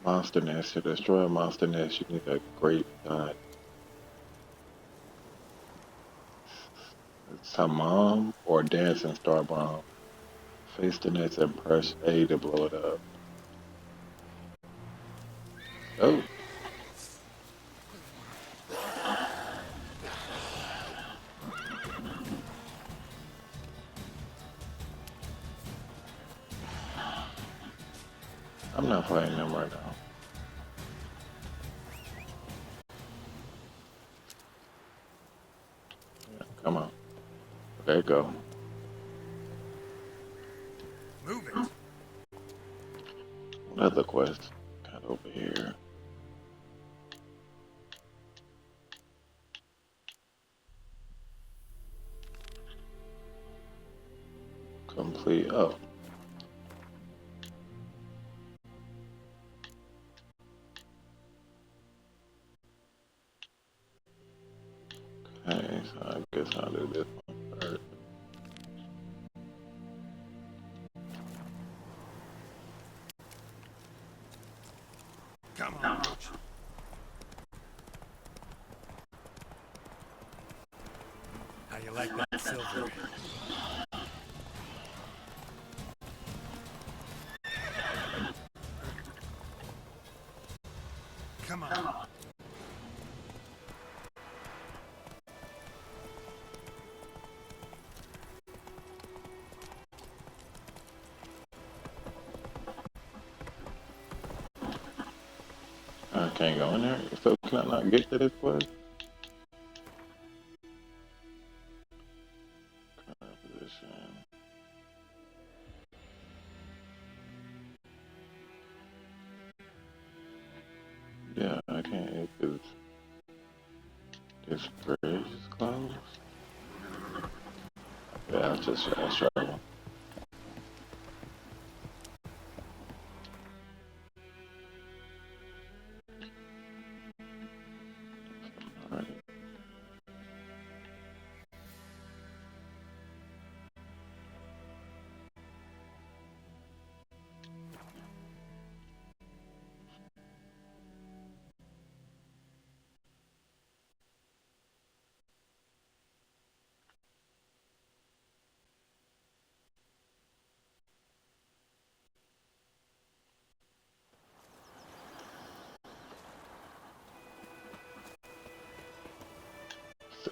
Monster Nest. To destroy a Monster Nest, you need a great god. Tamam or Dancing Star Bomb. Face the nest and press A to blow it up. Oh. I'm not fighting them right now. Yeah, come on. There you go. Move it. Another quest. Got over here. Complete. Oh. Okay, so I guess I'll do this one first. Come on, Roach. How you like that silver? Come on. I can't go in there. So can I not get to this quest? Position. Yeah, I can't. This bridge is closed. Yeah, it's just fast travel. Alright.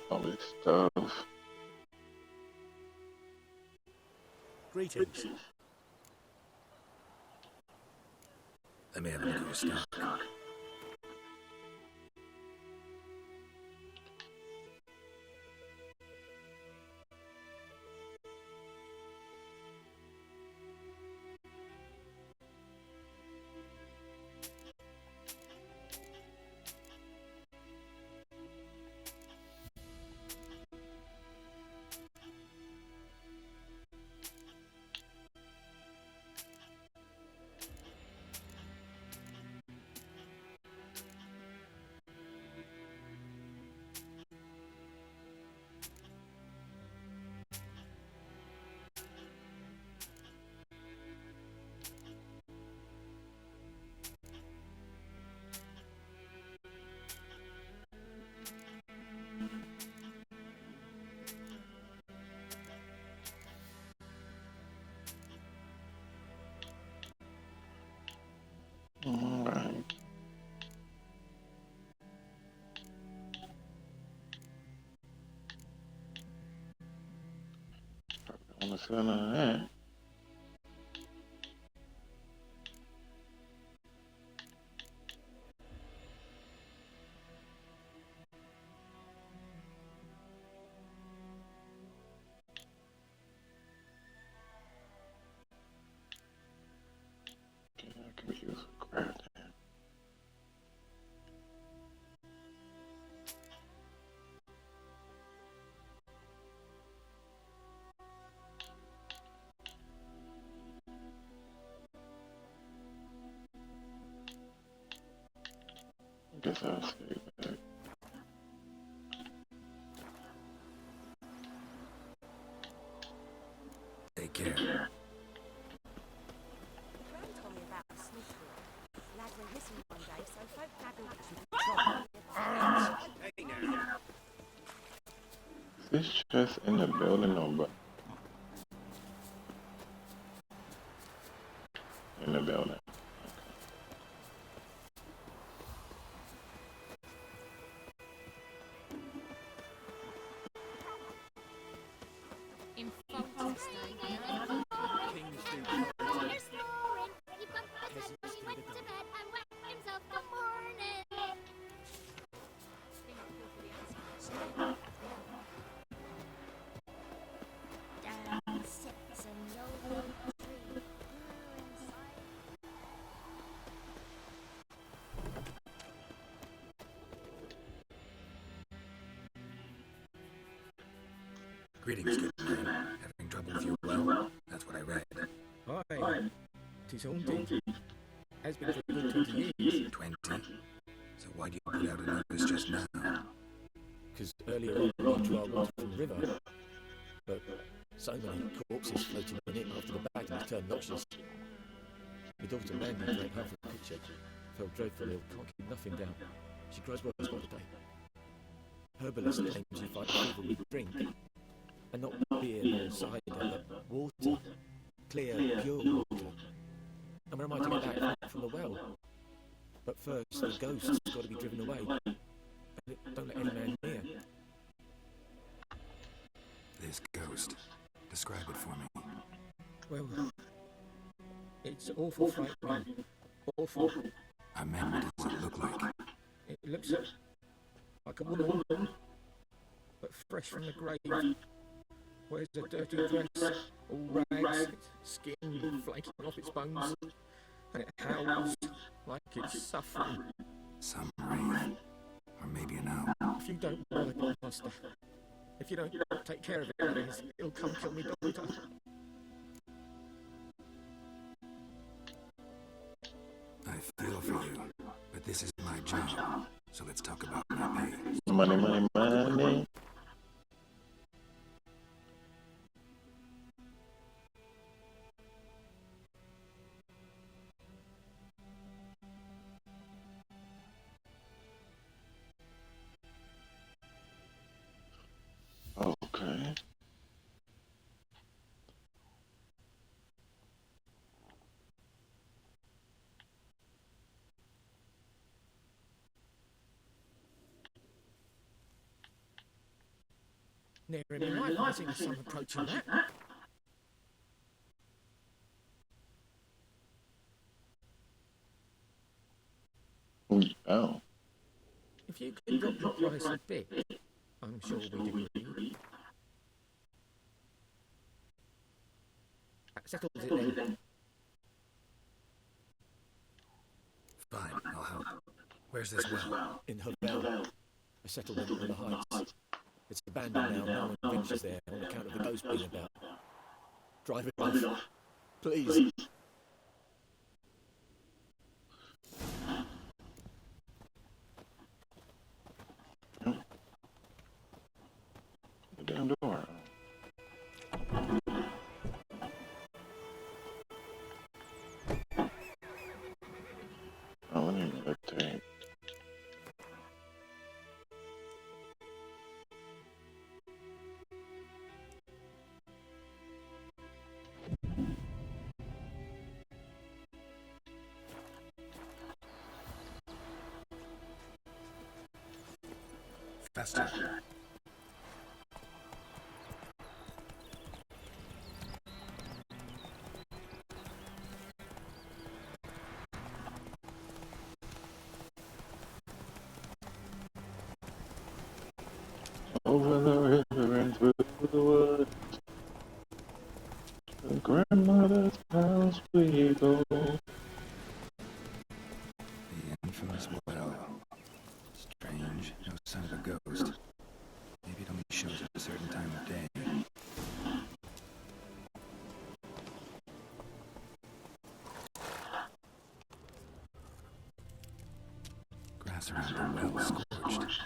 All this stuff. Greetings. Let me have a look at your stock. want to sell none of that. Okay, that can be used for crafting. I guess I'll stay back. Take care. Gran told me about the Smith Group. Lads went missing one day, so folk gathered to Hey now. Is this chest in the building or but in the building? In Fulton's day, Kings do You're snoring. He bumped his head when he went to bed and woke himself the morning. Down sits an old tree, inside. Greetings, good man. Having trouble with your well? That's what I read. Aye, 'tis haunted. Has been for a good 20 years. 20? So why do you put out a notice just now? Because earlier on we tried water from the river, but so many corpses floating in it after the bagman's turned noxious. My daughter Mandy drank half a pitcher, felt dreadful ill, can't keep nothing down. She grows worse by the day. Herbalist claims you fight fever with drink, and not beer nor cider, but water, clear, pure water. And where am I to get that from the well? But first, the ghost's got to be driven away. And don't let any man near. This ghost. Describe it for me. Well, it's awful frightening. Awful. I meant, what does it look like? It looks like a woman, but fresh from the grave. Wears a dirty dress, all rags, its skin flaking off its bones, and it howls like it's suffering. Some wraith. Or maybe an owl. If you don't bother, Master, if you don't take care of it, it'll come kill me daughter. I feel for you, but this is my job, so let's talk about my pay. Money, money, money. Okay. Near in my life, I seen the sun approaching that. Oh. If you could drop the price a bit, I'm sure we'd agree. That settles it then. Fine, I'll help. Where's this well? In Havel, a settlement on the heights. It's abandoned now, no one ventures there on account of the ghost being about. Drive it off, please. The damn door. Oh, I didn't look tape. Faster. over the river and through the woods. To grandmother's house we go. The infamous well. Strange, no sign of a ghost. Maybe it only shows at a certain time of day. Grass around the well scorched.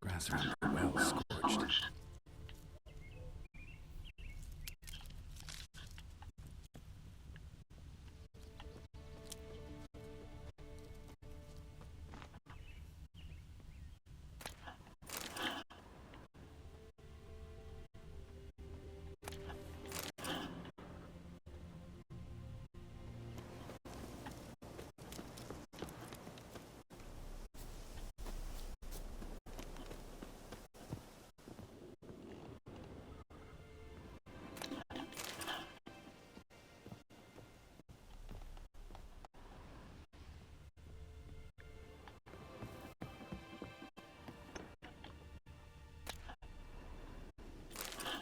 Grass around the well scorched.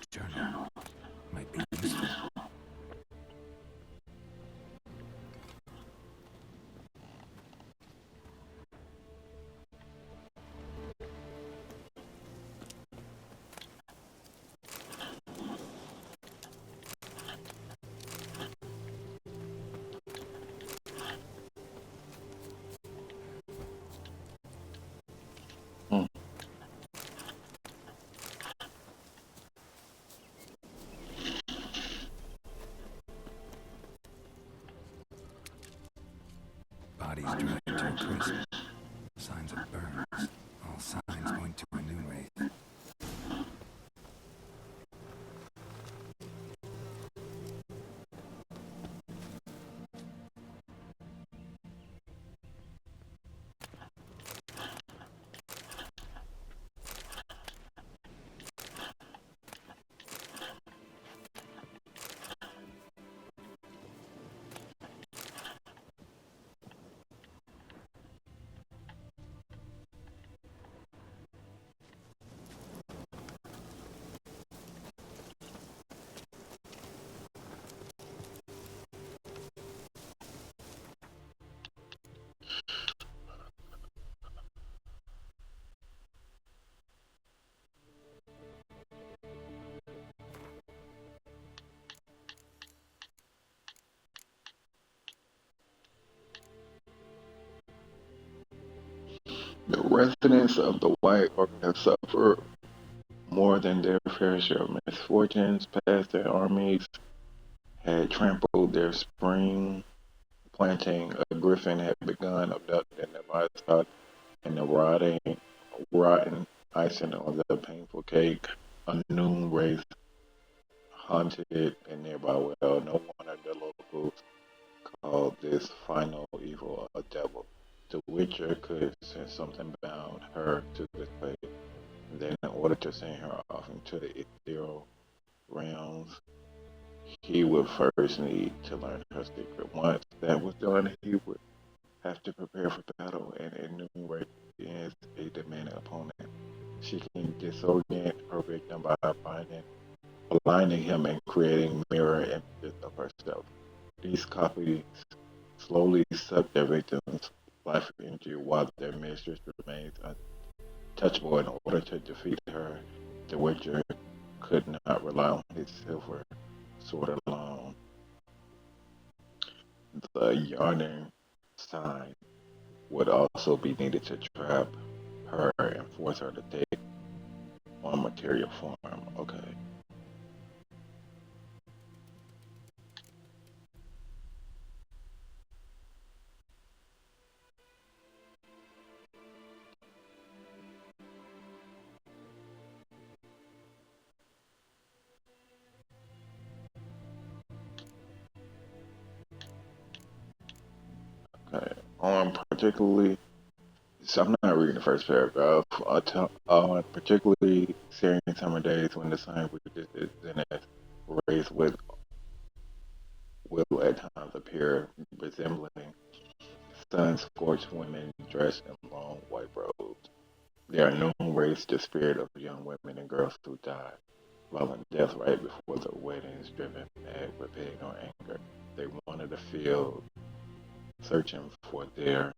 Journal might be useful. Bodies dried to a crisp. Signs of burns. All signs point to a new wraith. The residents of the White Orc have suffered more than their fair share of misfortunes. Past their armies had trampled their spring planting. A griffin had begun abducting the livestock, and the rotten icing on the painful cake. A noon wraith haunted a nearby well. No one of the locals called this final evil a devil. The Witcher could sense something bound her to this place. Then, in order to send her off into the ethereal realms, he would first need to learn her secret. Once that was done, he would have to prepare for battle and enumerate against a demanding opponent. She can disorient her victim by blinding him and creating mirror images of herself. These copies slowly suck their victims' life energy while their mistress remains untouchable. In order to defeat her, the Witcher could not rely on his silver sword alone. The Yarning sign would also be needed to trap her and force her to take on material form. Okay. Particularly, so I'm not reading the first paragraph. Particularly searing summer days when the sun is in its race with will at times appear resembling sun-scorched women dressed in long white robes. They are known to raise the spirit of young women and girls who die, violent death right before the weddings, driven mad with pain or anger. They wander the field, searching for their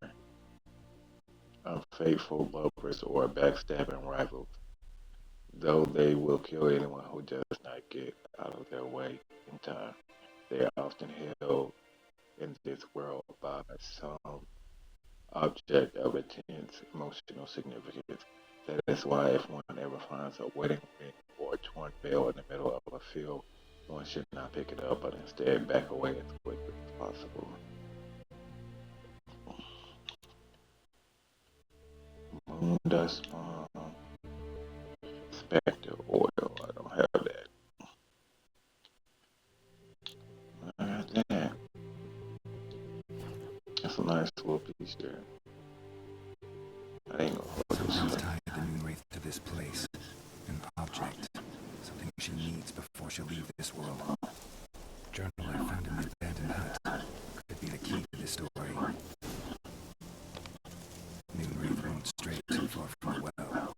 unfaithful lovers or backstabbing rivals. Though they will kill anyone who does not get out of their way in time, they are often held in this world by some object of intense emotional significance. That is why if one ever finds a wedding ring or a torn veil in the middle of a field, one should not pick it up, but instead back away as quickly as possible. Moon dust Spectre oil. I don't have that. I got that. That's a nice little piece there. I ain't gonna hold this Someone's stuff. tied the moon wraith to this place. An object. Something she needs before she'll leave this world. Journal I found in the abandoned hut could be the key to this story. Moon wraith won't stray too far from the well.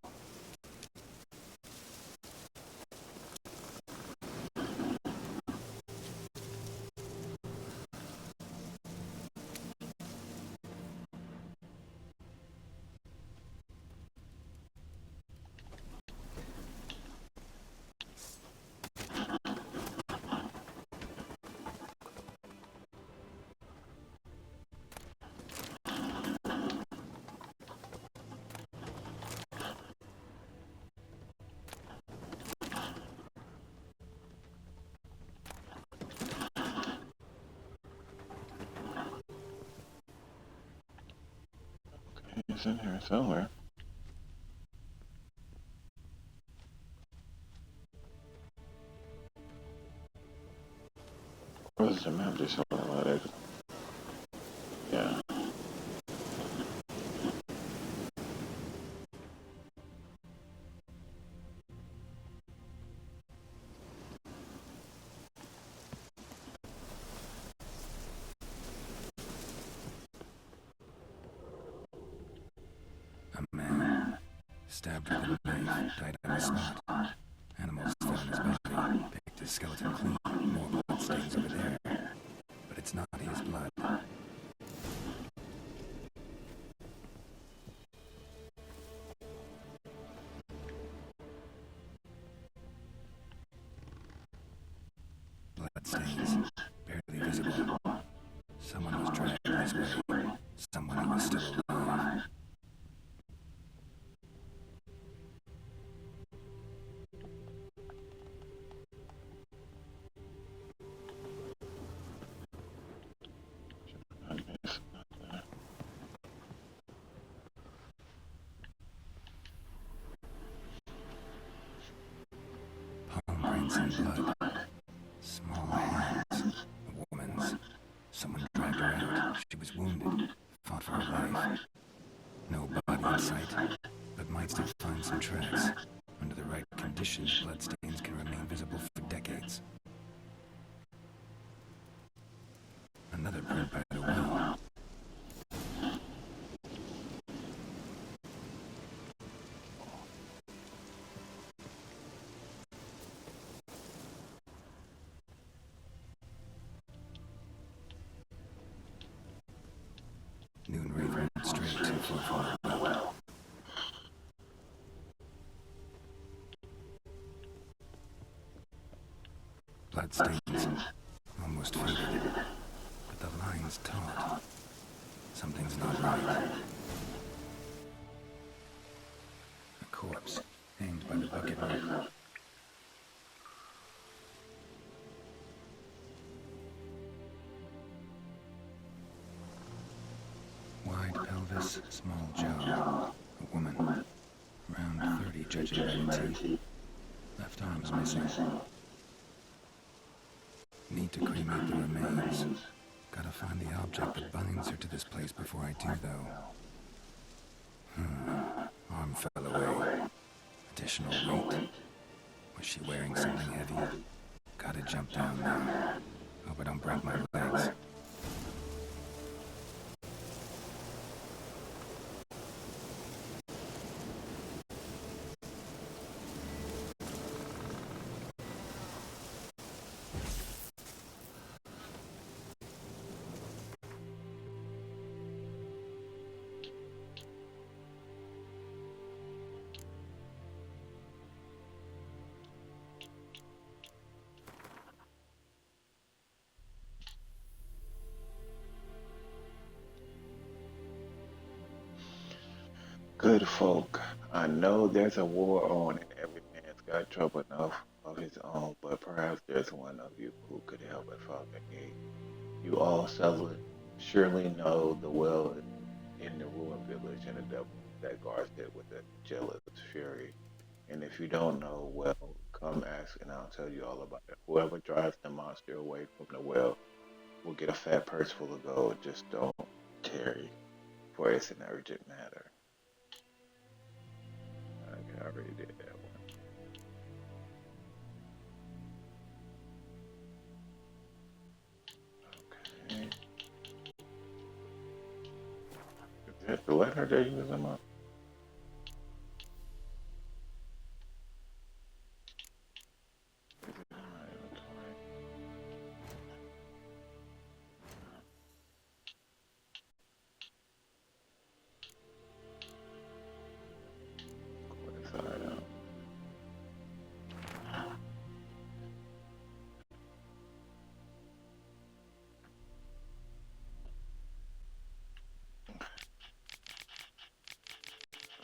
It's in here somewhere. Where's the map? Just something like that. Yeah. A man, stabbed with a knife, died on the spot. Animals found his body, picked his skeleton clean. More blood stains over there. But it's not his blood. Blood stains, barely visible. Someone was dragged this way. Someone who was still alive. Palm prints in blood. Small hands. A woman's. Someone dragged her out. She was wounded. Fought for her life. No body in sight, but might still find some tracks. Under the right conditions, bloodstains can remain visible for decades. Another print by the well. Noon Wraith went straight too far from the well. Bloodstains, almost faded, but the line's taut. Something's not right. A corpse, hanged by the bucket rope. Wide pelvis, small jaw. A woman. Around 30, judging by the teeth. Left arm's missing. Need to cremate the remains. Gotta find the object that binds her to this place before I do, though. Arm fell away. Additional weight. Was she wearing something heavy? Gotta jump down now. Hope I don't break my legs. Good folk, I know there's a war on and every man's got trouble enough of his own, but perhaps there's one of you who could help at Falcon Gate. You all surely know the well in the ruined village and the devil that guards it with a jealous fury. And if you don't know, well, come ask and I'll tell you all about it. Whoever drives the monster away from the well will get a fat purse full of gold. Just don't tarry, for it's an urgent matter. Okay, I already did that one. Okay. Is that the letter that you was about?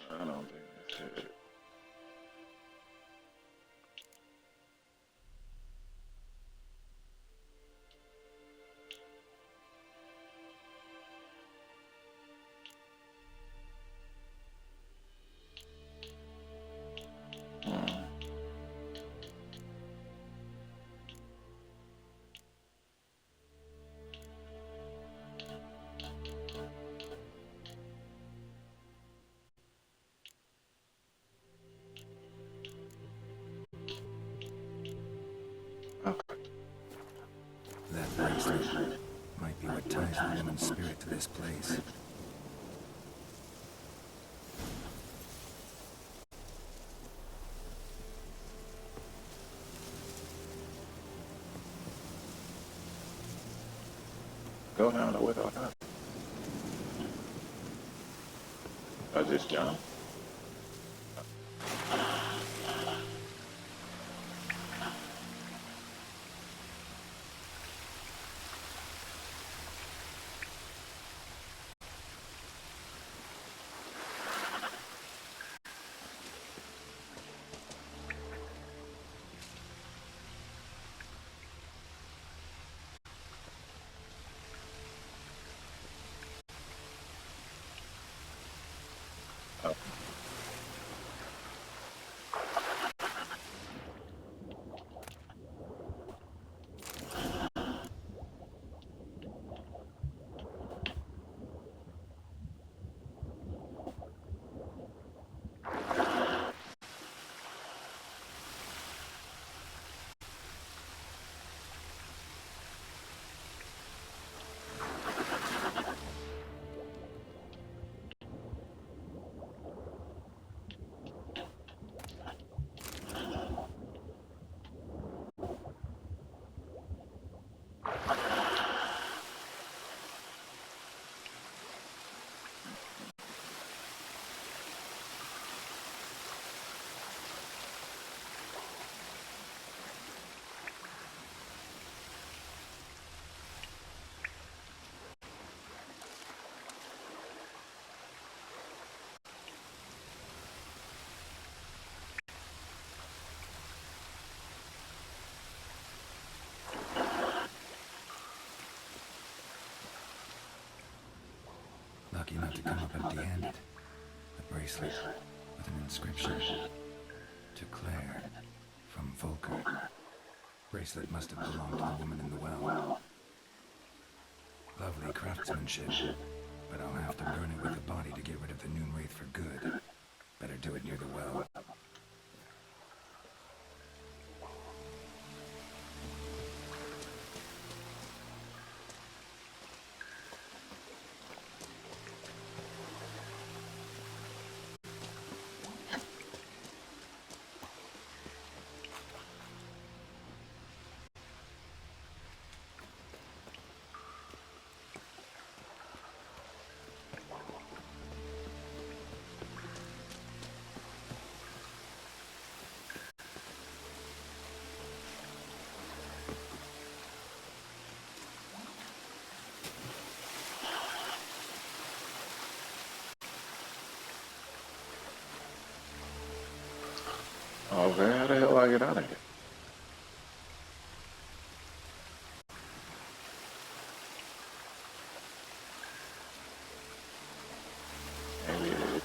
I don't think that's it. That bracelet might be what ties the woman's spirit to this place. Go down the window. I just jumped. Lucky not to come up empty-handed. A bracelet with an inscription. To Claire, from Volker. Bracelet must have belonged to the woman in the well. Lovely craftsmanship, but I'll have to burn it with the body to get rid of the Noon Wraith for good. Better do it near the well. Okay, how the hell I get out of here? Maybe it is.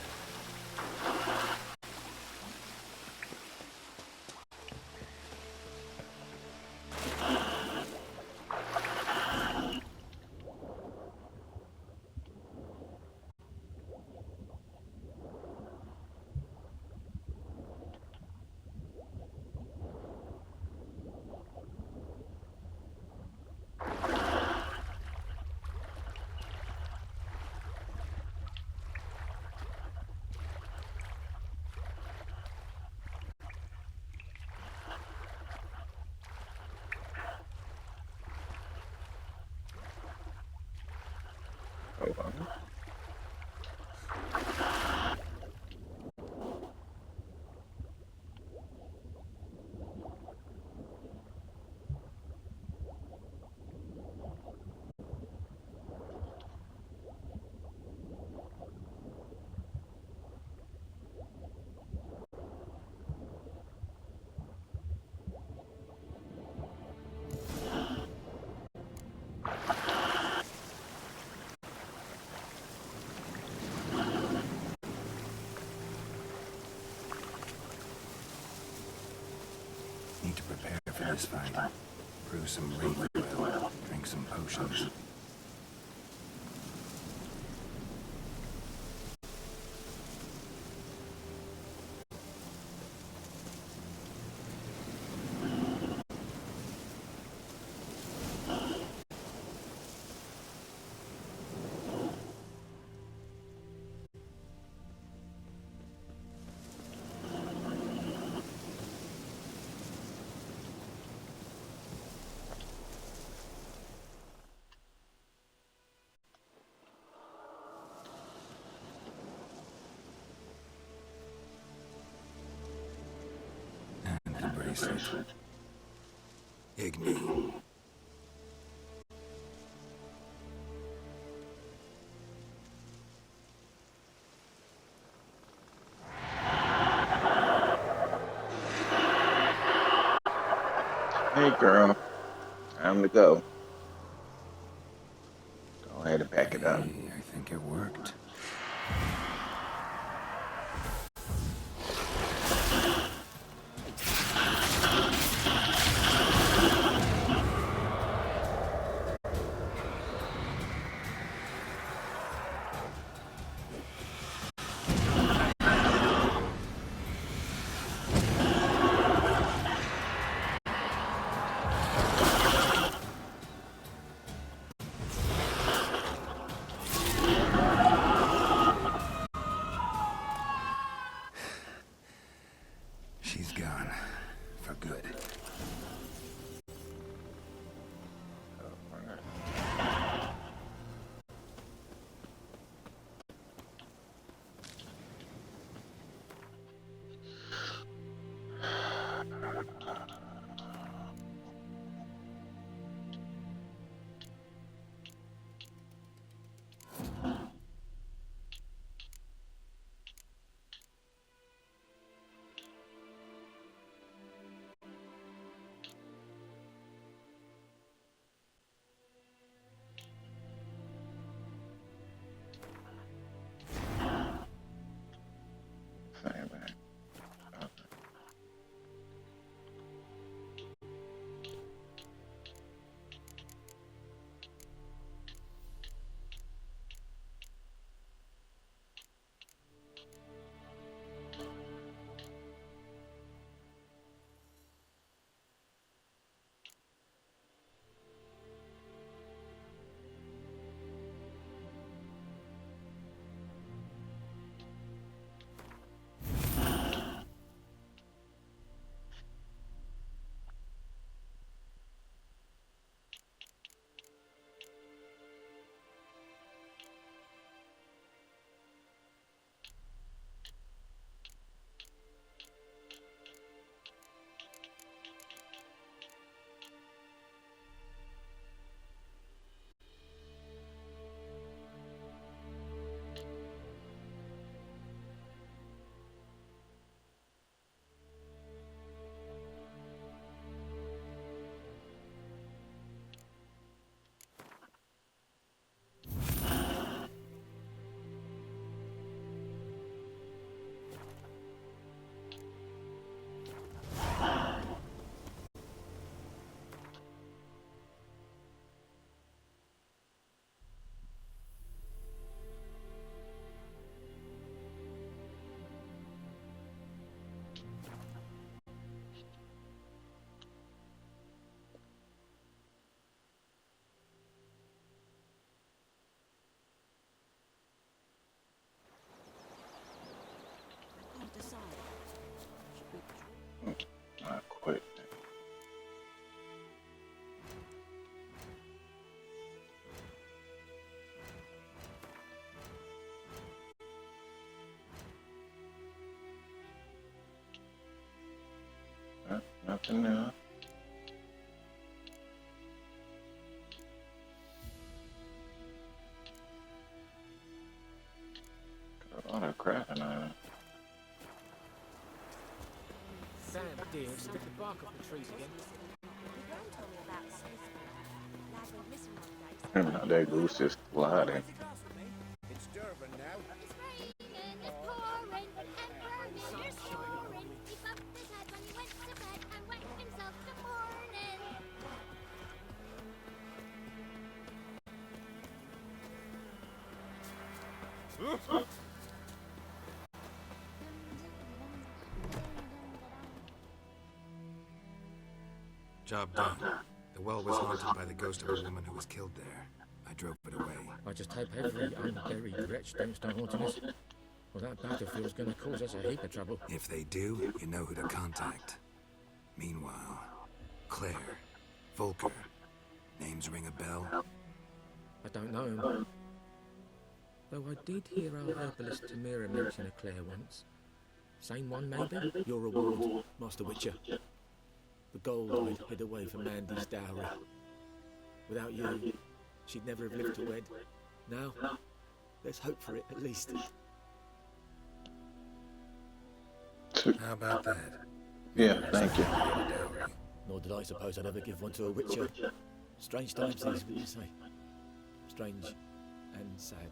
Hold on. Need to prepare for this fight. Brew some wraith oil, drink some potions. And the bracelet. Igni. Hey girl, time to go. Go ahead and pack it up. I think it worked. She's gone. For good. Nothing new. Got a lot of crap in it. Sam, dear, stick the bark off the trees again. Now that goose is sliding. It's Durban now. It's raining, it's pouring, and burning, it's pouring. He bumped his head when he went to bed and wet himself the morning. Job done. The well was haunted by the ghost of a woman who was killed there. I drove it away. I just hope every unburied wretch don't start haunting us. Well, that battlefield's gonna cause us a heap of trouble. If they do, you know who to contact. Meanwhile, Claire, Volker, names ring a bell? I don't know him. Though I did hear our herbalist Tamira mention a Claire once. Same one, maybe? Your reward, Master Witcher. The gold I'd hid away from Mandy's dowry. Without you, she'd never have lived to wed. Now, there's hope for it, at least. How about that? Yeah, thank you. Nor did I suppose I'd ever give one to a Witcher. Strange times these, wouldn't you say? Strange and sad.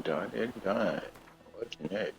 Done it, done. What's next?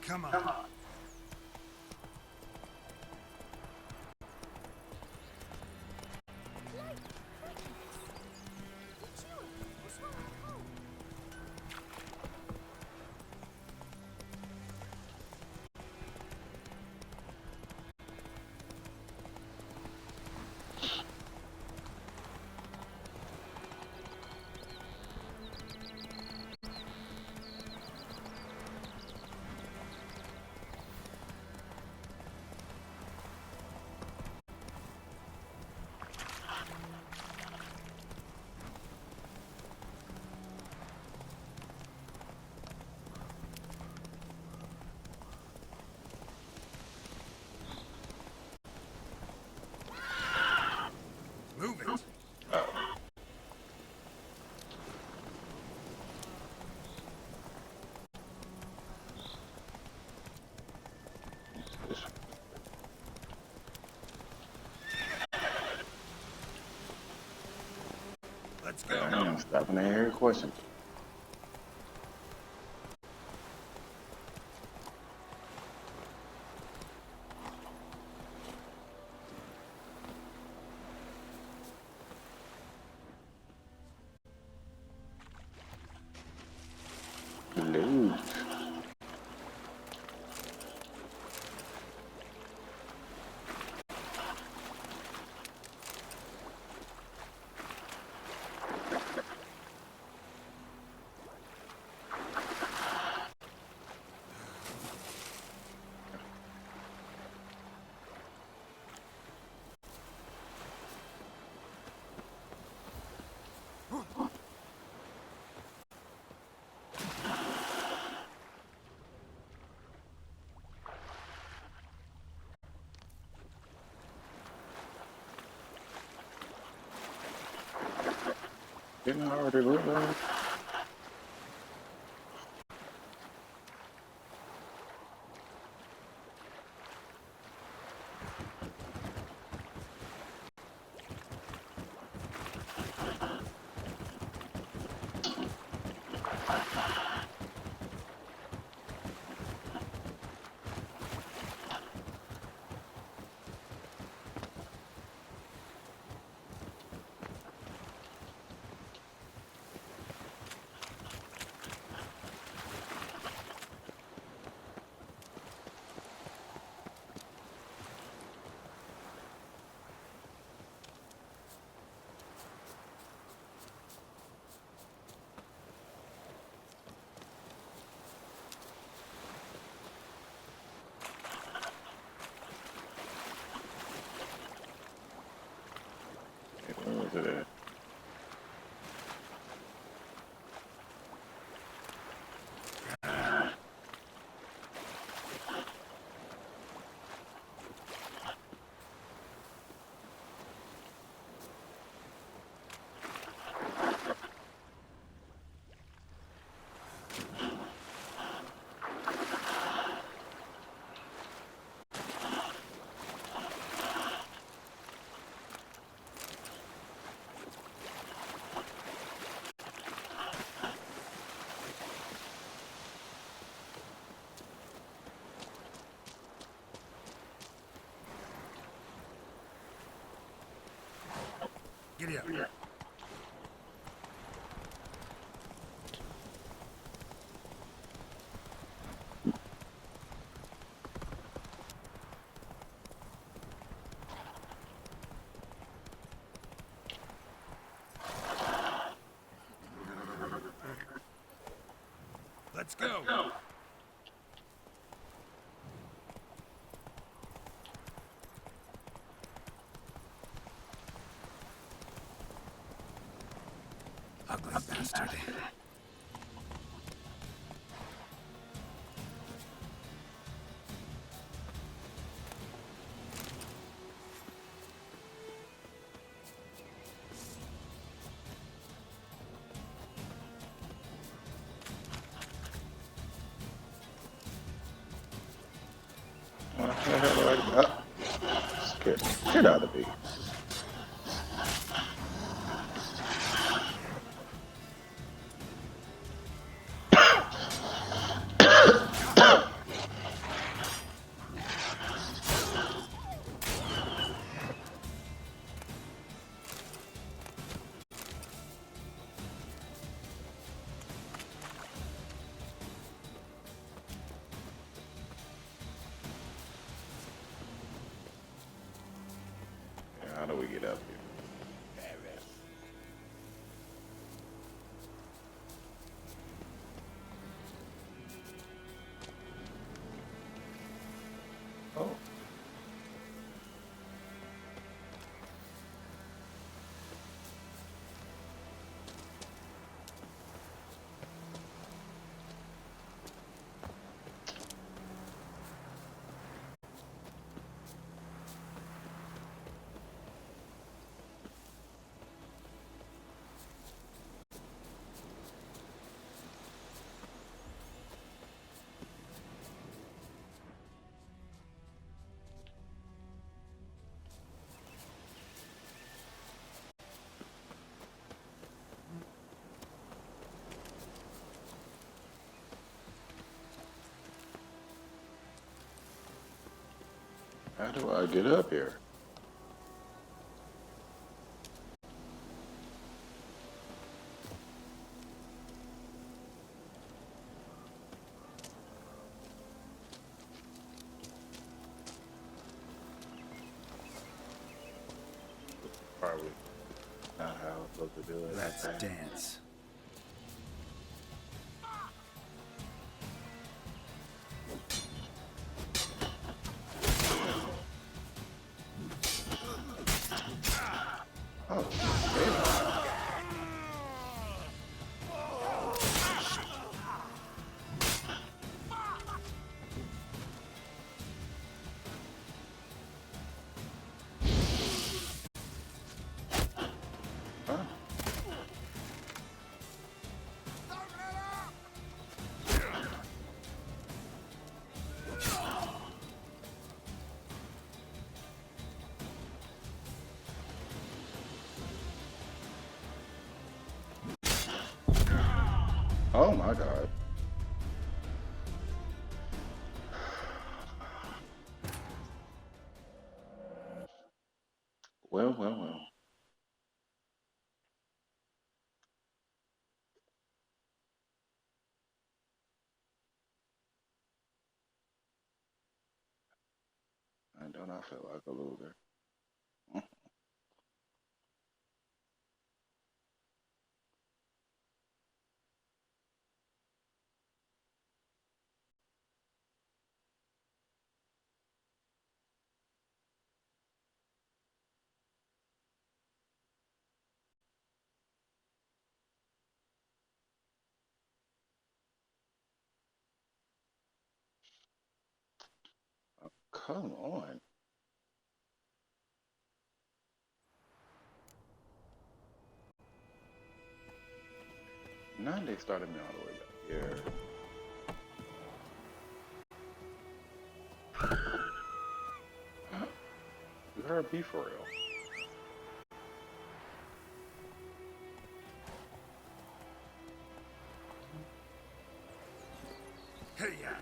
Come on. Move it. Let's go. I'm stopping to hear a question. Loot. Didn't I already look like? Giddy up. Let's go. Ugly bastard. What the hell like that? Scared the shit out of me. How do we get up here? Oh. How do I get up here? Probably not how I'm supposed to do it. Let's dance. Oh, oh my God. Well, well, well. I don't I feel like a loser. Come on. Now they started me all the way back here. You heard me for real. Hey, yeah.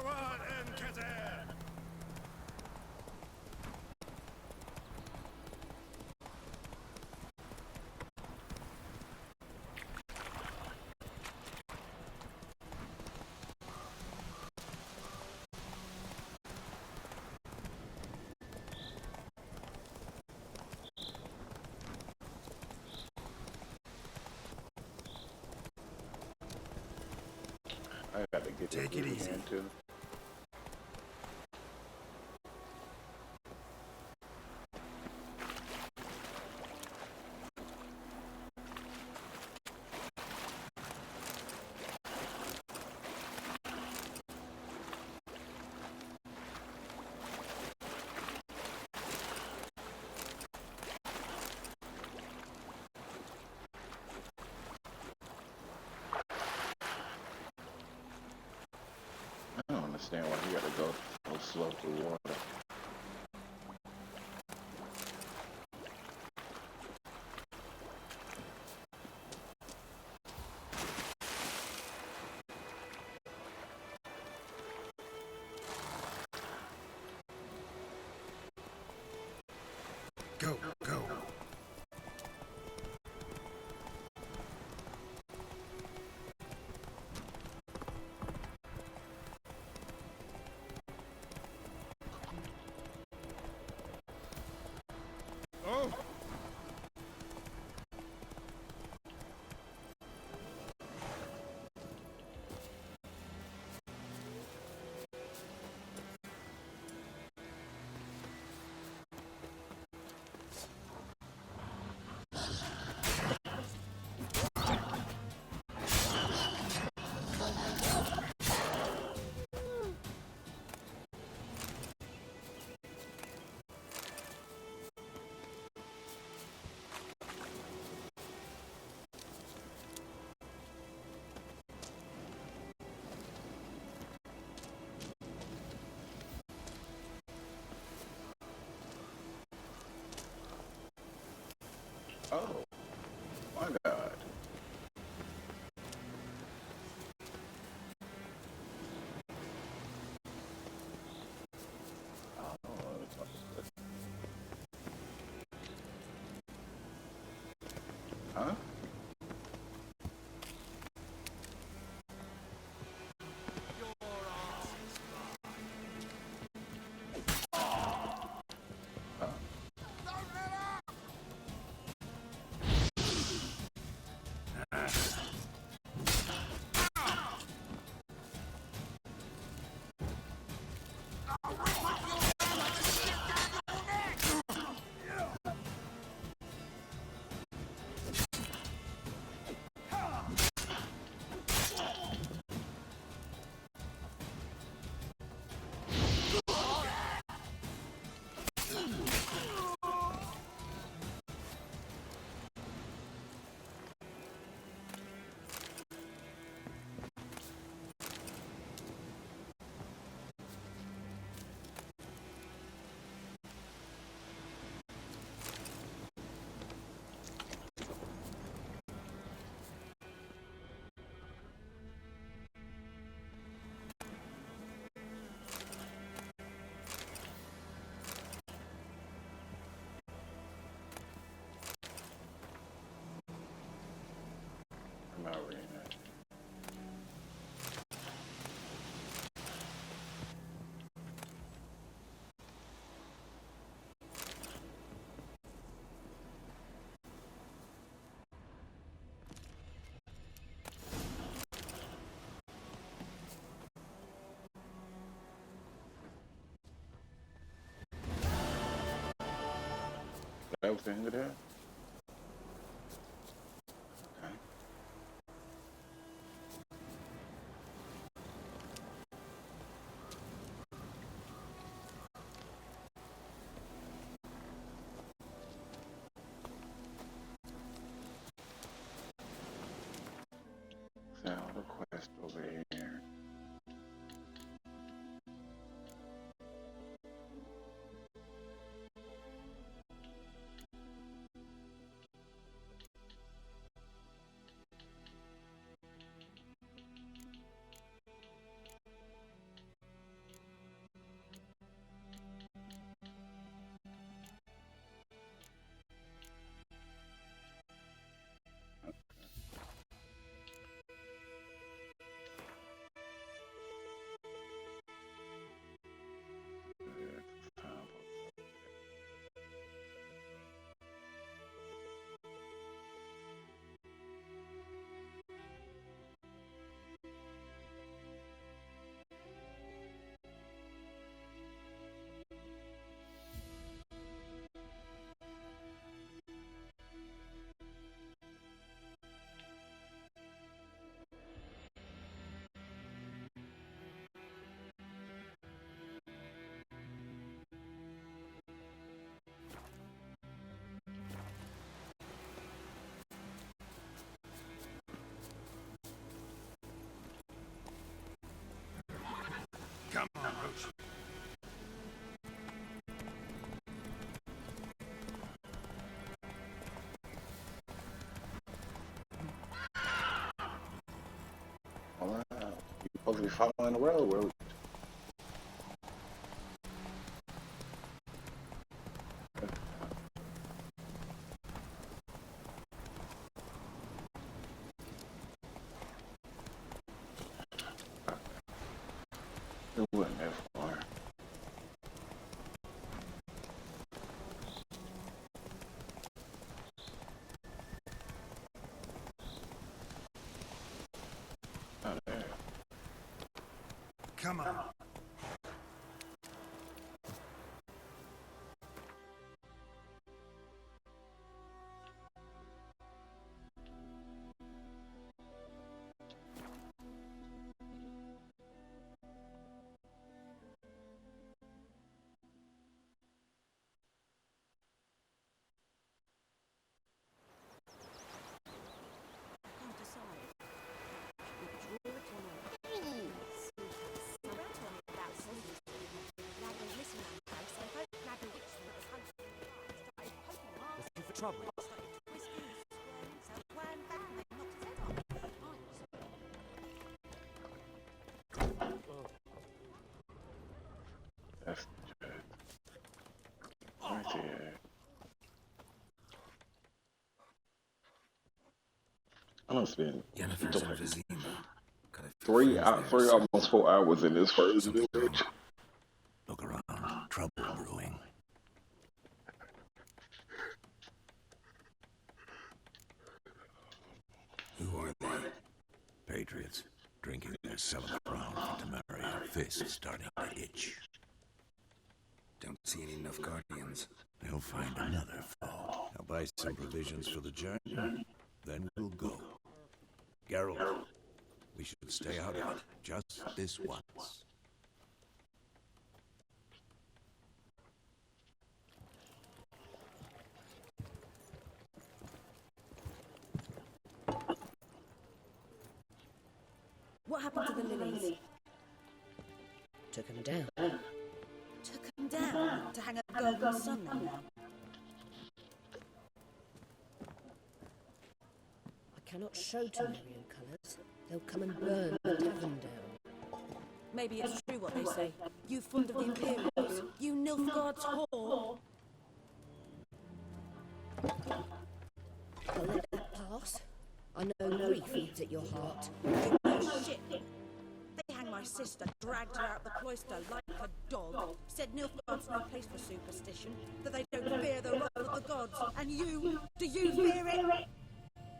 Karat and Kazer! I gotta get Take it easy. Too. I don't understand why he gotta go so slow through water. Go, go. Oh! Oh, my God. Huh? I'm not reading that. That was the end of that? Okay. Found a quest over here. Come on, Roach. Wow. You're supposed to be following the railroad. It wasn't that far. Oh, there. Come on. Can't decide. Withdraw it or not. Someone told me about Sunday Lagging missing that place. I hope Lagging Witch that was hunting the started poking hard. Looking for trouble. Started twisting his squirm, so ran back and they knocked his head off. That's good. Right there. I must have been Yennefer's emphysema. three, almost 4 hours in this first village. Look around. Trouble brewing. Who are they? Patriots. Drinking their 7th round for Temeria. Fist starting to itch. Don't see any Nilfgaardians. They'll find another foe. I'll buy some provisions for the journey. Then we'll go. Geralt, we should stay out of it. Just this once. What happened to the lilies? Took them down. Took them down to hang a golden sun now. I cannot show Temerian colours. They'll come and burn the tavern down. Maybe it's true what they say. You fond of the Imperials. You Nilfgaard's whore. I'll let that pass. I know grief eats at your heart. You know shit. They hang my sister, dragged her out the cloister like a dog. Said Nilfgaard's no place for superstition, that they don't fear the wrath of the gods. And you, do you fear it?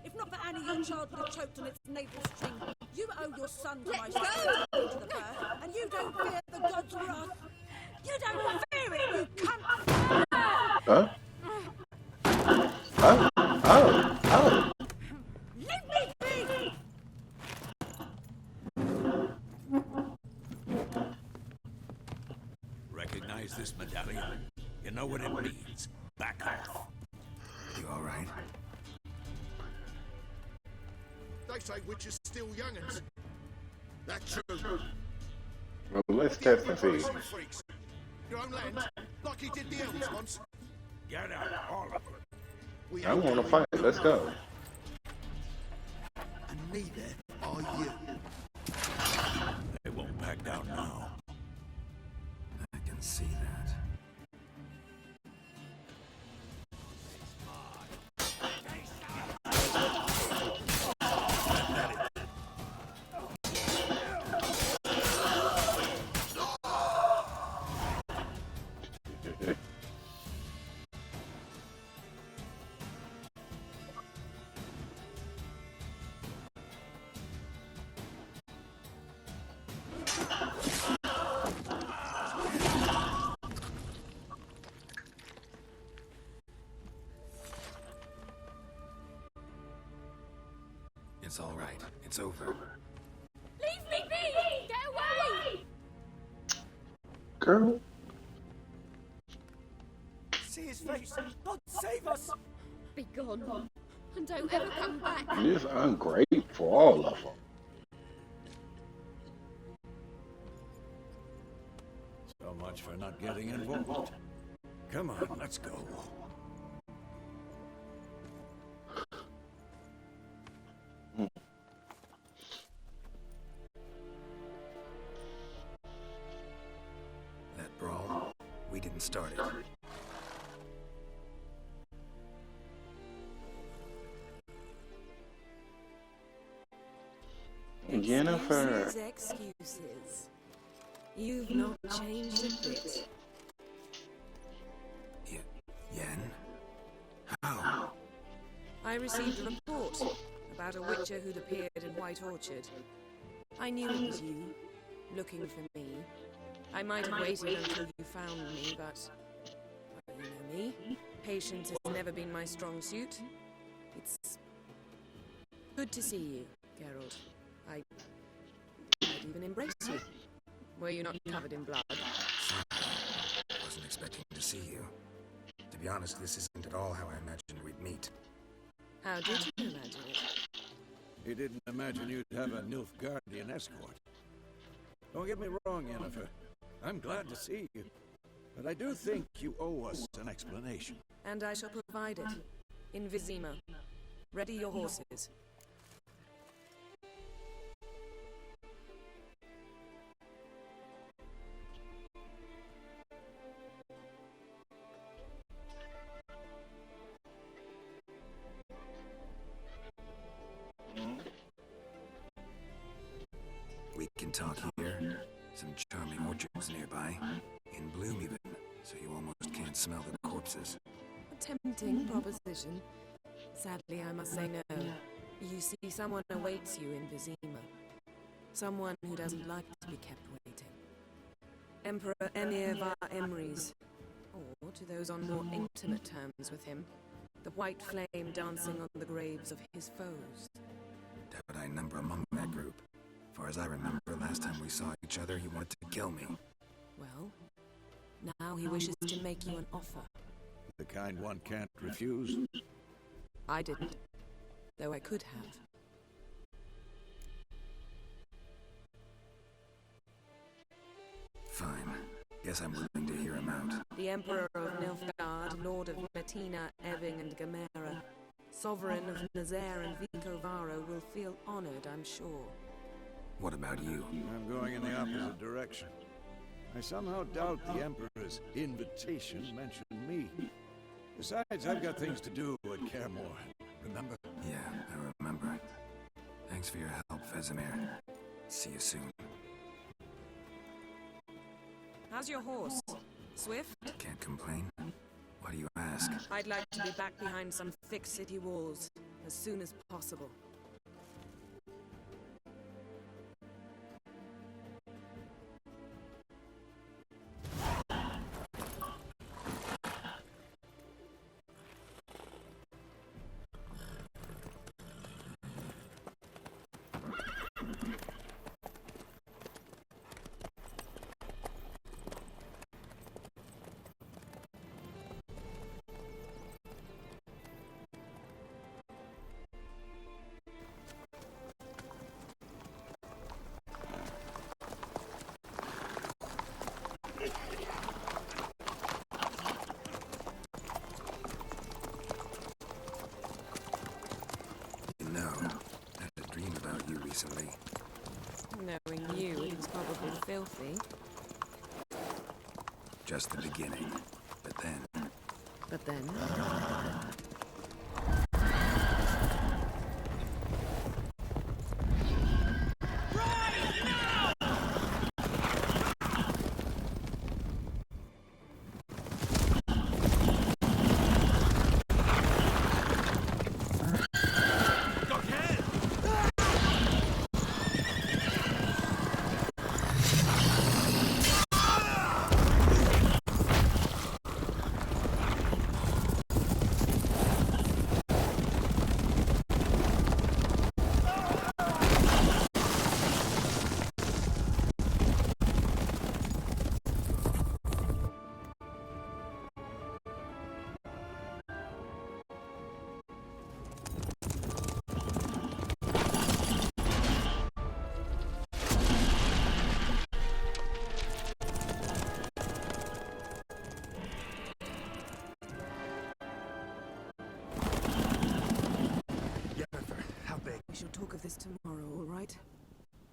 If not for Annie, your child would have choked on its navel string. You owe your son to my sister to the birth, and you don't fear the gods' wrath. You don't fear it, you cunt! Huh? Oh, oh, oh. Leave me be! Recognize this medallion? You know what it means. Back off. You all right? They say witches steal young'uns. That's true. Well, let's test and see. Some freaks. Your own land, like he did the elves once. Get out, all of it. I want to fight. Let's go. And neither are you. They won't back down now. I can see that. It's all right. It's over. Leave me be! Get away! Girl. See his face. God save us. Be gone. And don't ever come back. It's ungrateful, all of them. much for not getting involved. Come on, let's go. That brawl, we didn't start it. Jennifer. Excuses. You've not changed a bit. Yen? How? I received a report about a witcher who'd appeared in White Orchard. I knew it was you, looking for me. I might have waited until you found me, but... well, you know me. Patience has never been my strong suit. It's... good to see you, Geralt. I'd even embrace you. Were you not covered in blood? Wasn't expecting to see you. To be honest, this isn't at all how I imagined we'd meet. How did you imagine it? He didn't imagine you'd have a Nilfgaardian escort. Don't get me wrong, Yennefer. I'm glad to see you. But I do think you owe us an explanation. And I shall provide it. In Vizima. Ready your horses. We can talk here. Some charming orchards nearby. In bloom even, so you almost can't smell the corpses. A tempting proposition. Sadly, I must say no. You see, someone awaits you in Vizima. Someone who doesn't like to be kept waiting. Emperor Emir var Emrys. Or, to those on more intimate terms with him, the white flame dancing on the graves of his foes. Doubt I number among that group. Far as I remember, last time we saw each other, he wanted to kill me. Well, now he wishes to make you an offer. The kind one can't refuse? I didn't, though I could have. Fine. Guess I'm willing to hear him out. The Emperor of Nilfgaard, Lord of Metina, Eving, and Gamera, Sovereign of Nazaire and Vicovaro will feel honored, I'm sure. What about you? I'm going in the opposite direction. I somehow doubt the Emperor's invitation mentioned me. Besides, I've got things to do at Kaermore, remember? Yeah, I remember. Thanks for your help, Vesemir. See you soon. How's your horse? Swift? Can't complain. Why do you ask? I'd like to be back behind some thick city walls as soon as possible. Recently. Knowing you, it was probably filthy. Just the beginning. But then... But then? talk of this tomorrow, all right?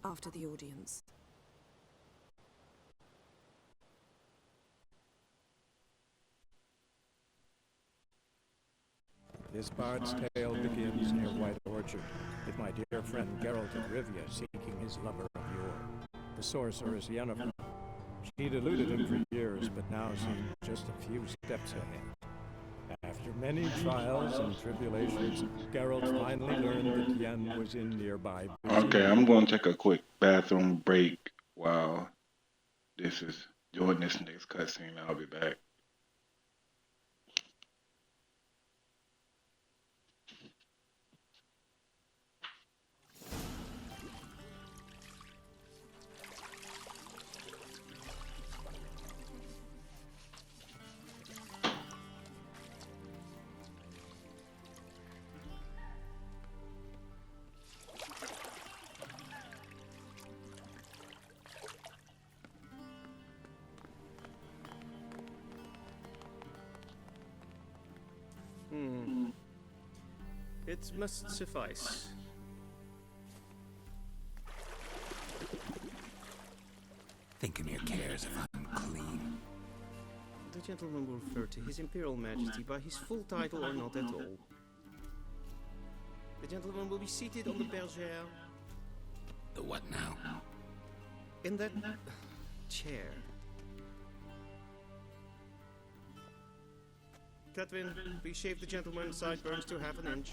After the audience. This bard's tale begins near White Orchard, with my dear friend Geralt of Rivia seeking his lover of yore, the sorceress Yennefer. She'd eluded him for years, but now seemed just a few steps ahead. After many trials and tribulations, Geralt finally learned that Yen was in nearby. Okay, I'm going to take a quick bathroom break while this is doing this next cutscene. I'll be back. It must suffice. Thinking cares if I'm clean. The gentleman will refer to His Imperial Majesty by his full title or not at all. The gentleman will be seated on the bergère. The what now? In that chair. Catwin, please shave the gentleman's sideburns to half an inch.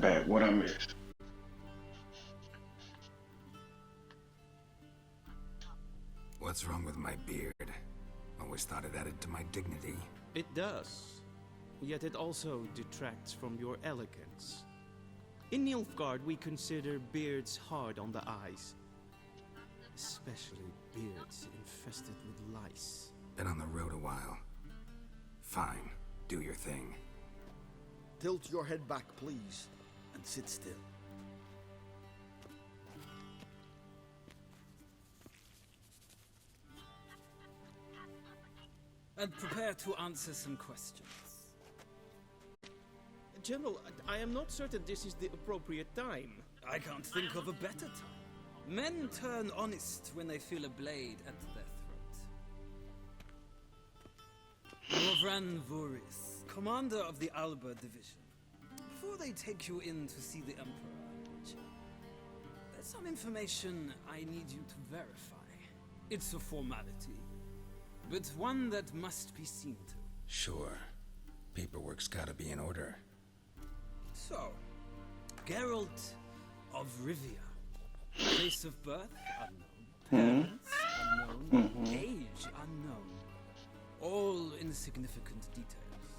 bad. What I missed? What's wrong with my beard? Always thought it added to my dignity. It does. Yet it also detracts from your elegance. In Nilfgaard, we consider beards hard on the eyes. Especially beards infested with lice. Been on the road a while. Fine. Do your thing. Tilt your head back, please, and sit still. And prepare to answer some questions. General, I am not certain this is the appropriate time. I can't think of a better time. Men turn honest when they feel a blade at their throat. Morvran Voris, commander of the Alba Division. Before they take you in to see the Emperor, there's some information I need you to verify. It's a formality, but one that must be seen to. Sure. Paperwork's gotta be in order. So, Geralt of Rivia. Place of birth unknown. Parents unknown. Age unknown. All insignificant details.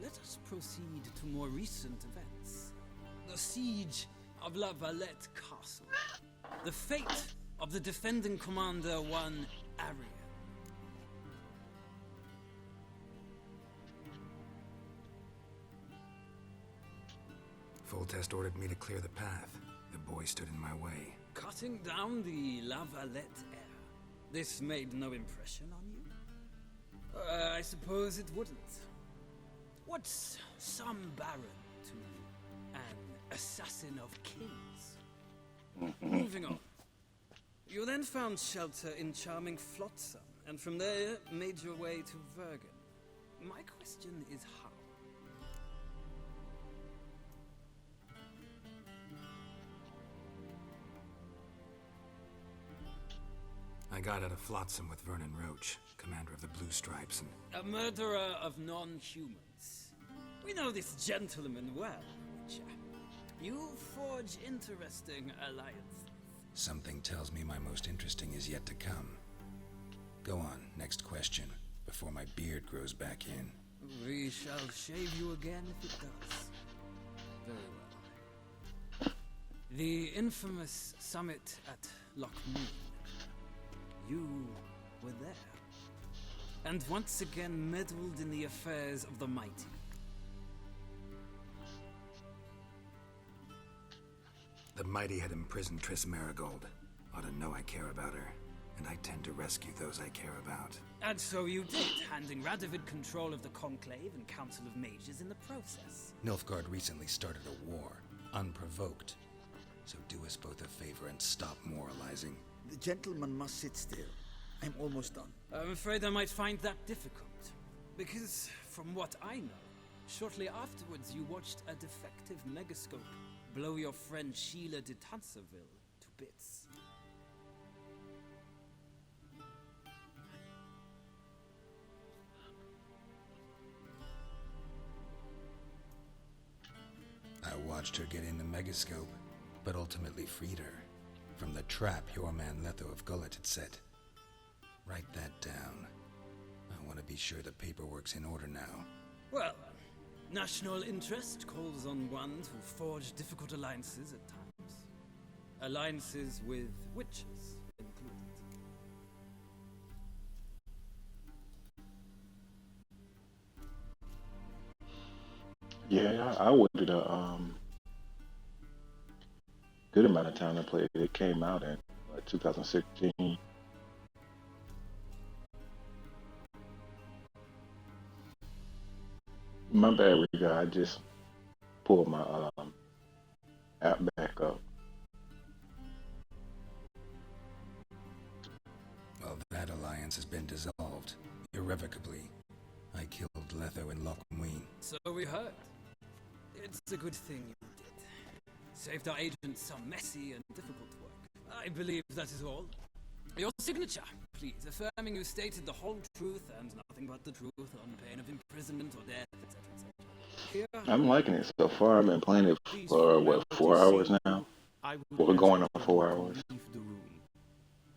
Let us proceed to more recent events. The siege of La Valette Castle. The fate of the defending commander, one Arian. Foltest ordered me to clear the path. The boy stood in my way. Cutting down the La Valette heir. This made no impression on you? I suppose it wouldn't. What's some baron to an assassin of kings? Moving on. You then found shelter in charming Flotsam, and from there made your way to Vergen. My question is how? I got out of Flotsam with Vernon Roach, commander of the Blue Stripes, and... A murderer of non-humans. We know this gentleman well, Witcher. You forge interesting alliances. Something tells me my most interesting is yet to come. Go on, next question, before my beard grows back in. We shall shave you again if it does. Very well. The infamous summit at Loch Moon. You were there. And once again meddled in the affairs of the mighty. The mighty had imprisoned Triss Marigold. Ought to know I care about her, and I tend to rescue those I care about. And so you did, handing Radovid control of the Conclave and Council of Mages in the process. Nilfgaard recently started a war, unprovoked. So do us both a favor and stop moralizing. The gentleman must sit still. I'm almost done. I'm afraid I might find that difficult. Because, from what I know, shortly afterwards you watched a defective megascope blow your friend Sheila de Tanserville to bits. I watched her get in the megascope, but ultimately freed her from the trap your man Letho of Gullet had set. Write that down. I want to be sure the paperwork's in order now. Well, national interest calls on one to forge difficult alliances at times. Alliances with witches included. Yeah, I waited a good amount of time to play it. It came out in 2016. My bad, Riga. I just pulled my app back up. Well, that alliance has been dissolved, irrevocably. I killed Letho in Loch Muin. So we heard. It's a good thing you did. Saved our agent some messy and difficult work. I believe that is all. Your signature, please, affirming you stated the whole truth and nothing but the truth on pain of imprisonment or death, etc., etc. I'm liking it so far. I've been playing it for what, 4 hours now? We're going on 4 hours. Leave the room.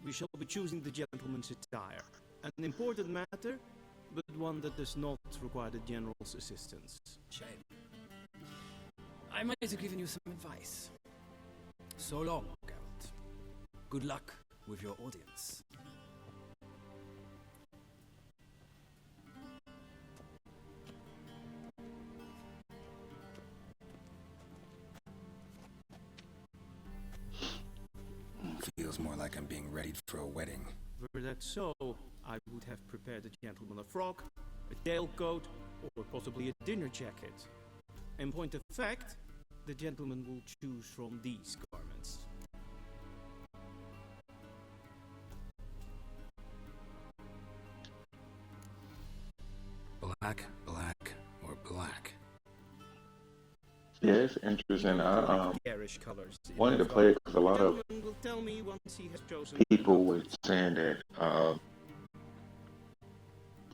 We shall be choosing the gentleman's attire. An important matter, but one that does not require the general's assistance. Shame. I might have given you some advice. So long, Geralt. Good luck with your audience. Feels more like I'm being readied for a wedding. Were that so, I would have prepared the gentleman a frock, a tailcoat, or possibly a dinner jacket. In point of fact, the gentleman will choose from these garments. Black, black, or black? Yeah, it's interesting. I Garish colors. wanted to play it because a lot of The gentleman will tell me once he has chosen. people were saying that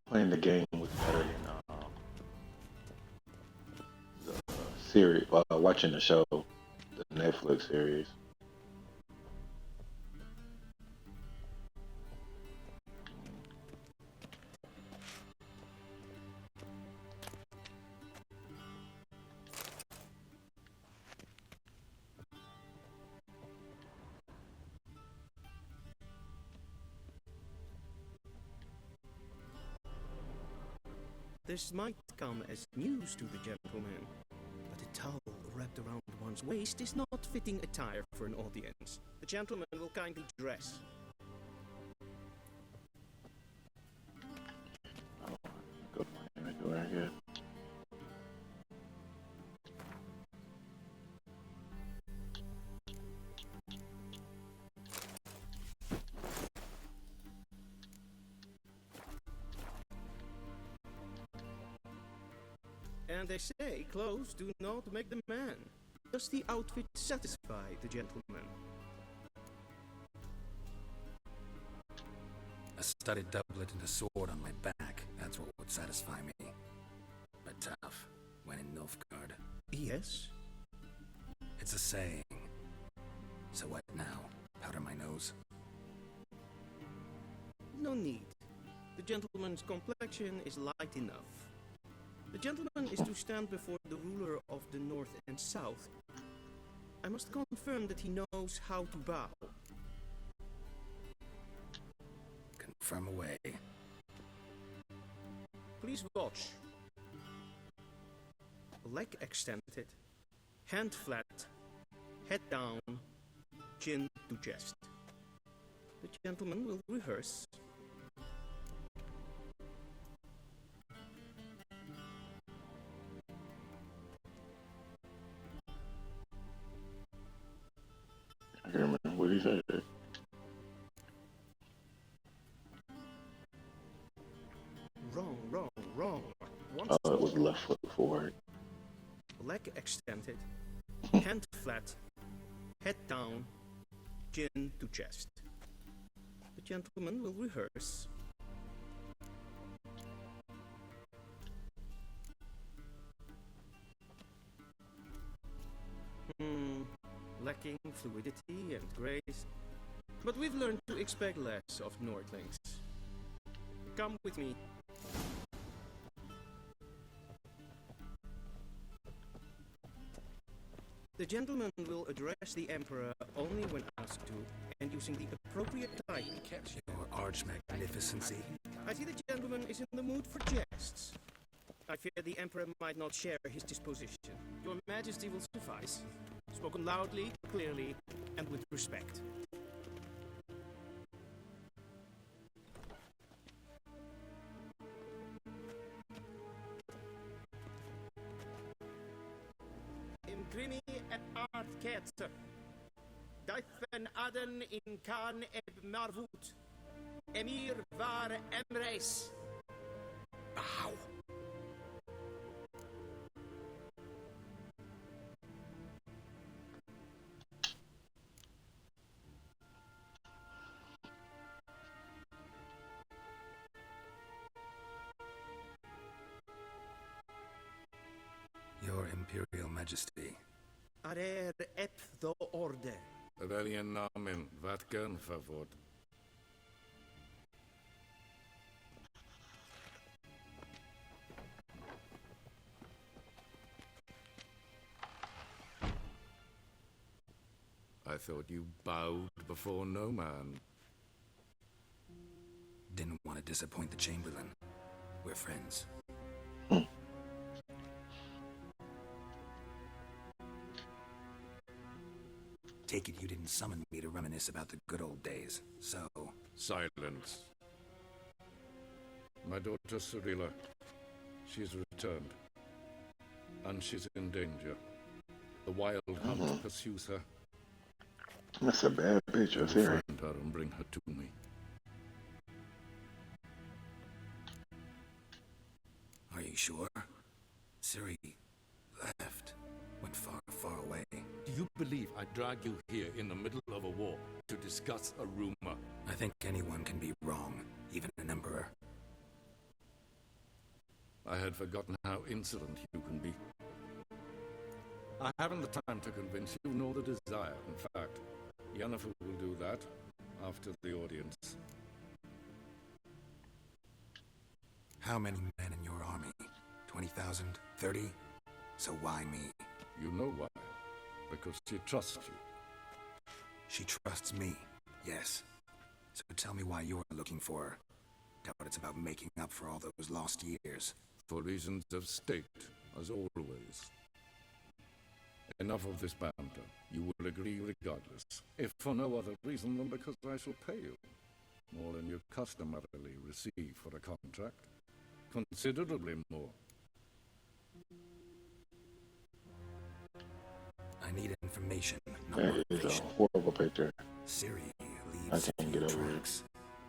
playing the game was better than the series, watching the show, the Netflix series. This might come as news to the gentleman, but a towel wrapped around one's waist is not fitting attire for an audience. The gentleman will kindly dress. Go to my inventory here. And they say clothes do not make the man. Does the outfit satisfy the gentleman? A studded doublet and a sword on my back. That's what would satisfy me. But tough, when in Nilfgaard. Yes? It's a saying. So what now? Powder my nose? No need. The gentleman's complexion is light enough. The gentleman is to stand before the ruler of the North and South. I must confirm that he knows how to bow. Confirm away. Please watch. Leg extended, hand flat, head down, chin to chest. The gentleman will rehearse. I can't remember what he said. Wrong. It was left foot forward. Leg extended, hand flat, head down, chin to chest. The gentleman will rehearse. Lacking fluidity and grace, but we've learned to expect less of Nordlings. Come with me. The gentleman will address the Emperor only when asked to, and using the appropriate title. Your arch-magnificency. I see the gentleman is in the mood for jests. I fear the Emperor might not share his disposition. Your Majesty will suffice. Spoken loudly, clearly, and with respect. Imprimi et art ketzer. Duifen aden in kan eb marvoet. Emir var emreis. Ow. Majesty. Arer ep the orde. Veljen namen, vatkan favor. I thought you bowed before no man. Didn't want to disappoint the Chamberlain. We're friends. Take it you didn't summon me to reminisce about the good old days, so... Silence. My daughter Cirilla, she's returned. And she's in danger. The wild hunt pursues her. That's a bad picture, Siri. Find her and bring her to me. Are you sure? Ciri left. Went far, far away. Do you believe I drag you here in the middle of a war to discuss a rumor? I think anyone can be wrong, even an emperor. I had forgotten how insolent you can be. I haven't the time to convince you, nor the desire. In fact, Yennefer will do that after the audience. How many men in your army? 20,000? 30? So why me? You know why. Because she trusts you. She trusts me, yes. So tell me why you're looking for her. Doubt it's about making up for all those lost years. For reasons of state, as always. Enough of this banter. You will agree regardless. If for no other reason than because I shall pay you. More than you customarily receive for a contract. Considerably more. I need information, not That is a motivation. horrible picture. Ciri I leaves can't get over it. tracks.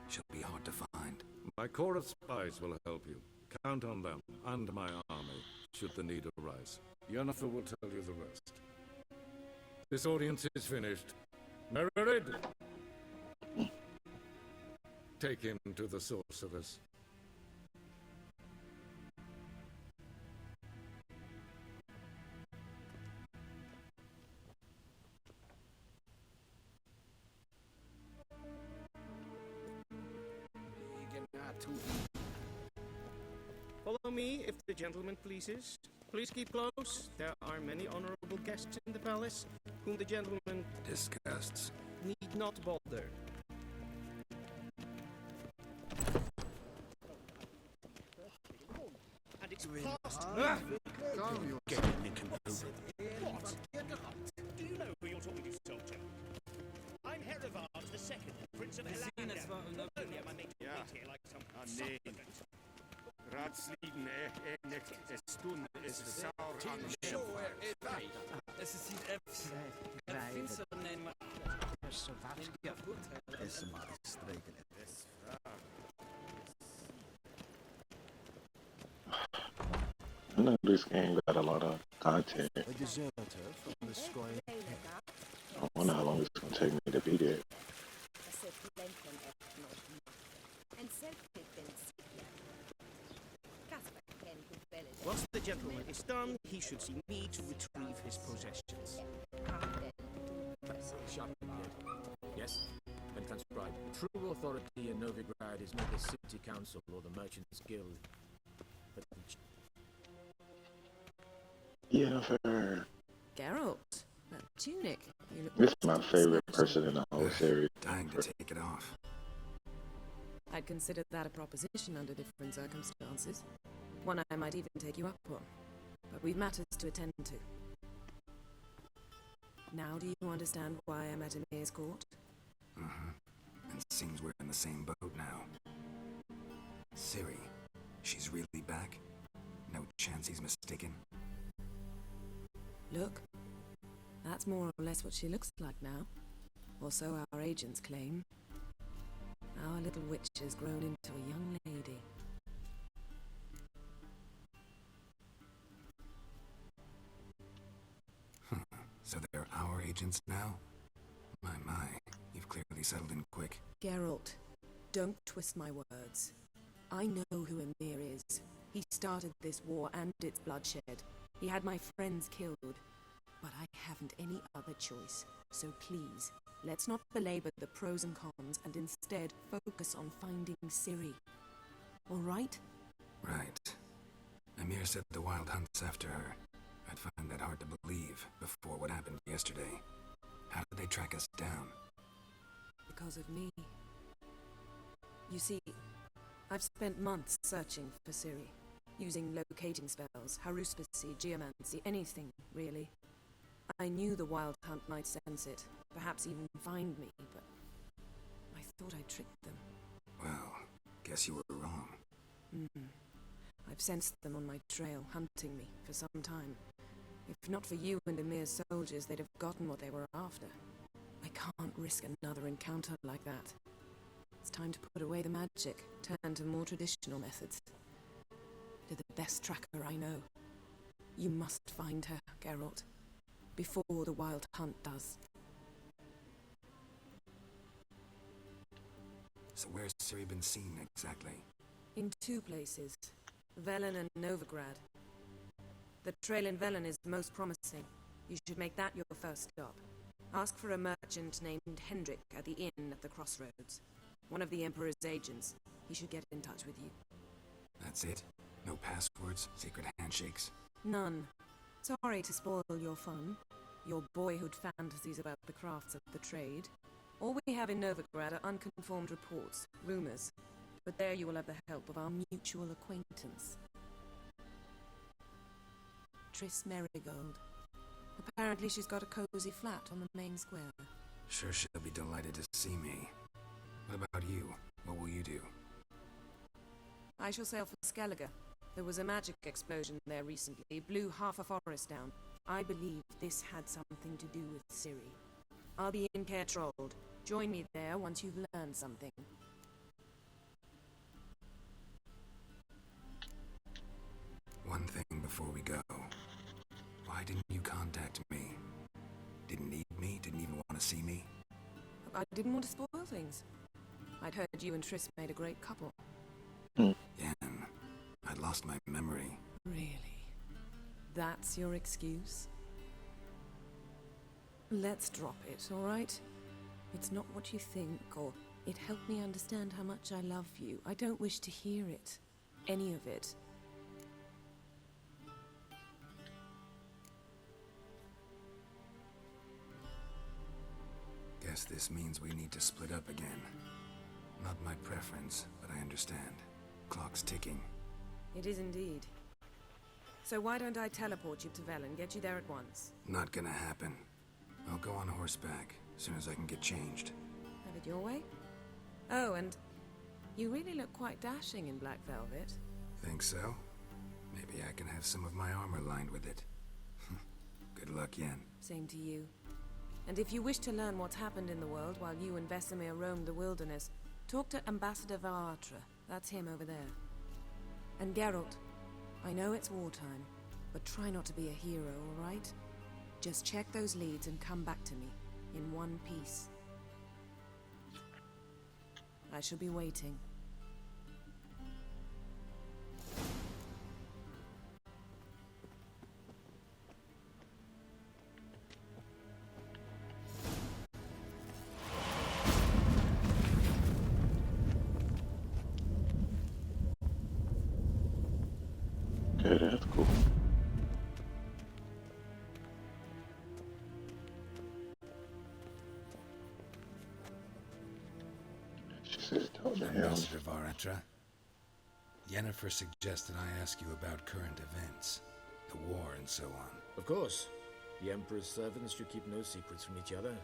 She'll be hard to find. My corps of spies will help you. Count on them, and my army, should the need arise. Yennefer will tell you the rest. This audience is finished. Merid! Take him to the sorceress. Follow me, if the gentleman pleases. Please keep close. There are many honorable guests in the palace, whom the gentleman disgusts. Need not bother. And it's past. Get nincompoop. What? Do you know who you're talking to, soldier? I'm Herivard the Second, Prince of Elander. Not only am I made to wait here like some supplicant. Ratslieden nicht es tun es sauer an Es ist finster nemen. Is maar streken. I know this game got a lot of content. A deserter from the Squire. I wonder how long it's gonna take me to beat it. Once the gentleman is done, he should see me to retrieve his possessions. Sharp yes, when transcribed. True authority in Novigrad is not the city council or the merchants guild, but Yennefer. Geralt, that tunic. You look This is my favorite person in the whole series. Dying to take it off. I'd consider that a proposition under different circumstances. One I might even take you up on. But we've matters to attend to. Now do you understand why I'm at Emir's court? And seems we're in the same boat now. Ciri, she's really back? No chance he's mistaken? Look, that's more or less what she looks like now. Or so our agents claim. Our little witch has grown into a young lady. So they're our agents now? My, you've clearly settled in quick. Geralt, don't twist my words. I know who Emir is. He started this war and its bloodshed. He had my friends killed, but I haven't any other choice. So please, let's not belabor the pros and cons and instead focus on finding Ciri. All right? Right. Amir said the Wild hunts after her. I'd find that hard to believe before what happened yesterday. How did they track us down? Because of me. You see, I've spent months searching for Ciri, using locating spells, haruspicy, geomancy, anything, really. I knew the Wild Hunt might sense it, perhaps even find me, but I thought I tricked them. Well, guess you were wrong. I've sensed them on my trail, hunting me for some time. If not for you and Amir's soldiers, they'd have gotten what they were after. I can't risk another encounter like that. It's time to put away the magic, turn to more traditional methods. You're the best tracker I know. You must find her, Geralt, before the Wild Hunt does. So where's Ciri been seen exactly? In 2 places, Velen and Novigrad. The trail in Velen is most promising. You should make that your first stop. Ask for a merchant named Hendrik at the inn at the crossroads. One of the Emperor's agents. He should get in touch with you. That's it? No passwords, secret handshakes? None. Sorry to spoil your fun. Your boyhood fantasies about the crafts of the trade. All we have in Novigrad are unconfirmed reports, rumors. But there you will have the help of our mutual acquaintance. Triss Merigold. Apparently she's got a cozy flat on the main square. Sure she'll be delighted to see me. What about you? What will you do? I shall sail for Skellige. There was a magic explosion there recently, blew half a forest down. I believe this had something to do with Ciri. I'll be in Caer Trold. Join me there once you've learned something. One thing before we go. Why didn't you contact me? Didn't need me? Didn't even want to see me? I didn't want to spoil things. I'd heard you and Triss made a great couple. Yen, I'd lost my memory. Really? That's your excuse? Let's drop it, all right? It's not what you think, or it helped me understand how much I love you. I don't wish to hear it. Any of it. Guess this means we need to split up again. Not my preference, but I understand. Clock's ticking. It is indeed. So why don't I teleport you to Velen, get you there at once? Not gonna happen. I'll go on horseback, as soon as I can get changed. Have it your way? Oh, and you really look quite dashing in black velvet. Think so? Maybe I can have some of my armor lined with it. Good luck, Yen. Same to you. And if you wish to learn what's happened in the world while you and Vesemir roamed the wilderness, talk to Ambassador Varatra. That's him over there. And Geralt, I know it's wartime, but try not to be a hero, all right? Just check those leads and come back to me, in one piece. I shall be waiting. Okay, that's cool. She said, talk to him. Ambassador Varatra, Yennefer suggested I ask you about current events, the war and so on. Of course. The Emperor's servants should keep no secrets from each other.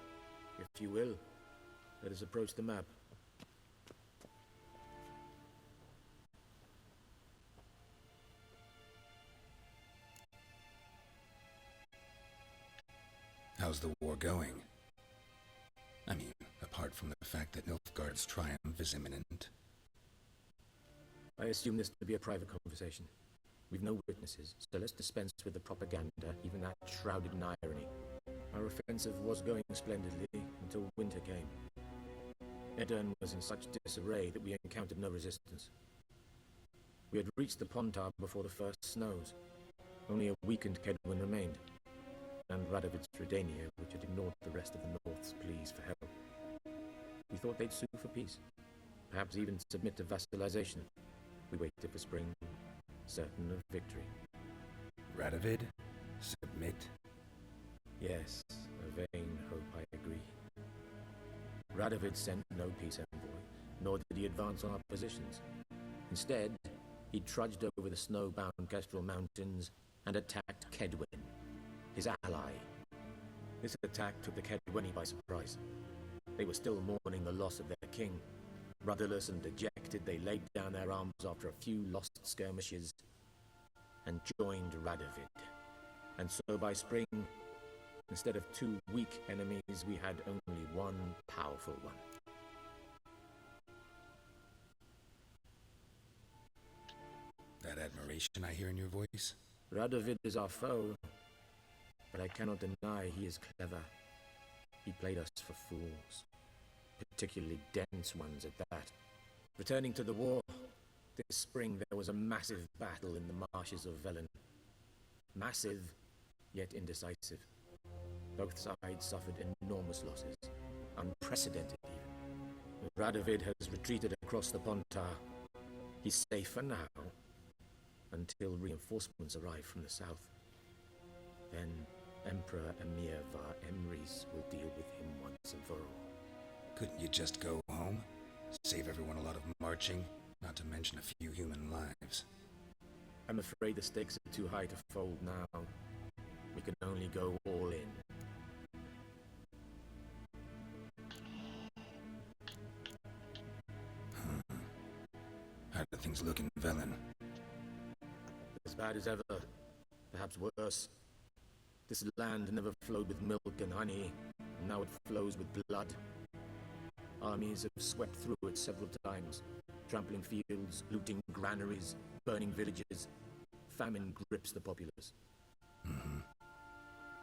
If you will, let us approach the map. How's the war going? I mean, apart from the fact that Nilfgaard's triumph is imminent. I assume this to be a private conversation. We've no witnesses, so let's dispense with the propaganda, even that shrouded in irony. Our offensive was going splendidly until winter came. Edirn was in such disarray that we encountered no resistance. We had reached the Pontar before the first snows. Only a weakened Kedwin remained, and Radovid's Redania, which had ignored the rest of the North's pleas for help. We thought they'd sue for peace, perhaps even submit to vassalization. We waited for spring, certain of victory. Radovid? Submit? Yes, a vain hope, I agree. Radovid sent no peace envoy, nor did he advance on our positions. Instead, he trudged over the snow-bound Kestrel Mountains and attacked Kedwin, his ally. This attack took the Kedweni by surprise. They were still mourning the loss of their king. Rudderless and dejected, they laid down their arms after a few lost skirmishes and joined Radovid. And so by spring, instead of 2 weak enemies, we had only one powerful one. That admiration I hear in your voice? Radovid is our foe, but I cannot deny he is clever. He played us for fools, particularly dense ones at that. Returning to the war, this spring there was a massive battle in the marshes of Velen. Massive, yet indecisive. Both sides suffered enormous losses, unprecedented even. Radovid has retreated across the Pontar. He's safe for now, until reinforcements arrive from the south. Then Emperor Emir Var Emrys will deal with him once and for all. Couldn't you just go home? Save everyone a lot of marching, not to mention a few human lives. I'm afraid the stakes are too high to fold now. We can only go all in. How do things look in Velen? As bad as ever, perhaps worse. This land never flowed with milk and honey, and now it flows with blood. Armies have swept through it several times, trampling fields, looting granaries, burning villages. Famine grips the populace. Mm-hmm.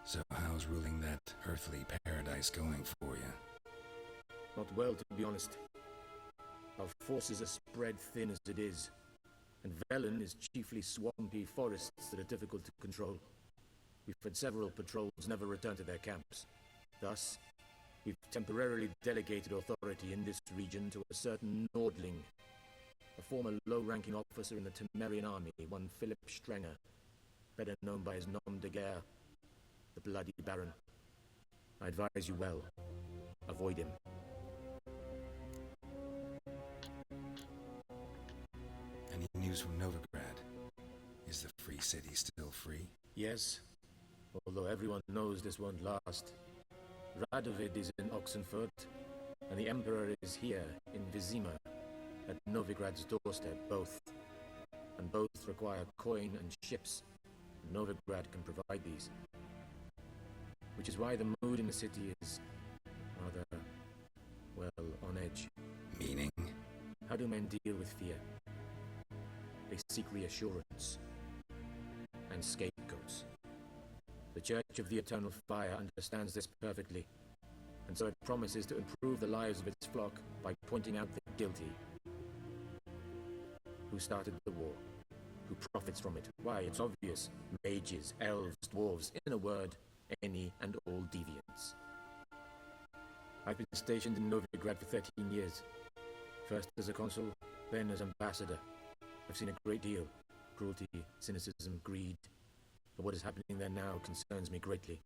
So how's ruling that earthly paradise going for you? Not well, to be honest. Our forces are spread thin as it is, and Velen is chiefly swampy forests that are difficult to control. We've had several patrols never return to their camps. Thus, we've temporarily delegated authority in this region to a certain Nordling, a former low-ranking officer in the Temerian army, one Philip Strenger, better known by his nom de guerre, the Bloody Baron. I advise you well. Avoid him. Any news from Novigrad? Is the free city still free? Yes, although everyone knows this won't last. Radovid is in Oxenfurt, and the Emperor is here in Vizima, at Novigrad's doorstep, both. And both require coin and ships. Novigrad can provide these. Which is why the mood in the city is rather, well, on edge. Meaning? How do men deal with fear? They seek reassurance and scapegoats. The Church of the Eternal Fire understands this perfectly, and so it promises to improve the lives of its flock by pointing out the guilty. Who started the war? Who profits from it? Why, it's obvious. Mages, elves, dwarves, in a word, any and all deviants. I've been stationed in Novigrad for 13 years. First as a consul, then as ambassador. I've seen a great deal. Cruelty, cynicism, greed. But what is happening there now concerns me greatly.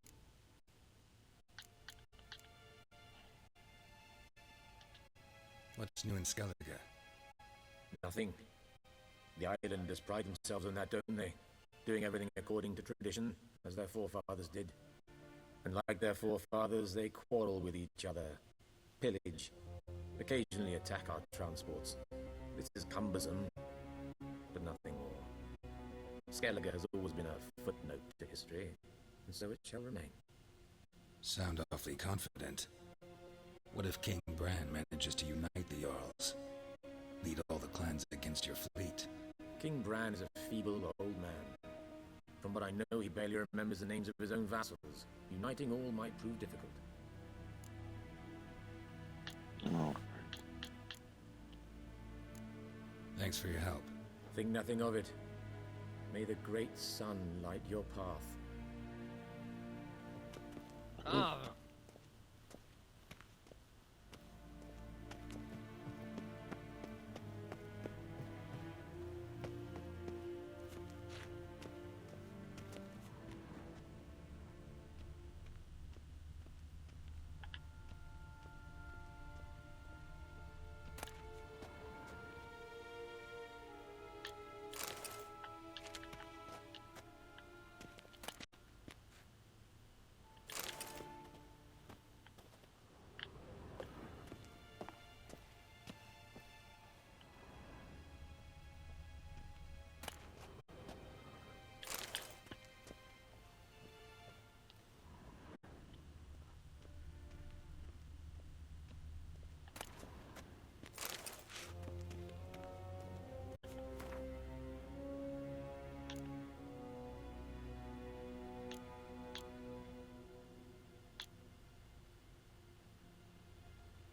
What's new in Skellige? Nothing. The islanders pride themselves on that, don't they? Doing everything according to tradition, as their forefathers did. And like their forefathers, they quarrel with each other, pillage, occasionally attack our transports. This is cumbersome, but nothing more. Skellige has always been a footnote to history, and so it shall remain. Sound awfully confident. What if King Bran manages to unite the Jarls? Lead all the clans against your fleet? King Bran is a feeble old man. From what I know, he barely remembers the names of his own vassals. Uniting all might prove difficult. Thanks for your help. Think nothing of it. May the great sun light your path. Ah.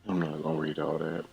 I'm not gonna read all that.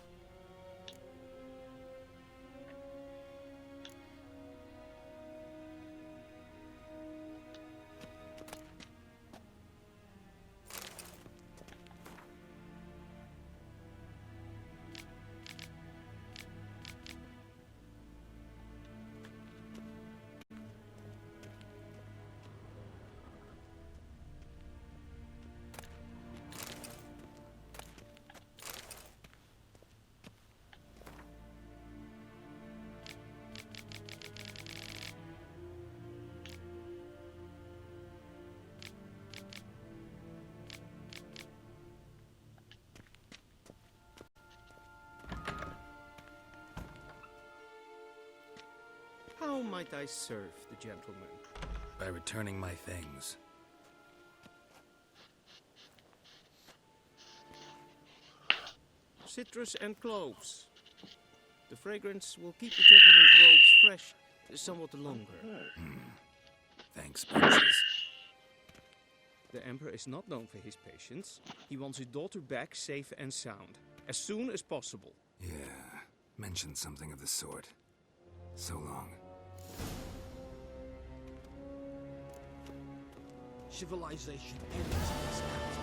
How might I serve the gentleman? By returning my things. Citrus and cloves. The fragrance will keep the gentleman's robes fresh somewhat longer. Thanks, Bunches. The Emperor is not known for his patience. He wants his daughter back safe and sound, as soon as possible. Yeah, mentioned something of the sort. So long. Civilization ends in this act.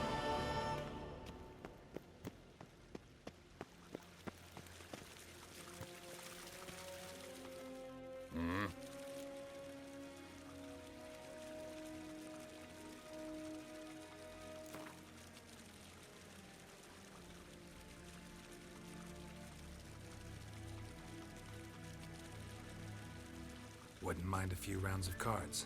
Wouldn't mind a few rounds of cards.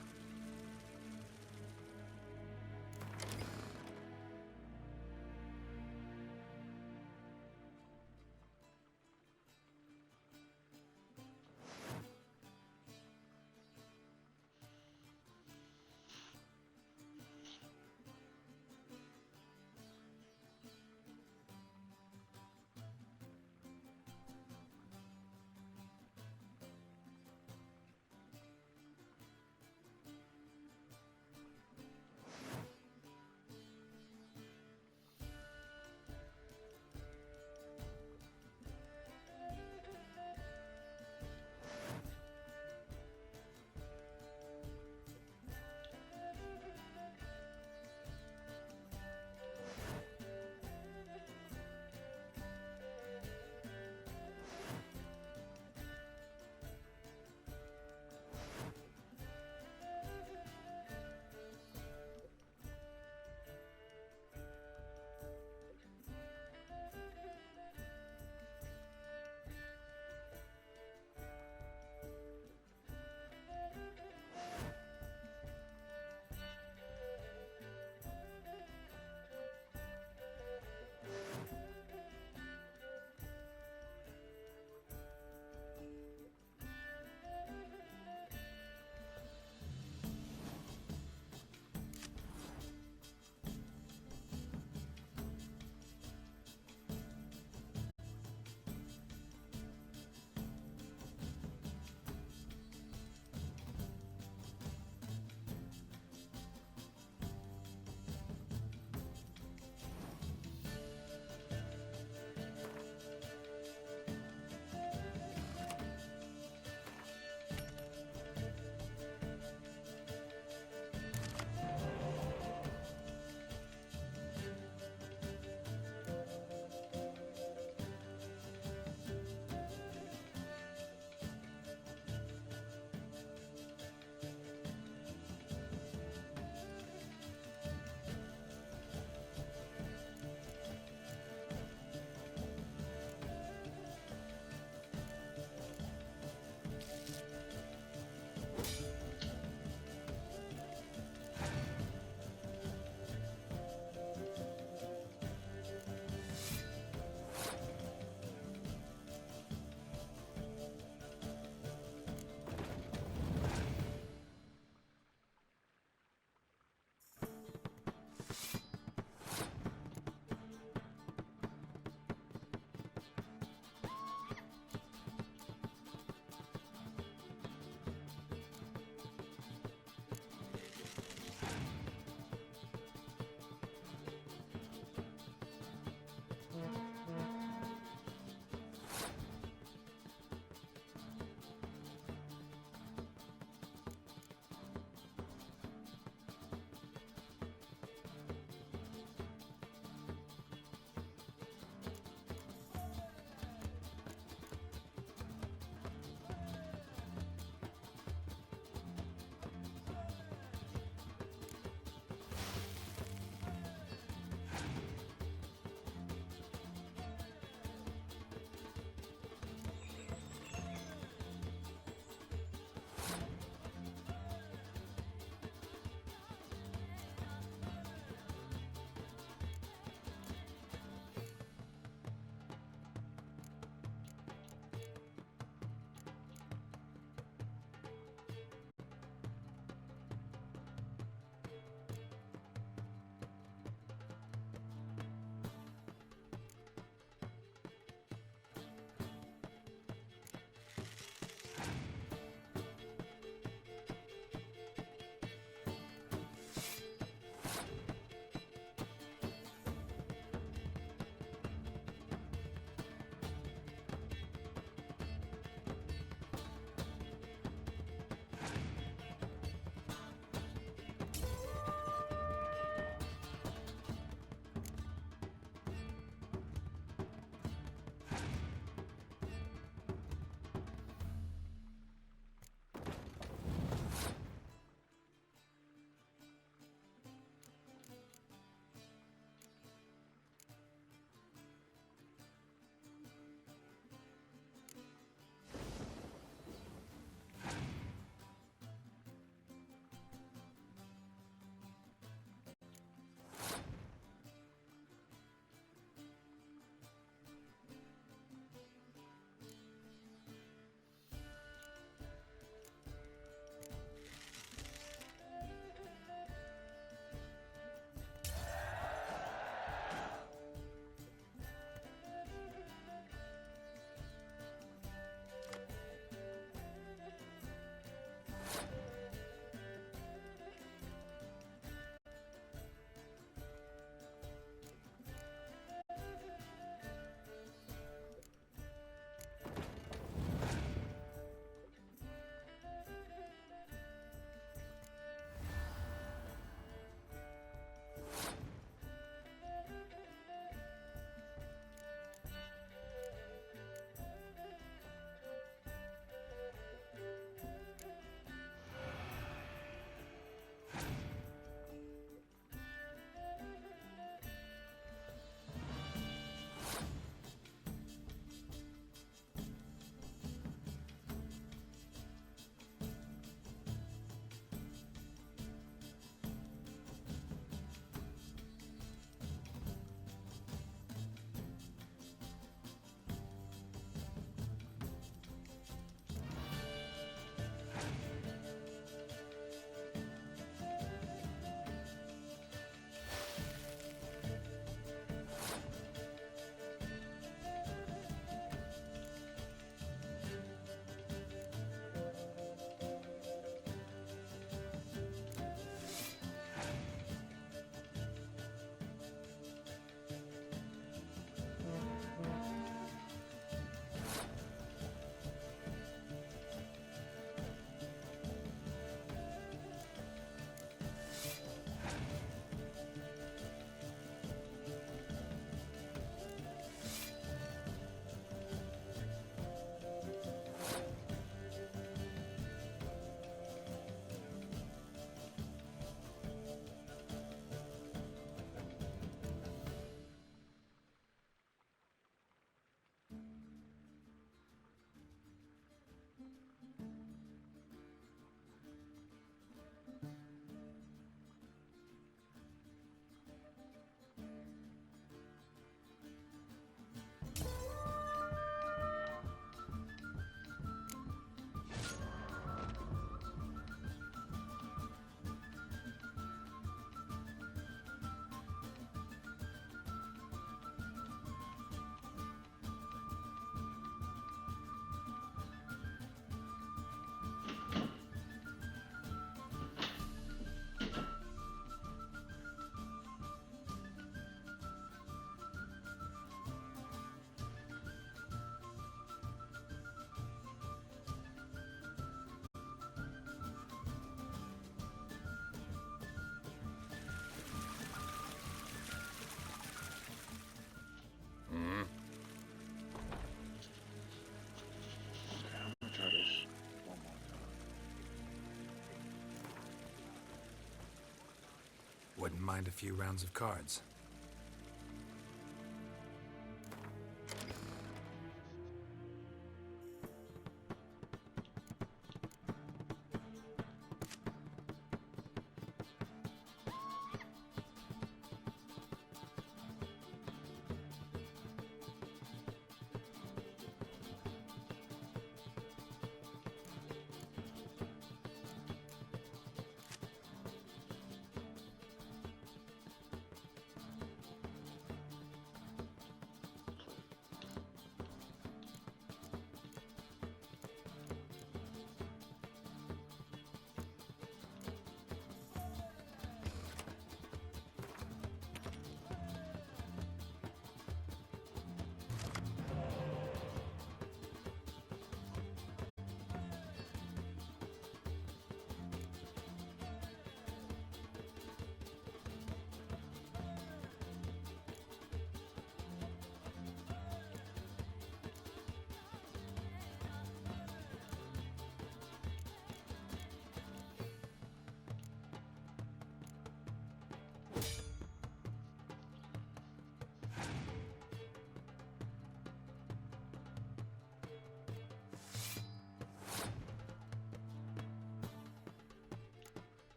mind a few rounds of cards?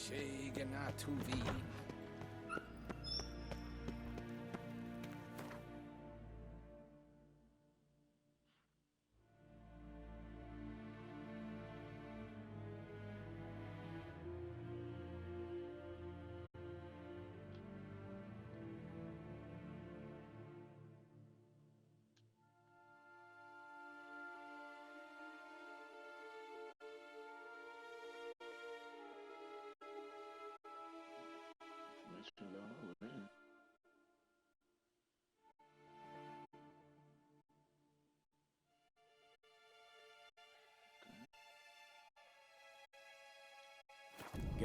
Sheganatuvin.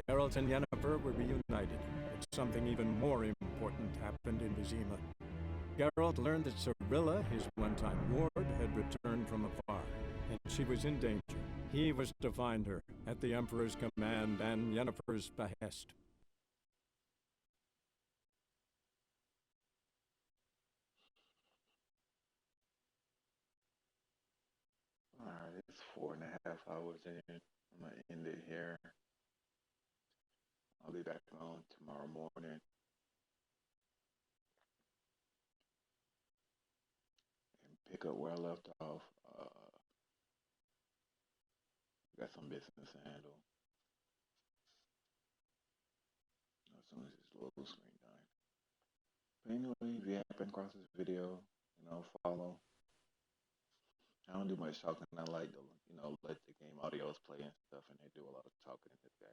Geralt and Yennefer were reunited, but something even more important happened in Vizima. Geralt learned that Cirilla, his one-time ward, had returned from afar, and she was in danger. He was to find her, at the Emperor's command and Yennefer's behest. Alright, it's 4.5 hours in. I'm gonna end it here. I'll be back on tomorrow morning. And pick up where I left off. Got some business to handle. As soon as this little screen done. But anyway, if you happen across this video, follow. I don't do much talking. I like to, let the game audios play and stuff, and they do a lot of talking in this game.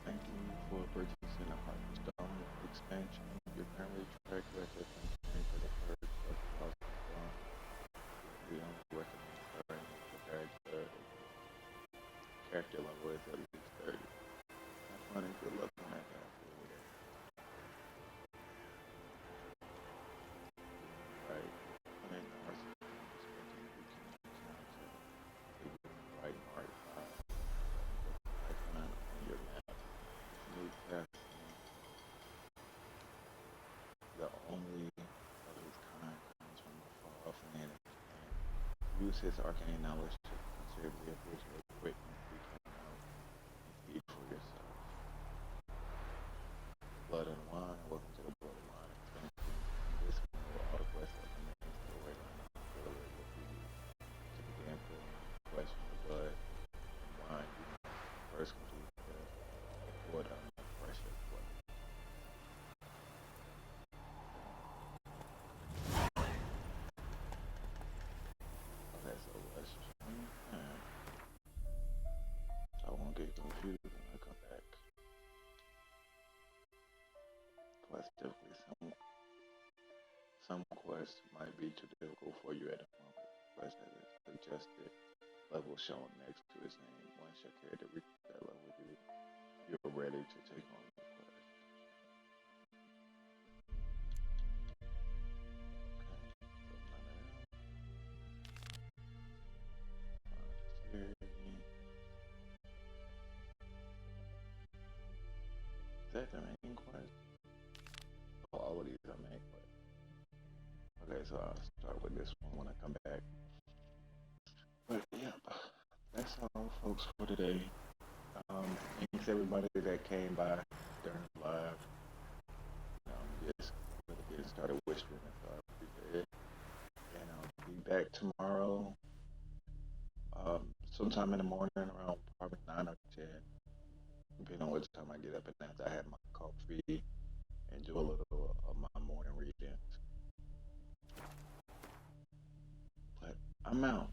Thank you for purchasing a Hearthstone expansion. Your currently track record and for the purge of Hearthstone. We only recommend starting with the character level is at least 30. Have fun and good luck on that guy. Right. And Hearthstone expansion we can right mark icon on your map. New test. The only of his kind comes from a far off land and use his arcane knowledge to considerably abridge the quick and free came out and feed for yourself. Blood and Wine, welcome to the Blood and Wine expansion. This one will auto quest up the main storyline earlier with you to begin putting question of blood and wine. You first complete the order of pressure. Okay, so let's I won't get confused when I come back. Quest typically some quests might be too difficult for you at the moment. Quest has a suggested level shown next to its name. Once your character reaches that level, you're ready to take on the quest. Okay, so none of that. Series. that the main quest? Oh, all of these are main quest. Okay, so I'll start with this one when I come back. But yep, that's all, folks, for today. Thanks everybody that came by during the live. Just really getting started whispering, so I appreciate it. And I'll be back tomorrow, sometime in the morning, around probably 9 or 10, depending on what time I get up. And after I have my coffee and do a little of my morning readings. But I'm out.